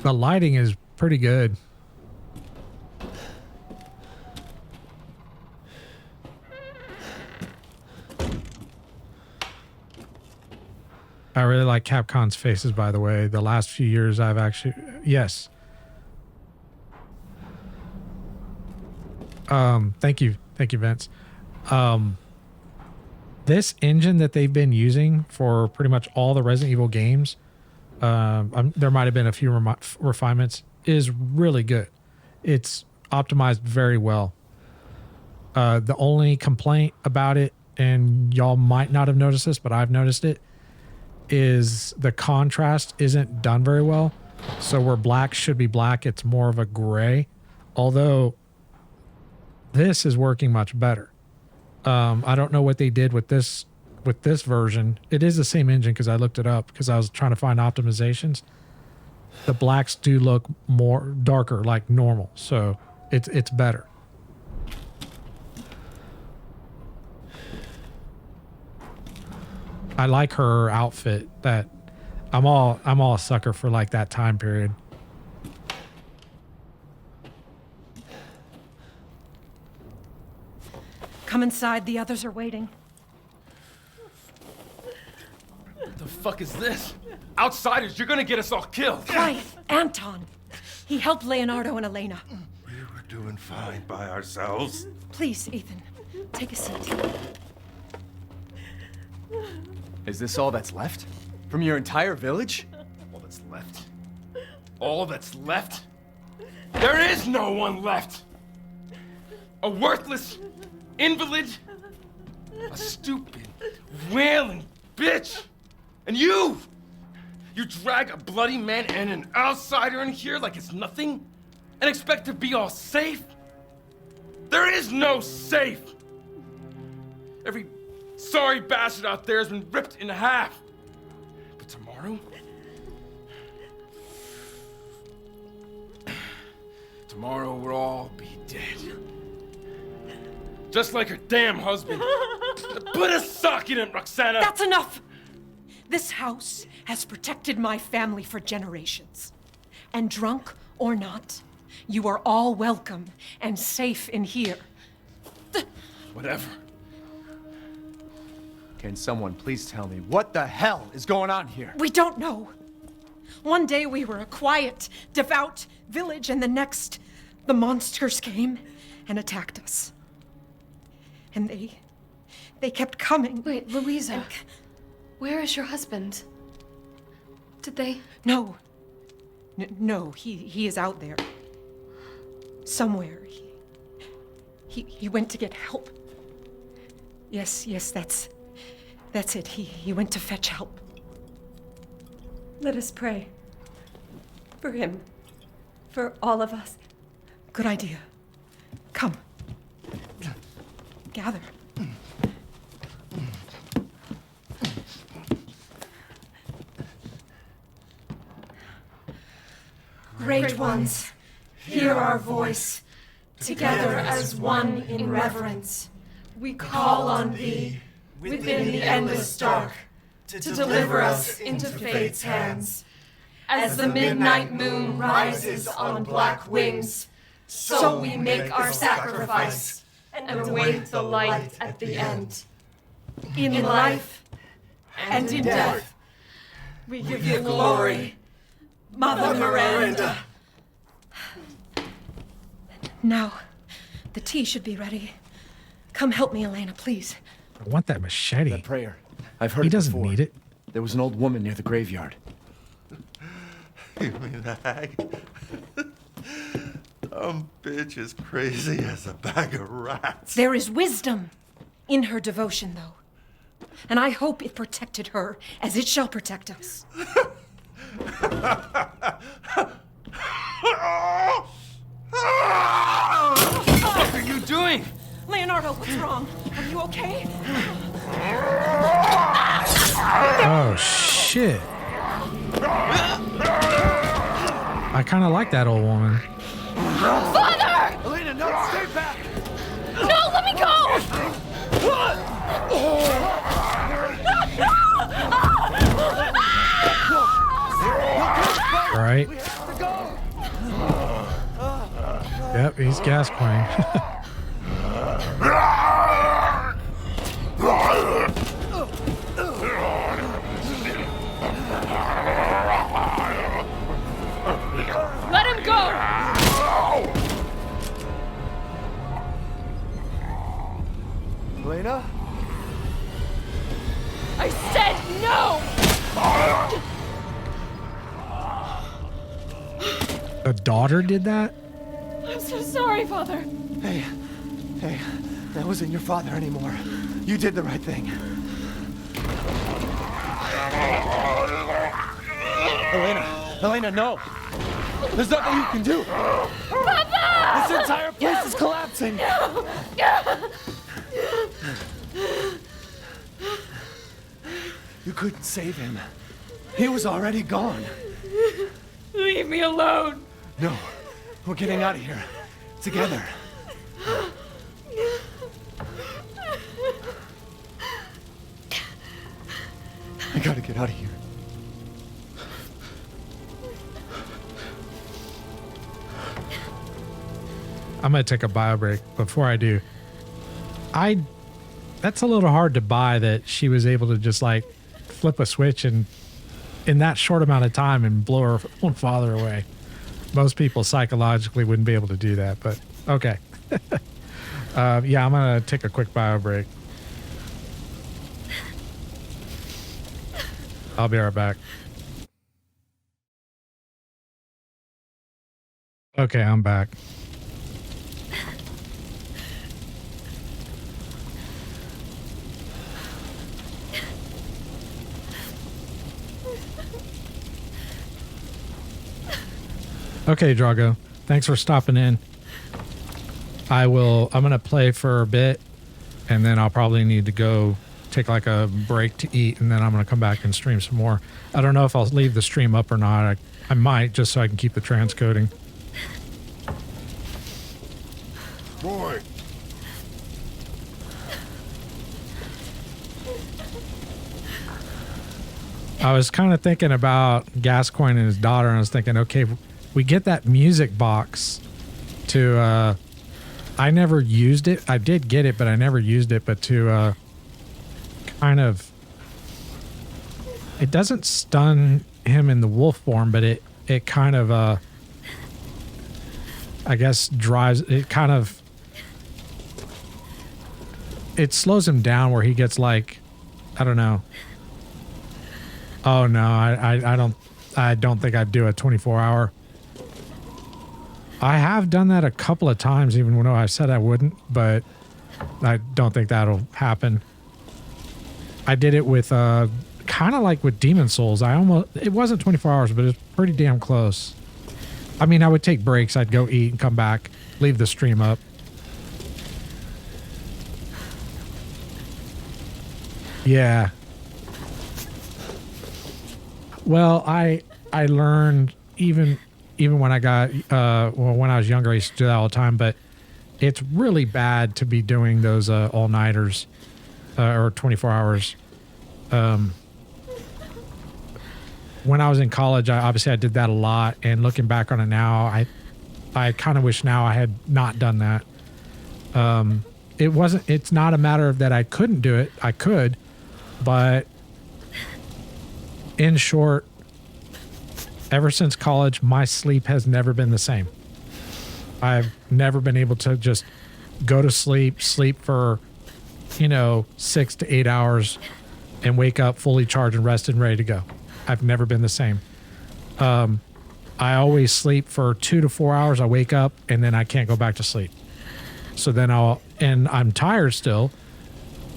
The lighting is pretty good. I really like Capcom's faces, by the way. The last few years I've actually... Yes. Thank you, Vince. This engine that they've been using for pretty much all the Resident Evil games, there might have been a few refinements, is really good. It's optimized very well. The only complaint about it, and y'all might not have noticed this, but I've noticed it, is the contrast isn't done very well. So where black should be black, it's more of a gray. Although this is working much better. I don't know what they did with this version. It is the same engine because I looked it up because I was trying to find optimizations. The blacks do look more darker, like normal, so it's better. I like her outfit. That I'm all a sucker for, like, that time period. Come inside, the others are waiting. What the fuck is this? Outsiders, you're gonna get us all killed. Quiet, Anton. He helped Leonardo and Elena. We were doing fine by ourselves. Please, Ethan, take a seat. Is this all that's left? From your entire village? All that's left? All that's left? There is no one left! A worthless invalid, a stupid, wailing bitch, and you You drag a bloody man and an outsider in here like it's nothing? And expect to be all safe? There is no safe! Every sorry bastard out there has been ripped in half. But tomorrow? Tomorrow we'll all be dead. Just like her damn husband. Put a sock in it, Roxana! That's enough! This house has protected my family for generations. And drunk or not, you are all welcome and safe in here. Whatever. Can someone please tell me what the hell is going on here? We don't know. One day we were a quiet, devout village, and the next, the monsters came and attacked us. And they kept coming. Wait, Louisa. Where is your husband? Did they? No. No, he is out there. Somewhere. He went to get help. Yes, that's it. He went to fetch help. Let us pray. For him. For all of us. Good idea. Come. Gather. Great ones, hear our voice. Together as one in reverence, we call on thee within the endless dark to deliver us into fate's hands. As the midnight moon rises on black wings, so we make our sacrifice and await the light at the end. In life and in death, we give you glory, Mother Miranda. Now, the tea should be ready. Come help me, Elena, please. I want that machete. That prayer. I've heard He it doesn't before. need it. There was an old woman near the graveyard. You mean the hag? Dumb bitch is crazy as a bag of rats. There is wisdom in her devotion, though. And I hope it protected her as it shall protect us. What are you doing? Leonardo, what's wrong? Are you okay? Oh, shit. I kind of like that old woman. Father! Elena, no, stay back! No, let me go! Right? Yep, he's Gascoigne. Let him go! Elena? I said no! The daughter did that? I'm so sorry, Father. Hey, that wasn't your father anymore. You did the right thing. Elena, no! There's nothing you can do! Papa! This entire place is collapsing! You couldn't save him. He was already gone. Leave me alone. No, we're getting out of here. Together. I gotta get out of here. I'm gonna take a bio break. Before I do, that's a little hard to buy that she was able to just like flip a switch and in that short amount of time and blow her own father away. Most people psychologically wouldn't be able to do that, but okay. Yeah, I'm gonna take a quick bio break. I'll be right back. Okay, I'm back. Okay, Drago. Thanks for stopping in. I'm going to play for a bit, and then I'll probably need to go take like a break to eat, and then I'm going to come back and stream some more. I don't know if I'll leave the stream up or not. I might, just so I can keep the transcoding. Boy. I was kind of thinking about Gascoigne and his daughter, and I was thinking, okay, we get that music box to, I never used it. I did get it, but I never used it, but to, kind of, it doesn't stun him in the wolf form, but it kind of, I guess drives, it kind of, it slows him down where he gets like, I don't know. Oh no, I don't think I'd do a 24-hour. I have done that a couple of times, even when I said I wouldn't, but I don't think that'll happen. I did it with, kind of like with Demon Souls. It wasn't 24 hours, but it's pretty damn close. I mean, I would take breaks. I'd go eat and come back, leave the stream up. Yeah. Well, I learned even when I got when I was younger, I used to do that all the time, but it's really bad to be doing those all-nighters or 24 hours. When I was in college, I did that a lot, and looking back on it now, I kind of wish now I had not done that. It's not a matter of that I couldn't do it. I could, but in short, ever since college, my sleep has never been the same. I've never been able to just go to sleep for, 6 to 8 hours and wake up fully charged and rested and ready to go. I've never been the same. I always sleep for 2 to 4 hours. I wake up and then I can't go back to sleep. So then I'm tired still.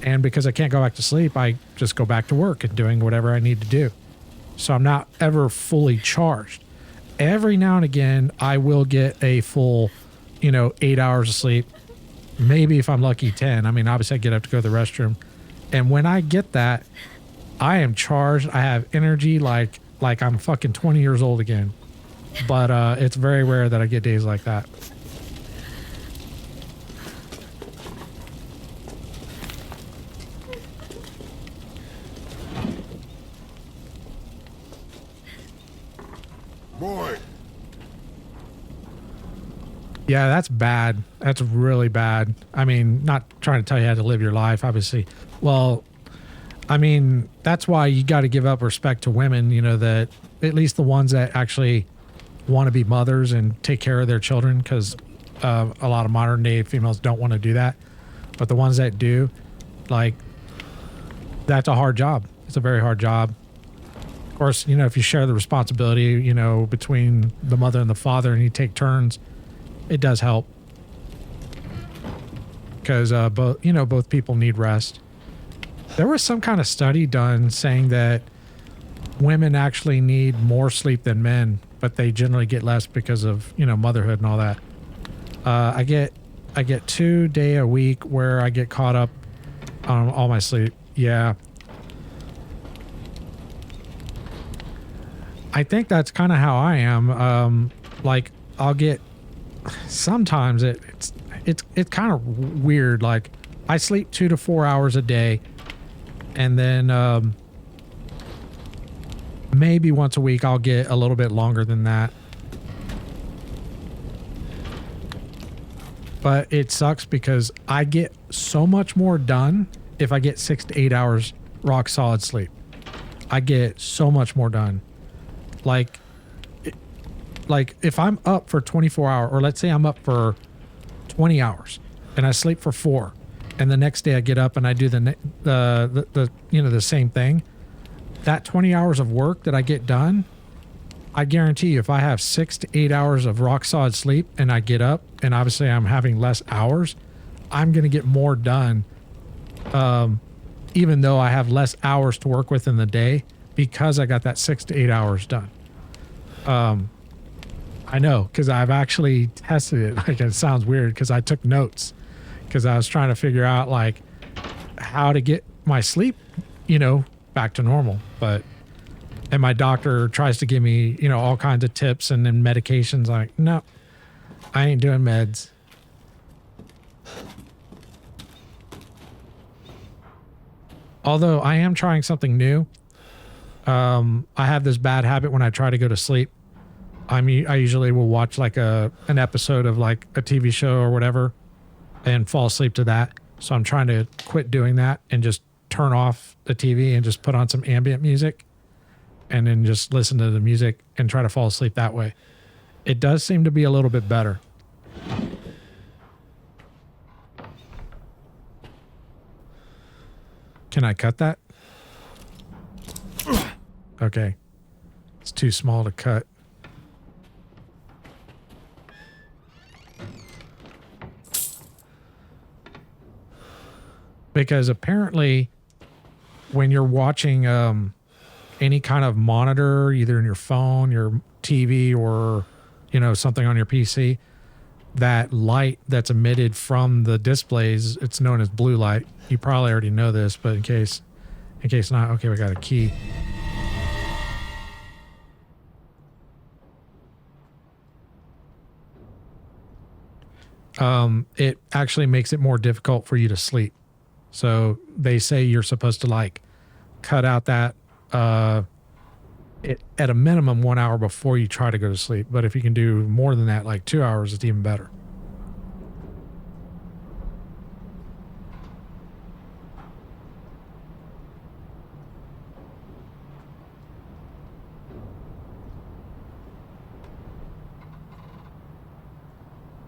And because I can't go back to sleep, I just go back to work and doing whatever I need to do. So I'm not ever fully charged. Every now and again, I will get a full, 8 hours of sleep. Maybe if I'm lucky, 10. I mean, obviously I get up to go to the restroom. And when I get that, I am charged. I have energy like I'm fucking 20 years old again. But it's very rare that I get days like that. Boy. Yeah, that's bad. That's really bad. I mean, not trying to tell you how to live your life, obviously. Well, I mean, that's why you got to give up respect to women, that at least the ones that actually want to be mothers and take care of their children, because a lot of modern day females don't want to do that. But the ones that do, that's a hard job. It's a very hard job. Of course, if you share the responsibility, between the mother and the father and you take turns, it does help. Because both people need rest. There was some kind of study done saying that women actually need more sleep than men, but they generally get less because of, motherhood and all that. I get 2 days a week where I get caught up on all my sleep. Yeah. I think that's kind of how I am. I'll get, sometimes it's kind of weird. Like I sleep 2 to 4 hours a day. And then maybe once a week I'll get a little bit longer than that. But it sucks because I get so much more done if I get 6 to 8 hours rock solid sleep. I get so much more done. Like if I'm up for 24 hours, or let's say I'm up for 20 hours and I sleep for 4, and the next day I get up and I do the same thing, that 20 hours of work that I get done, I guarantee you, if I have 6 to 8 hours of rock solid sleep and I get up and obviously I'm having less hours, I'm going to get more done. Even though I have less hours to work with in the day, because I got that 6 to 8 hours done. I know, because I've actually tested it. Like, it sounds weird because I took notes because I was trying to figure out like how to get my sleep, back to normal. And my doctor tries to give me, all kinds of tips and then medications. Like, no, I ain't doing meds. Although I am trying something new. I have this bad habit when I try to go to sleep. I usually will watch like an episode of like a TV show or whatever and fall asleep to that. So I'm trying to quit doing that and just turn off the TV and just put on some ambient music and then just listen to the music and try to fall asleep that way. It does seem to be a little bit better. Can I cut that? Okay. It's too small to cut. Because apparently when you're watching any kind of monitor, either in your phone, your TV, or something on your PC, that light that's emitted from the displays, it's known as blue light. You probably already know this, but in case not, okay, we got a key. It actually makes it more difficult for you to sleep. So they say you're supposed to like cut out that at a minimum 1 hour before you try to go to sleep. But if you can do more than that, like 2 hours, it's even better.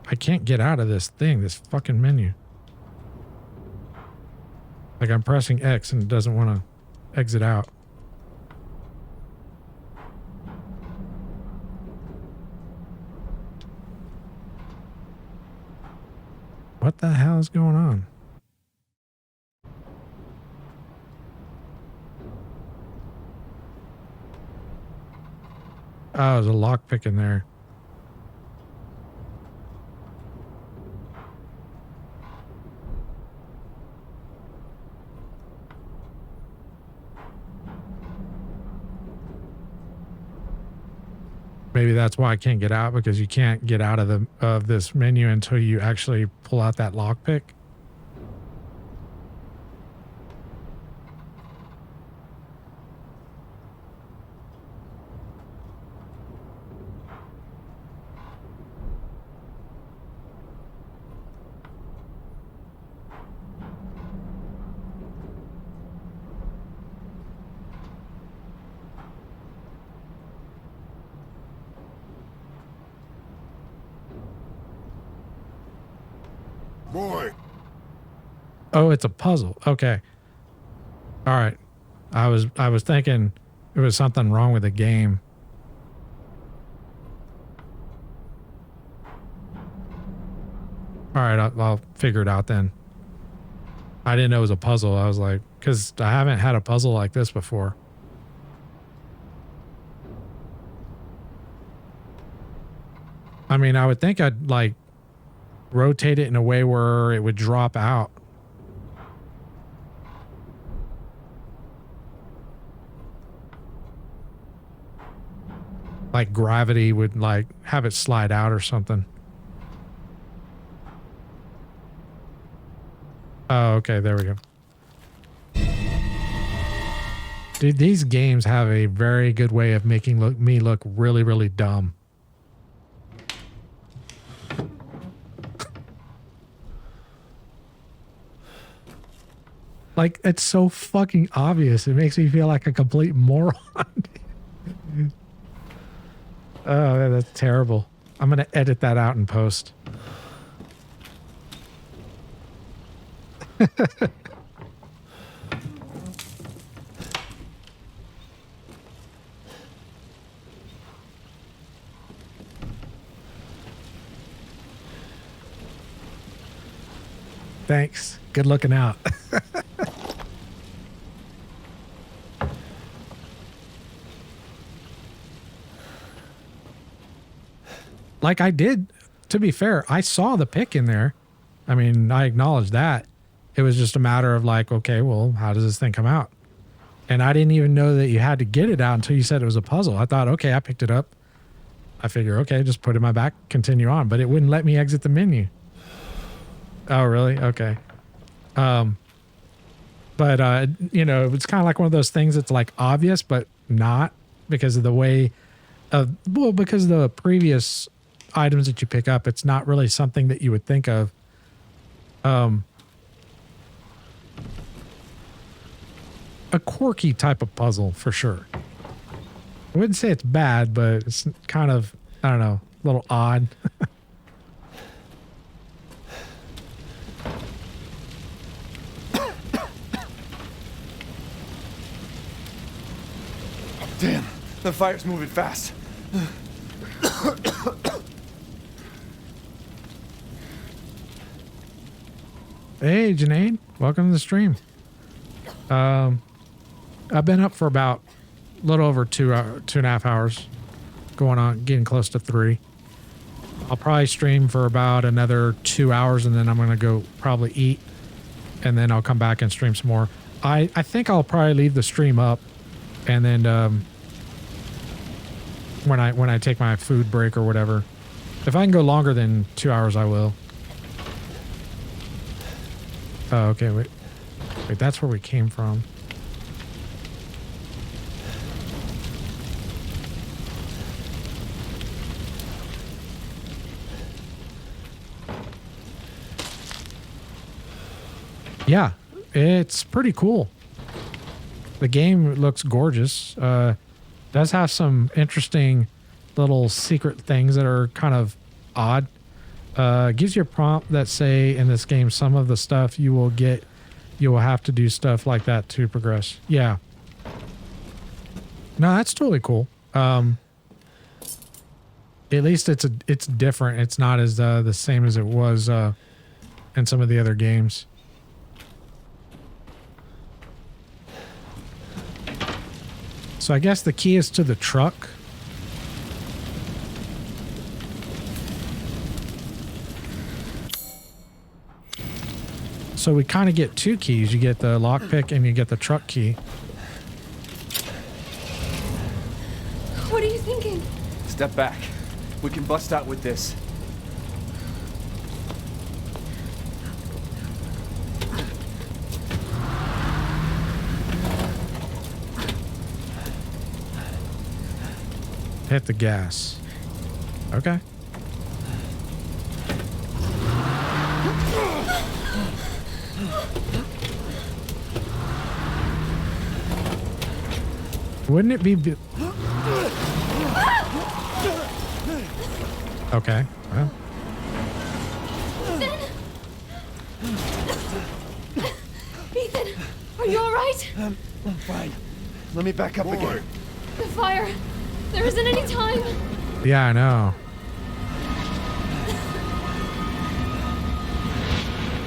I can't get out of this thing, this fucking menu. Like I'm pressing X and it doesn't want to exit out. What the hell is going on? Oh, there's a lockpick in there. Maybe that's why I can't get out, because you can't get out of this menu until you actually pull out that lockpick. Boy. Oh, it's a puzzle. Okay. All right. I was thinking there was something wrong with the game. All right, I'll figure it out then. I didn't know it was a puzzle. I was like, because I haven't had a puzzle like this before. I mean, I would think I'd like rotate it in a way where it would drop out. Like gravity would like have it slide out or something. Oh, okay, there we go. Dude, these games have a very good way of making me look really, really dumb. Like, it's so fucking obvious. It makes me feel like a complete moron. Oh, that's terrible. I'm going to edit that out in post. Thanks. Good looking out. like I did, to be fair, I saw the pick in there. I mean, I acknowledge that. It was just a matter of like, okay, well, how does this thing come out? And I didn't even know that you had to get it out until you said it was a puzzle. I thought, okay, I picked it up. I figure, okay, just put it in my back, continue on. But it wouldn't let me exit the menu. Oh, really? Okay. But, you know, it's kind of like one of those things that's like obvious, but not because of the way of, well, because of the previous items that you pick up, it's not really something that you would think of. A quirky type of puzzle for sure. I wouldn't say it's bad, but it's kind of, I don't know, a little odd. Damn, the fire's moving fast. Hey, Janae, welcome to the stream. I've been up for about a little over 2.5 hours, going on, getting close to 3. I'll probably stream for about another 2 hours, and then I'm going to go probably eat, and then I'll come back and stream some more. I think I'll probably leave the stream up, and then when I take my food break or whatever, if I can go longer than 2 hours, I will. Oh, okay, wait, that's where we came from. Yeah, it's pretty cool. The game looks gorgeous. Does have some interesting little secret things that are kind of odd. Gives you a prompt that say in this game, some of the stuff you will get, you will have to do stuff like that to progress. Yeah. No, that's totally cool. At least it's different. It's not as the same as it was in some of the other games. So I guess the key is to the truck. So we kind of get 2 keys. You get the lockpick and you get the truck key. What are you thinking? Step back. We can bust out with this. Hit the gas. Okay. Wouldn't it be... Okay. Well. Ethan, are you all right? I'm fine. Let me back up again. The fire. There isn't any time. Yeah, I know.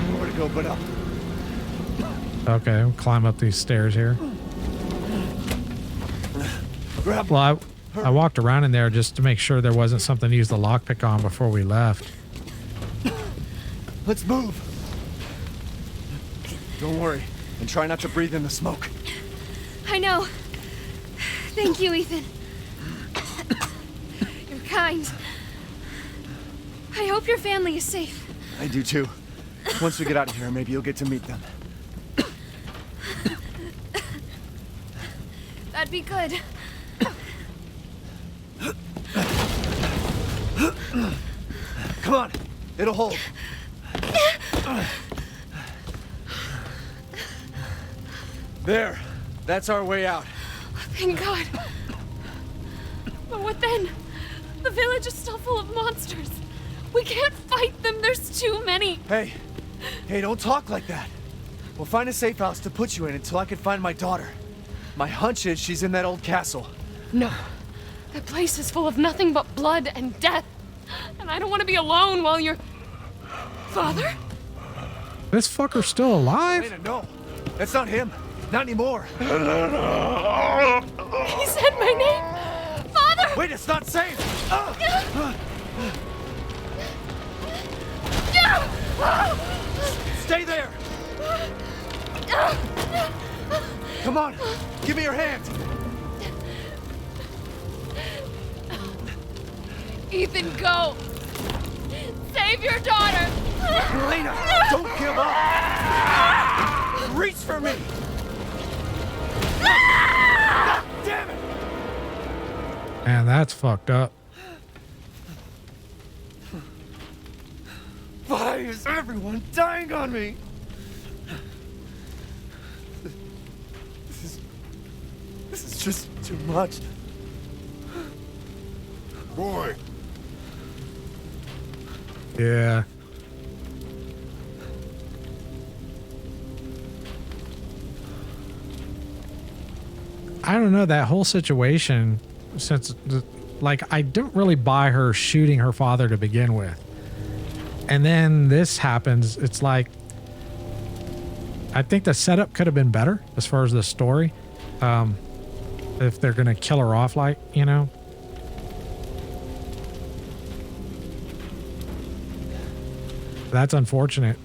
Nowhere to go but up. Okay, we'll climb up these stairs here. Well, I walked around in there just to make sure there wasn't something to use the lockpick on before we left. Let's move. Don't worry, and try not to breathe in the smoke. I know. Thank you, Ethan. You're kind. I hope your family is safe. I do too. Once we get out of here, maybe you'll get to meet them. That'd be good. Come on, it'll hold. There, that's our way out. Thank God. But what then? The village is still full of monsters. We can't fight them. There's too many. Hey, don't talk like that. We'll find a safe house to put you in until I can find my daughter. My hunch is she's in that old castle. No. That place is full of nothing but blood and death. And I don't want to be alone while you're... Father? This fucker's still alive? Elena, no. That's not him. Not anymore. He said my name. Father! Wait, it's not safe. Come on, give me your hand. Ethan, go! Save your daughter! Elena, don't give up! Reach for me! God damn it! Man, that's fucked up. Why is everyone dying on me? This is just too much. Boy. Yeah. I don't know, that whole situation, since, like, I didn't really buy her shooting her father to begin with. And then this happens, it's like, I think the setup could have been better as far as the story. If they're going to kill her off, like, you know. That's unfortunate.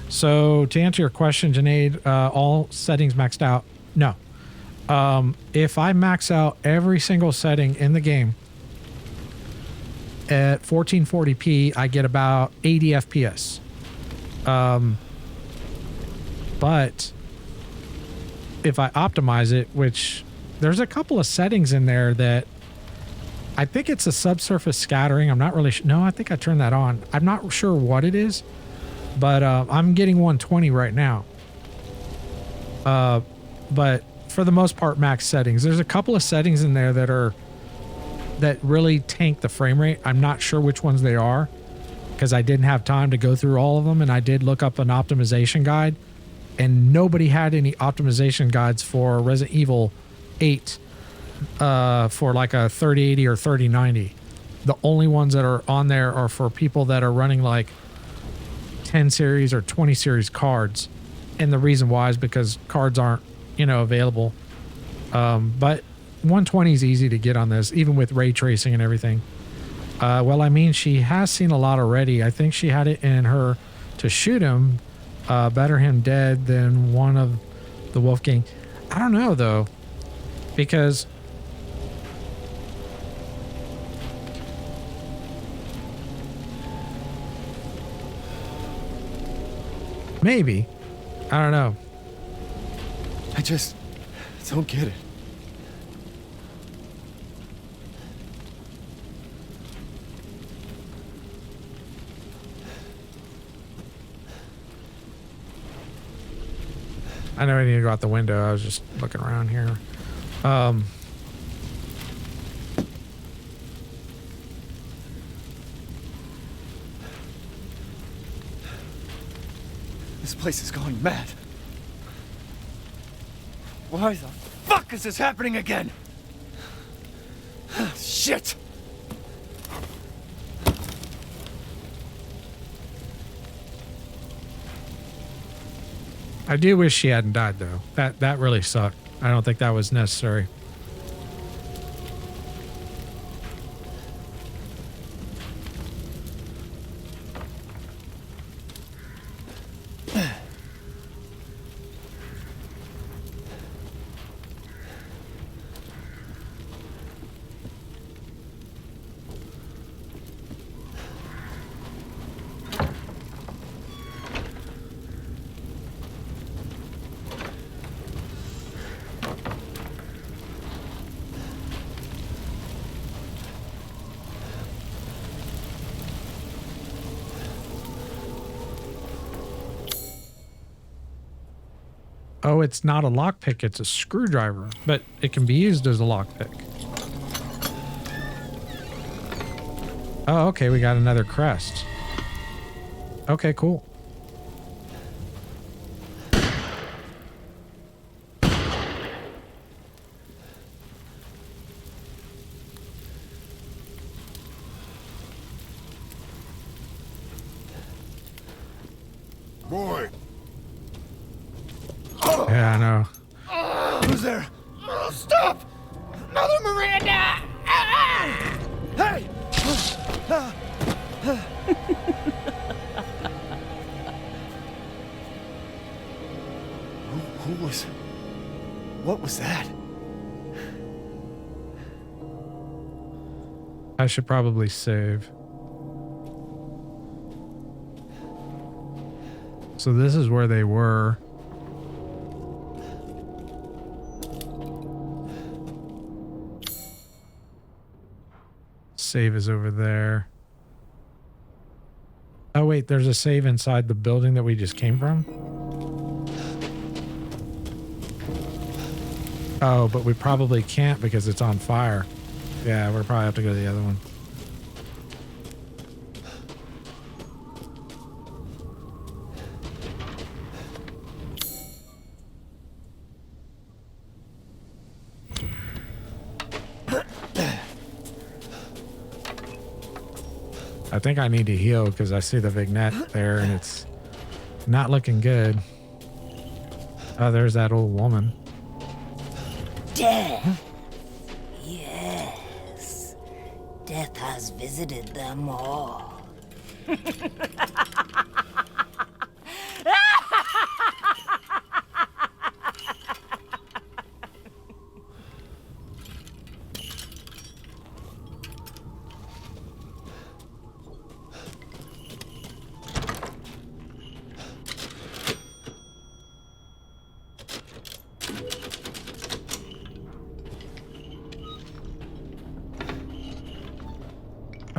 So to answer your question, Janaid, all settings maxed out? No. If I max out every single setting in the game at 1440p, I get about 80 FPS. But if I optimize it, which there's a couple of settings in there that I think it's a subsurface scattering. I'm not really sure. No, I think I turned that on. I'm not sure what it is, but I'm getting 120 right now. But for the most part, max settings. There's a couple of settings in there that really tank the frame rate. I'm not sure which ones they are because I didn't have time to go through all of them, and I did look up an optimization guide, and nobody had any optimization guides for Resident Evil 8 for like a 3080 or 3090. The only ones that are on there are for people that are running like 10 series or 20 series cards, and the reason why is because cards aren't, you know, available. But 120 is easy to get on this, even with ray tracing and everything. Well, I mean, she has seen a lot already. I think she had it in her to shoot him, better him dead than one of the Wolfgang. I don't know though, because maybe. I don't know. I just don't get it. I know I need to go out the window. I was just looking around here. This place is going mad. Why the fuck is this happening again? Shit! I do wish she hadn't died though. That really sucked. I don't think that was necessary. Oh, it's not a lockpick, it's a screwdriver, but it can be used as a lockpick. Oh, okay, we got another crest. Okay, cool. Boy. Yeah, I know. Who's there? Oh, stop! Mother Miranda! Hey! What was that? I should probably save. So this is where they were. Save is over there. Oh wait, there's a save inside the building that we just came from? Oh, but we probably can't because it's on fire. Yeah, we'll probably have to go to the other one. I think I need to heal because I see the vignette there and it's not looking good. Oh, there's that old woman. Death. Yes. Death has visited them all.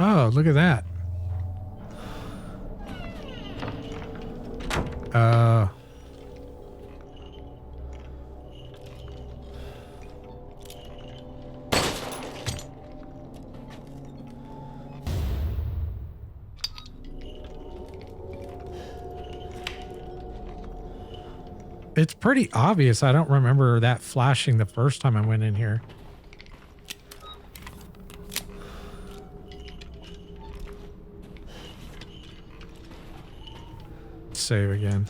Oh, look at that. It's pretty obvious. I don't remember that flashing the first time I went in here. Save again.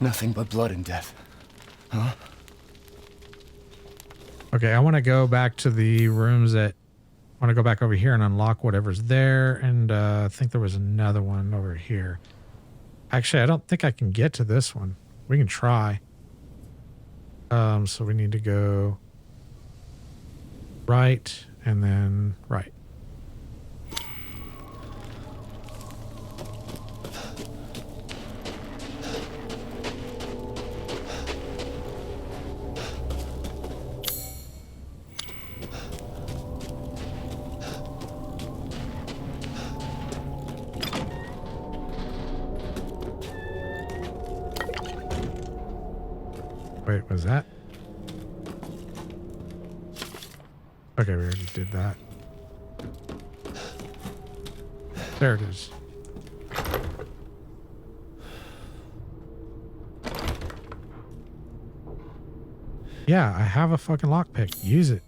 Nothing but blood and death. Huh? Okay, I want to go back to the rooms that... I want to go back over here and unlock whatever's there. And I think there was another one over here. Actually, I don't think I can get to this one. We can try. So we need to go right and then right. Wait, was that? Okay, we already did that. There it is. Yeah, I have a fucking lockpick. Use it.